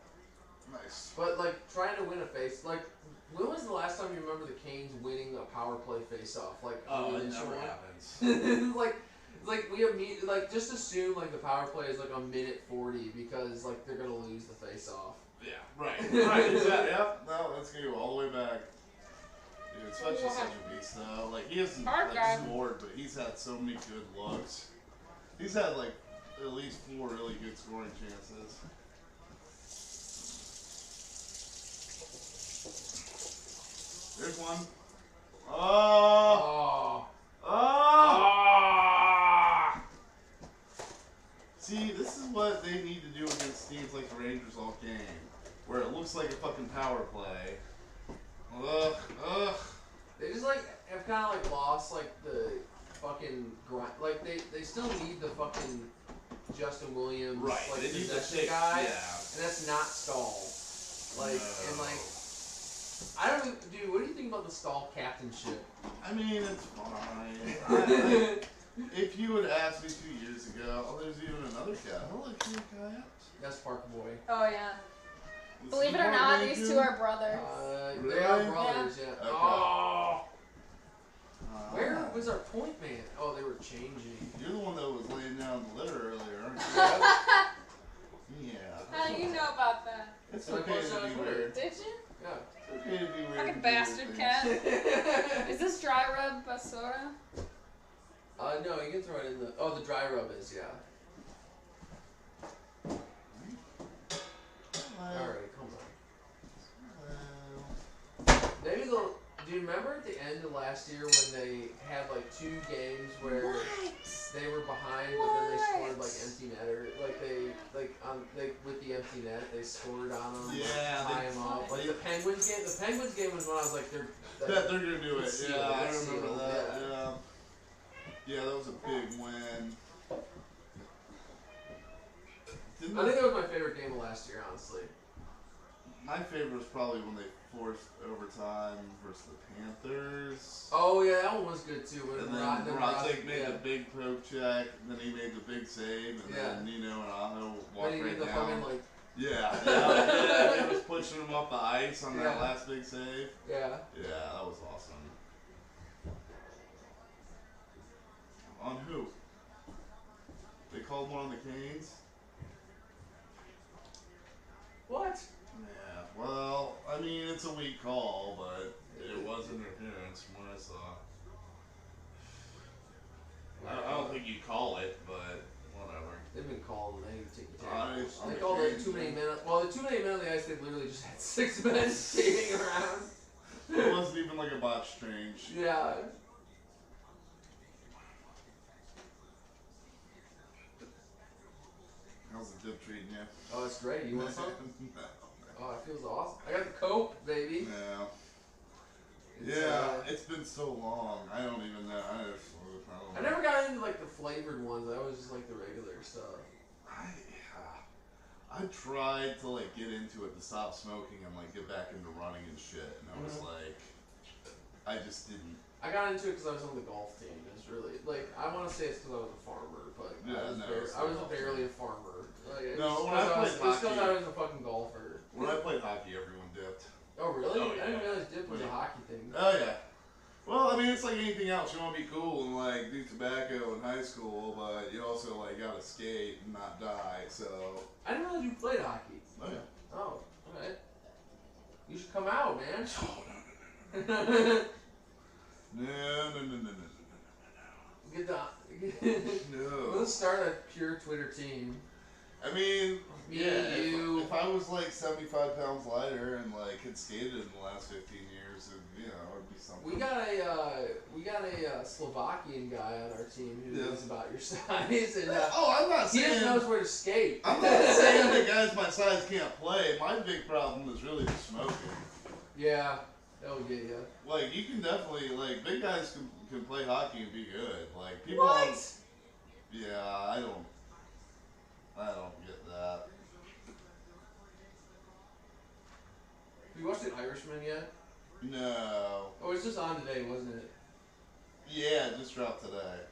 Nice. But like trying to win a face, like when was the last time you remember the Canes winning a power play face off? Like it never happens. like we have like just assume like the power play is like a minute 40 because like they're gonna lose the face off. Yeah, right. Right, exactly. Yep. No, let's go all the way back. Dude, Svetch is such a beast though. Like he hasn't scored, but he's had so many good looks. He's had like at least 4 really good scoring chances. There's one. Oh! See, this is what they need to do against teams like the Rangers all game, where it looks like a fucking power play. Ugh. They just like have kind of like lost like the fucking grind. Like they still need the fucking Justin Williams like possession guy, and that's not Stahl. Like and like I don't know, dude. What do you think about the Stahl captainship? I mean, it's fine. If you would ask me 2 years ago, there's even another cat. I'll let you kayak. That's Parker Boy. Oh yeah. Believe it or not, these two are brothers. They are brothers, yeah. Okay. Oh. Where was our point man? Oh, they were changing. You're the one that was laying down the litter earlier, aren't you? Yeah. How do you know about that? It's okay to be weird. Did you? Yeah. It's okay to be weird. Fucking bastard cat. Is this dry rub basura? No, you can throw it in the. Oh, the dry rub is, yeah. Alright, come on. Maybe they'll. Do you remember at the end of last year when they had like 2 games where they were behind, but then they scored like empty netter? Like they with the empty net they scored on them. Yeah, tie them up. Like the Penguins game. The Penguins game was when I was like they're gonna do it. Yeah, I remember that. Yeah. Yeah, that was a big win. I think that was my favorite game of last year, honestly. My favorite was probably when they forced overtime versus the Panthers. Oh yeah, that one was good too. And then Rodzik made the big poke check, and then he made the big save, and then Nino and Aho walked right down. Fucking, yeah, he was pushing him off the ice on that last big save. Yeah. Yeah, that was awesome. On who? They called one on the Canes? What? Yeah, well, I mean, it's a weak call, but it was interference from what I saw. I don't think you call it, but whatever. They've been called and they take the tackles. They called it too many minutes. Well, the too many men on the ice, they literally just had 6 men skating around. It wasn't even like a botch change. Yeah. How's the dip treating you? Oh, it's great. You want some? No. Oh, it feels awesome. I got the Coke, baby. No. It's been so long. I don't even know. I don't know. I never got into like the flavored ones. I always just like the regular stuff. I tried to like get into it to stop smoking and like get back into running and shit, and I was like, I just didn't. I got into it because I was on the golf team. It's really like I want to say it's because I was a farmer, but I was barely a farmer. Like, no, when I played hockey, still thought I was a fucking golfer. When I played hockey, everyone dipped. Oh really? Oh, yeah. I didn't realize dip was a hockey thing. Oh yeah. Well, I mean, it's like anything else. You want to be cool and like do tobacco in high school, but you also like gotta skate and not die. So I didn't realize you played hockey. Oh yeah. Oh, alright. You should come out, man. Oh no. Get the. No. Let's start a pure Twitter team. I mean, you. If I was like 75 pounds lighter and like had skated in the last 15 years, it would be something. We got a Slovakian guy on our team who is about your size, and I'm not saying he just knows where to skate. I'm not saying that guys my size can't play. My big problem is really the smoking. Yeah, that would get you. Like you can definitely big guys can play hockey and be good. Like people. What? Yeah, I don't get that. Have you watched The Irishman yet? No. Oh, it's just on today, wasn't it? Yeah, it just dropped today.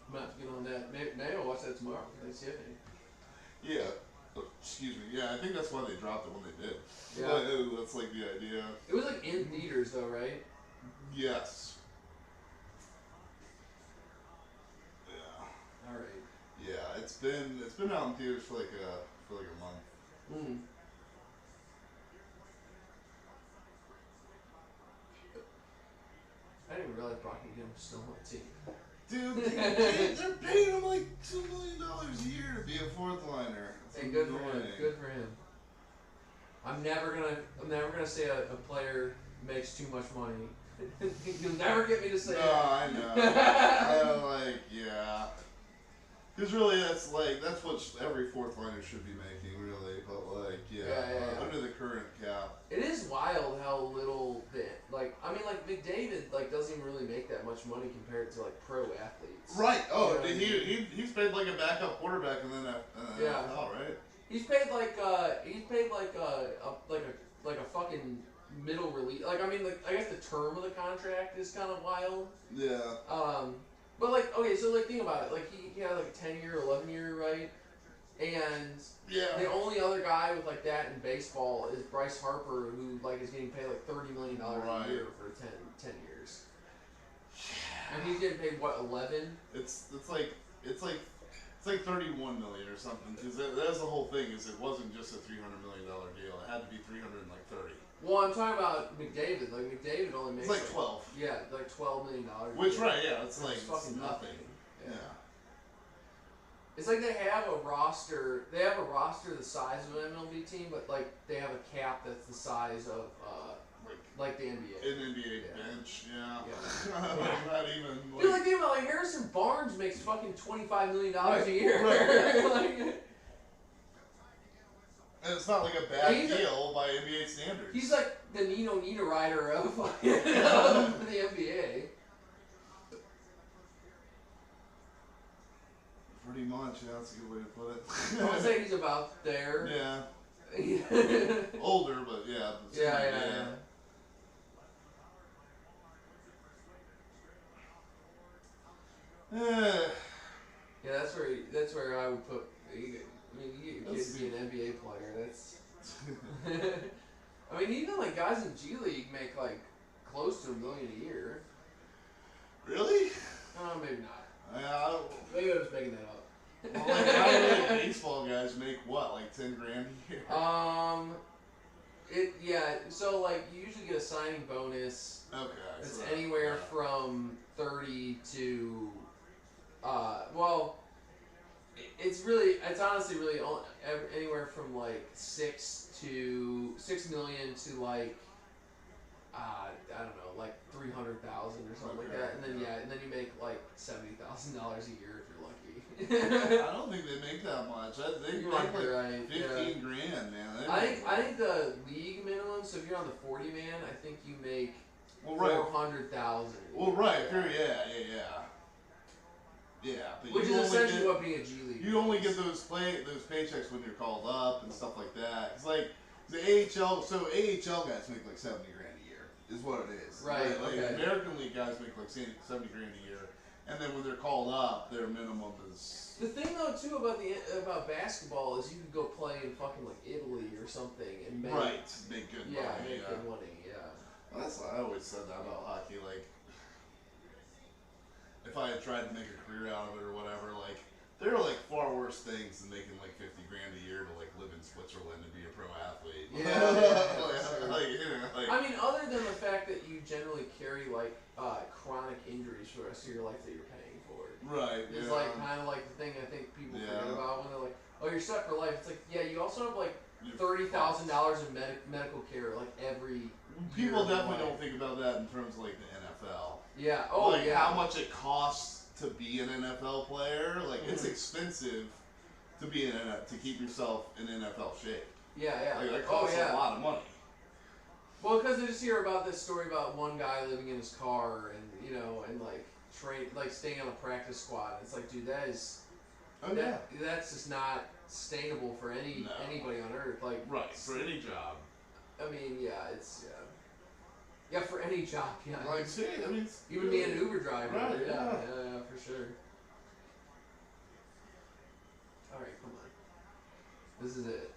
I'm gonna have to get on that. Maybe I'll watch that tomorrow for Thanksgiving. Yeah. Excuse me. Yeah, I think that's why they dropped it when they did. Yeah. That's like the idea. It was like in theaters though, right? Yes. Yeah. All right. Yeah, it's been out in theaters for like a month. I didn't even realize Brockingham was still on the team. Dude, they're paying him like $2 million a year to be a fourth liner. Hey, good for him. Good for him. I'm never gonna say a player makes too much money. You'll never get me to say that. No, I know. Yeah. Because really, that's what every fourth liner should be making, really. But under the current cap, it is wild how little McDavid doesn't even really make that much money compared to pro athletes. Right. Oh, he's paid like a backup quarterback, and then right. He's paid like a fucking middle release. I guess the term of the contract is kind of wild. Yeah. But think about it. He had a 10-year, 11-year, right? And the only other guy with that in baseball is Bryce Harper, who is getting paid $30 million a year for 10 years. And he's getting paid what, 11? It's like 31 million or something. Because that's the whole thing. Is it wasn't just a $300 million deal. It had to be 330. Well, I'm talking about McDavid. McDavid only makes it's 12. Yeah, $12 million. Which it's fucking nothing. Yeah. It's they have a roster. They have a roster the size of an MLB team, but they have a cap that's the size of the NBA. An NBA bench, yeah. Not even. Dude, think about Harrison Barnes makes fucking $25 million a year. Right. And it's not a bad deal by NBA standards. He's the Nino Niederreiter of the NBA. Pretty much, yeah, that's a good way to put it. I would say he's about there. Yeah. Older, but yeah. Yeah. Yeah, that's where I would put. You get your kid to be an NBA player. That's. Even guys in G League make close to $1 million a year. Really? Maybe not. Maybe I'm just making that up. Well, baseball guys make what, $10 grand a year? So you usually get a signing bonus. Okay. It's anywhere from 30 to, it's honestly really anywhere from 6 million to I don't know, 300,000 or something like that, and then you make $70,000 a year if you're lucky. I don't think they make that much. They make like right. 15 grand, man. I think the league minimum. So if you're on the 40 man, I think you make 400,000. Well, right. Yeah. Yeah, but which is essentially what being a G League. You only get those paychecks when you're called up and stuff like that. It's like the AHL. So AHL guys make like 70 grand a year, is what it is. Right. Like American League guys make like 70 grand a year, and then when they're called up, their minimum is. The thing though too about basketball is you could go play in fucking like Italy or something and make make good money. Yeah, make good money. Yeah. Well, I always said that about hockey. Like, if I had tried to make a career out of it or whatever, like, there are like far worse things than making like 50 grand a year to like live in Switzerland and be a pro athlete. I mean, other than the fact that you generally carry like chronic injuries for the rest of your life that you're paying for. Right. It's like kind of like the thing I think people forget about when they're like, oh, you're set for life. It's like, yeah, you also have like $30,000 in medical care like every. People definitely don't think about that in terms of like the NFL. Yeah. How much it costs to be an NFL player. Like it's expensive to be to keep yourself in NFL shape. Yeah. Like that costs a lot of money. Well, because I just hear about this story about one guy living in his car and and like staying on a practice squad. It's like, dude, that's just not sustainable for anybody on earth. Like for any job. I mean, for any job, Like, see, I mean, even being an Uber driver, right, yeah, for sure. All right, come on, this is it.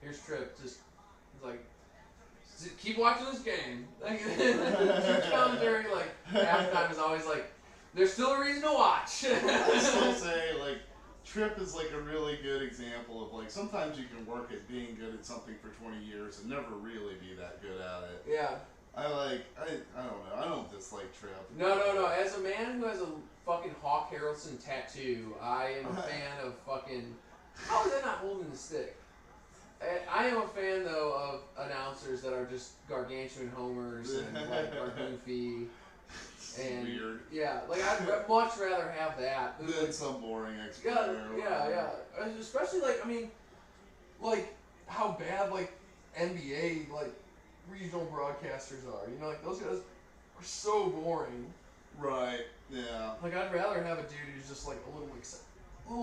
Here's Tripp, just keep watching this game. Like, commentary, like, half the time is always like, there's still a reason to watch. I still say, like, Tripp is like a really good example of like, sometimes you can work at being good at something for 20 years and never really be that good at it. Yeah. I don't know. I don't dislike Tripp. No. As a man who has a fucking Hawk Harrelson tattoo, I am a fan of fucking. How is that not holding the stick? I am a fan though of announcers that are just gargantuan homers and like are goofy. And weird. Yeah, like I'd much rather have that than some boring explainer. Yeah. Especially like like how bad like NBA like regional broadcasters are. Like those guys are so boring. Right. Yeah. Like I'd rather have a dude who's just like a little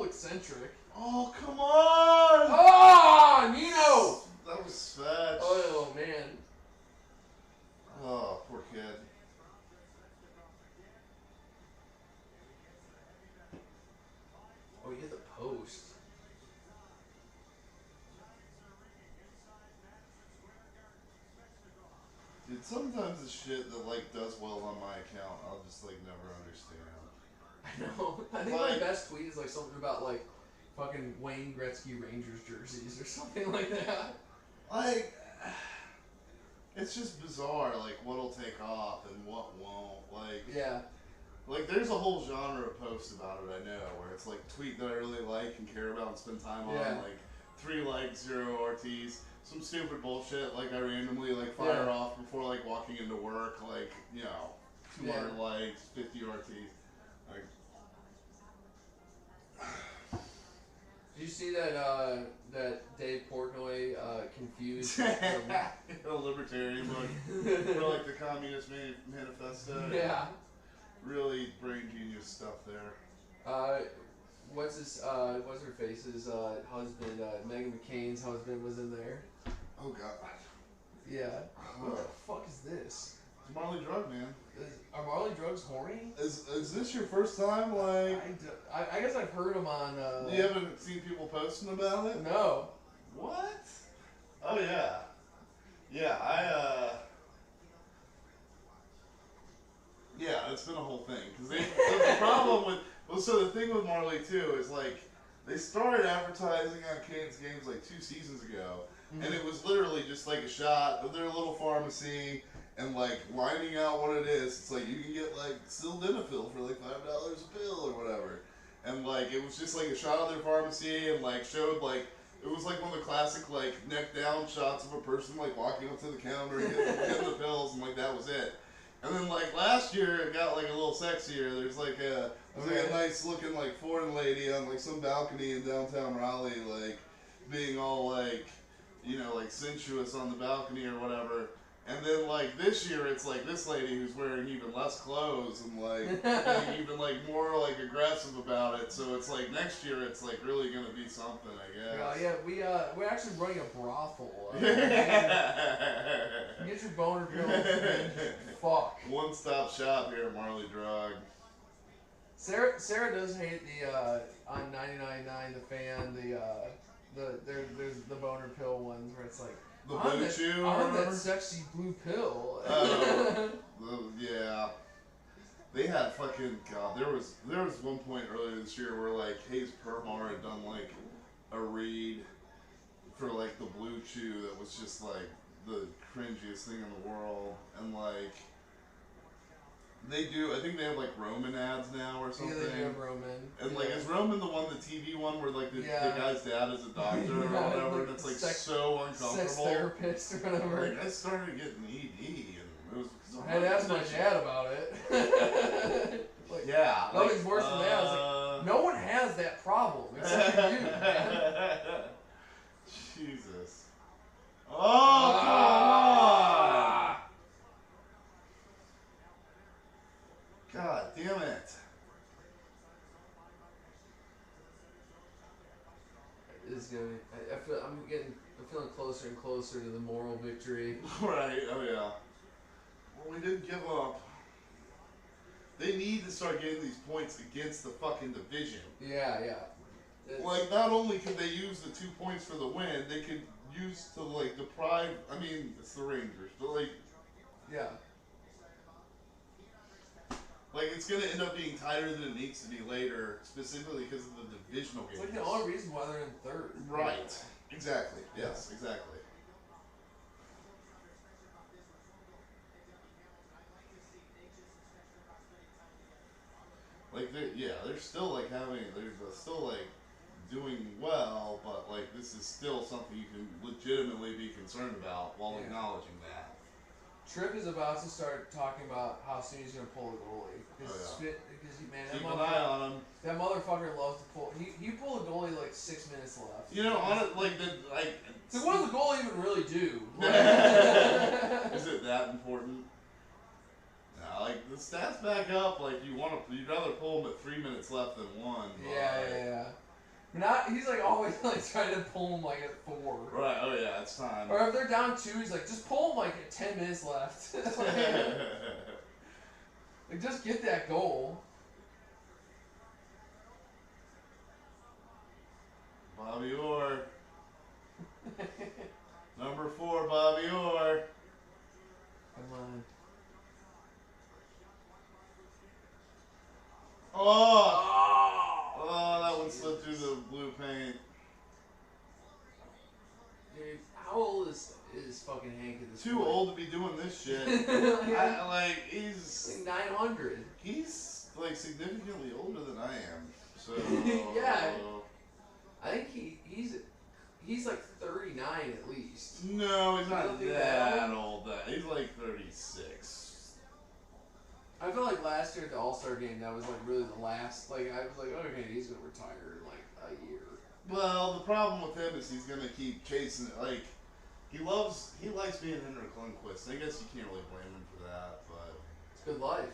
eccentric. Oh, come on! Oh, Nino! That was fetch. Oh, man. Oh, poor kid. Oh, he hit the post. Dude, sometimes the shit that like does well on my account, I'll just like never understand. I know. I think my best tweet is like something about like fucking Wayne Gretzky Rangers jerseys or something like that. Like, it's just bizarre, like, what'll take off and what won't. Like, like, there's a whole genre of posts about it, I know, where it's like tweet that I really like and care about and spend time on, like 3 likes, 0 RTs, some stupid bullshit, like I randomly like fire off before like walking into work, like, 200 likes, 50 RTs. Like, did you see that that Dave Portnoy confused a libertarian book for like the Communist Manifesto? Yeah. Really brain genius stuff there. What's her face's husband? Meghan McCain's husband was in there. Oh God. Yeah. What the fuck is this? It's Marley Drug, man. Are Marley Drugs horny? Is this your first time? Like, I guess I've heard him on. You haven't seen people posting about it? No. What? Oh yeah. Yeah, yeah, it's been a whole thing. Because the problem so the thing with Marley too is like they started advertising on Canes games like 2 seasons ago, and it was literally just like a shot of their little pharmacy and like lining out what it is. It's like you can get like sildenafil for like $5 a pill or whatever, and like it was just like a shot of their pharmacy and like showed like. It was like one of the classic like neck down shots of a person like walking up to the counter and getting the pills, and like that was it. And then like last year it got like a little sexier. There's like a nice looking like foreign lady on like some balcony in downtown Raleigh, like being all like, you know, like sensuous on the balcony or whatever. And then like this year it's like this lady who's wearing even less clothes and like being even like more like aggressive about it. So it's like next year it's like really gonna be something, I guess. Yeah, we're actually running a brothel. Get your boner pills. Fuck. One-stop shop here at Marley Drug. Sarah does hate the on 99.9 the fan there's the boner pill ones where it's like the blue chew on that sexy blue pill. Yeah. They had fucking God. There was one point earlier this year where like Hayes Permar had done like a read for like the blue chew that was just like the cringiest thing in the world, and like. They do. I think they have like Roman ads now or something. Yeah, they do have Roman. And like, is Roman the TV one where like the guy's dad is a doctor or whatever, like, and it's like so uncomfortable. Sex therapist or whatever. Like I started getting ED, and it was. I had to ask my dad about it. Like, yeah. Nothing's worse than that. I was like, no one has that problem except for you, man. Jesus. Oh, come on! God damn it. It's gonna. I'm feeling closer and closer to the moral victory. Right. Oh yeah. Well, we didn't give up. They need to start getting these points against the fucking division. Yeah. Like, not only could they use the 2 points for the win, they could use to like deprive. I mean, it's the Rangers, but like. Yeah. Like, it's going to end up being tighter than it needs to be later, specifically because of the divisional games. It's like the only reason why they're in third. Right. Exactly. Yes, exactly. Like, they're still, like, they're still, like, doing well, but, like, this is still something you can legitimately be concerned about while acknowledging that. Tripp is about to start talking about how soon he's going to pull a goalie. Because Keep an eye on him. That motherfucker loves to pull. He pulled a goalie like 6 minutes left. You know, on it, like, So what does the goalie even really do? Is it that important? No, like, the stats back up, like, you'd rather pull him at 3 minutes left than 1. Yeah. He's like always like trying to pull him like at 4. Right, oh yeah, it's time. Or if they're down 2, he's like, just pull him like at 10 minutes left. Like, just get that goal. Bobby Orr. Number 4, Bobby Orr. Come on. Oh, that one slipped through the blue paint. Dude, how old is fucking Hank at this Too point? old to be doing this shit. He's like 900. He's like significantly older than I am. So yeah. I think he's like 39 at least. No, he's not that old. He's like 36. I feel like last year at the All-Star game, that was like really the last. Like I was like, okay, he's gonna retire in like a year. Well, the problem with him is he's gonna keep chasing it. Like he likes being Henrik Lundqvist. I guess you can't really blame him for that, but it's good life.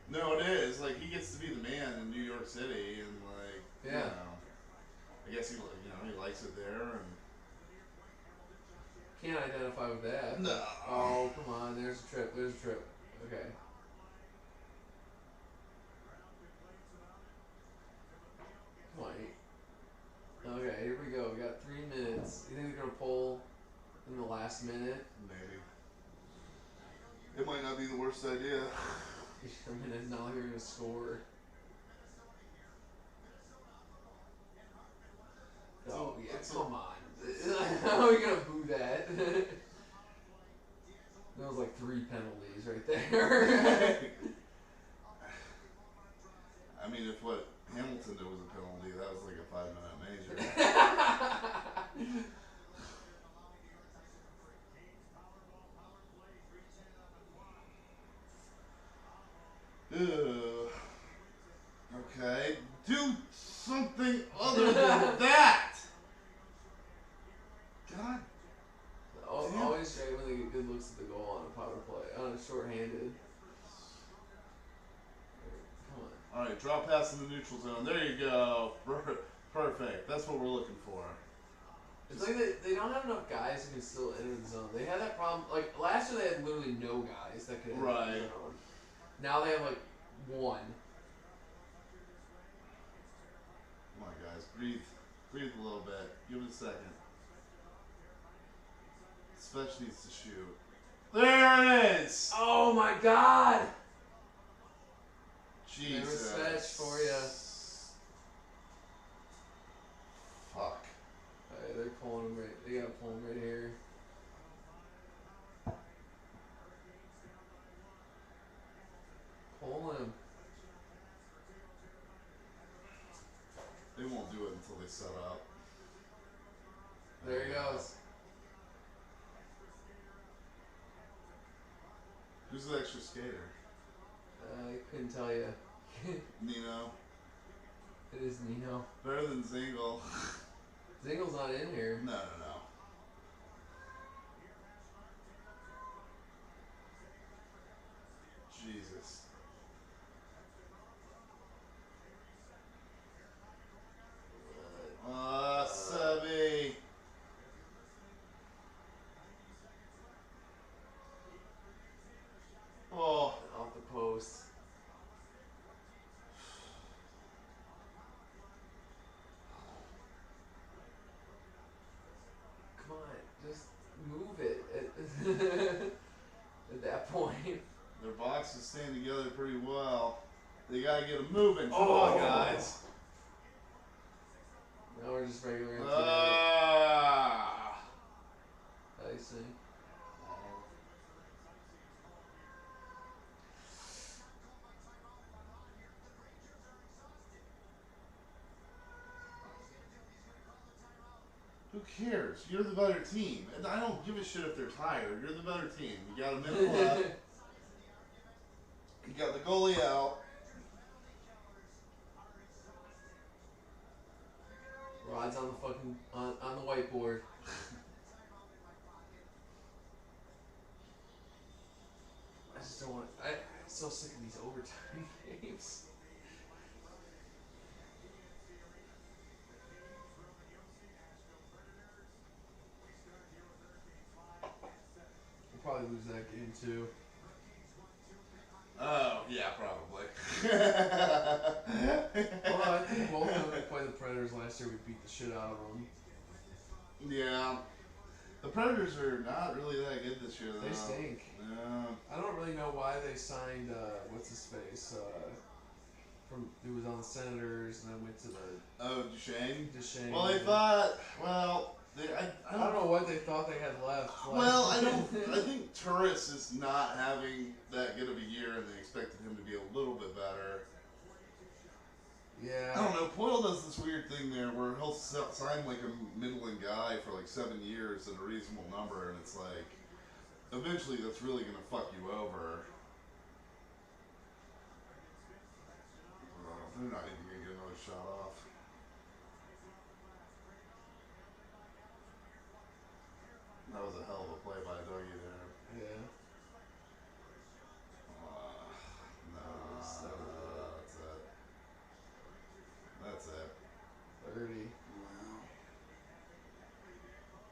No, it is. Like he gets to be the man in New York City, and like you know, I guess he likes it there, and can't identify with that. No. Oh come on, there's a trip. Okay. Come on. Okay, here we go. We got 3 minutes. You think they're gonna pull in the last minute? Maybe. It might not be the worst idea. A minute now, they're gonna score. Oh yeah, come on. How are we gonna boo that? That was like 3 3 penalties right there. I mean, if what Hamilton did was a penalty, that was like a 5-minute major. Ew. Okay, do something other than that. God. Always great when they get good looks at the goal on a power play, on a shorthanded. Come on. All right, draw pass in the neutral zone. There you go. Perfect. That's what we're looking for. It's like they don't have enough guys who can still enter the zone. They had that problem. Like last year, they had literally no guys that could enter the zone. Now they have like 1. Come on, guys. Breathe a little bit. Give it a second. Svetch needs to shoot. There it is! Oh my God! Jesus. There was Svetch for you. Fuck. Alright, they're pulling him right. They gotta pull him right here. Pull him. They won't do it until they set up. There he goes. Who's the extra skater? I couldn't tell you. Nino. It is Nino. Better than Zingle. Zingle's not in here. No. Jesus. Sebby. Oh. Off the post. Come on, just move it. At that point. Their box is staying together pretty well. They gotta get them moving. Come on, guys. Now we're just regular icing. Who cares? You're the better team. And I don't give a shit if they're tired. You're the better team. You got a minute left. You got the goalie out. Rod's on the fucking on the whiteboard. I just don't want. I'm so sick of these overtime games. We'll probably lose that game too. Oh, yeah, probably. Well, I think both of them played the Predators last year. We beat the shit out of them. Yeah. The Predators are not really that good this year, though. They stink. Yeah. I don't really know why they signed, what's his face, who was on the Senators and then went to the... Oh, Duchesne? Duchesne. Well, they thought, I don't know what they thought they had left. Well, I think Turris is not having that good of a year, and they expected him to be a little bit better. Yeah. I don't know. Poyle does this weird thing there where he'll sign like a middling guy for like 7 years at a reasonable number, and it's like, eventually that's really going to fuck you over. They're not even going to get another shot off. That was a hell of a play by Dougie there. Yeah. No, that's it. That's it. 30. Wow.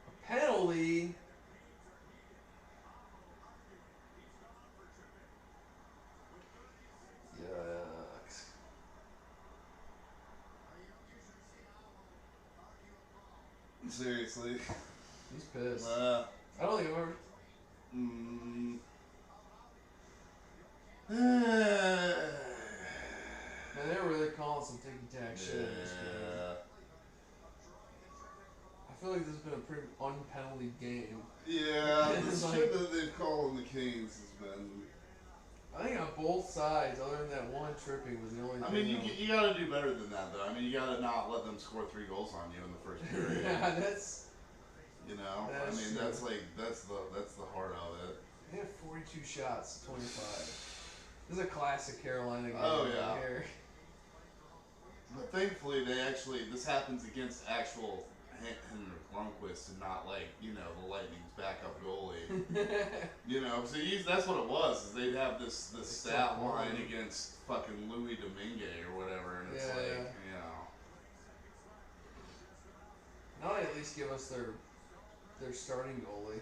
A penalty? Yucks. Seriously. He's pissed. I don't think I've ever... Man, they were really calling some ticky-tack shit in this game. I feel like this has been a pretty unpenalty game. Yeah, this shit that they've called on the Canes has been. I think on both sides, other than that one tripping was the only thing. I mean, you got to do better than that, though. I mean, you got to not let them score 3 goals on you in the first period. Yeah, that's. You know, I mean, true. that's the heart of it. They have 42 shots, 25. This is a classic Carolina game. Oh yeah. Right here. But thankfully, this happens against actual Henrik Lundqvist and not like the Lightning's backup goalie. So that's what it was. Is they'd have this stat line against fucking Louis Domingue or whatever, and it's Now they at least give us their starting goalie.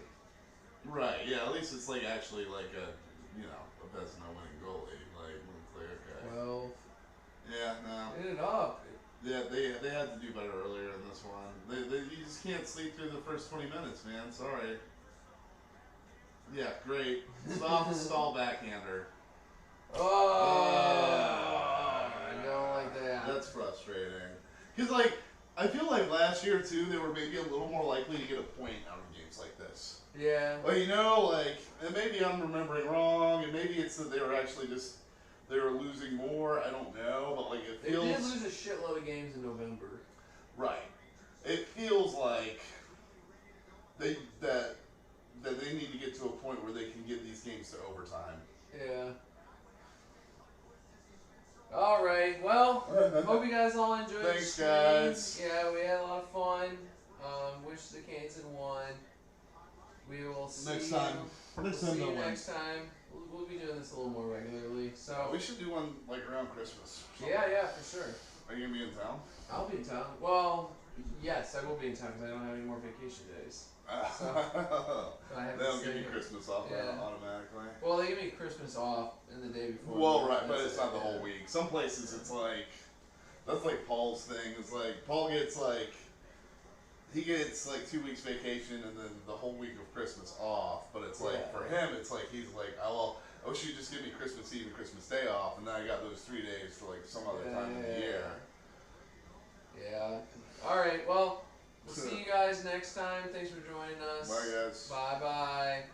Right. Yeah. At least it's like actually like a Vezina winning goalie. Like okay. 12. Yeah. No. Get it up. Yeah, they had to do better earlier in this one. You just can't sleep through the first 20 minutes, man. Sorry. Yeah, great. Stall backhander. I don't like that. That's frustrating. Because, I feel like last year, too, they were maybe a little more likely to get a point out of games like this. Yeah. Well, and maybe I'm remembering wrong, and maybe it's that they were actually just... They were losing more. I don't know, but it feels. They did lose a shitload of games in November. Right. It feels like that they need to get to a point where they can get these games to overtime. Yeah. All right. Well, hope you guys all enjoyed. Thanks, the guys. Yeah, we had a lot of fun. Wish the Canes had won. We will see Next time. We'll see you next time. We'll be doing this a little more regularly. So we should do one around Christmas. Yeah, for sure. Are you gonna be in town? I'll be in town. Well, yes, I will be in town because I don't have any more vacation days. So they'll give you Christmas off automatically. Well, they give me Christmas off in the day before. Well, right, but it's not the whole week. Some places it's that's like Paul's thing. It's like Paul gets he gets 2 weeks vacation and then the whole week of Christmas off. But it's for him, it's he's I wish you'd just give me Christmas Eve and Christmas Day off, and then I got those 3 days for some other time in the year. Yeah. All right. Well, we'll see you guys next time. Thanks for joining us. Bye, guys. Bye.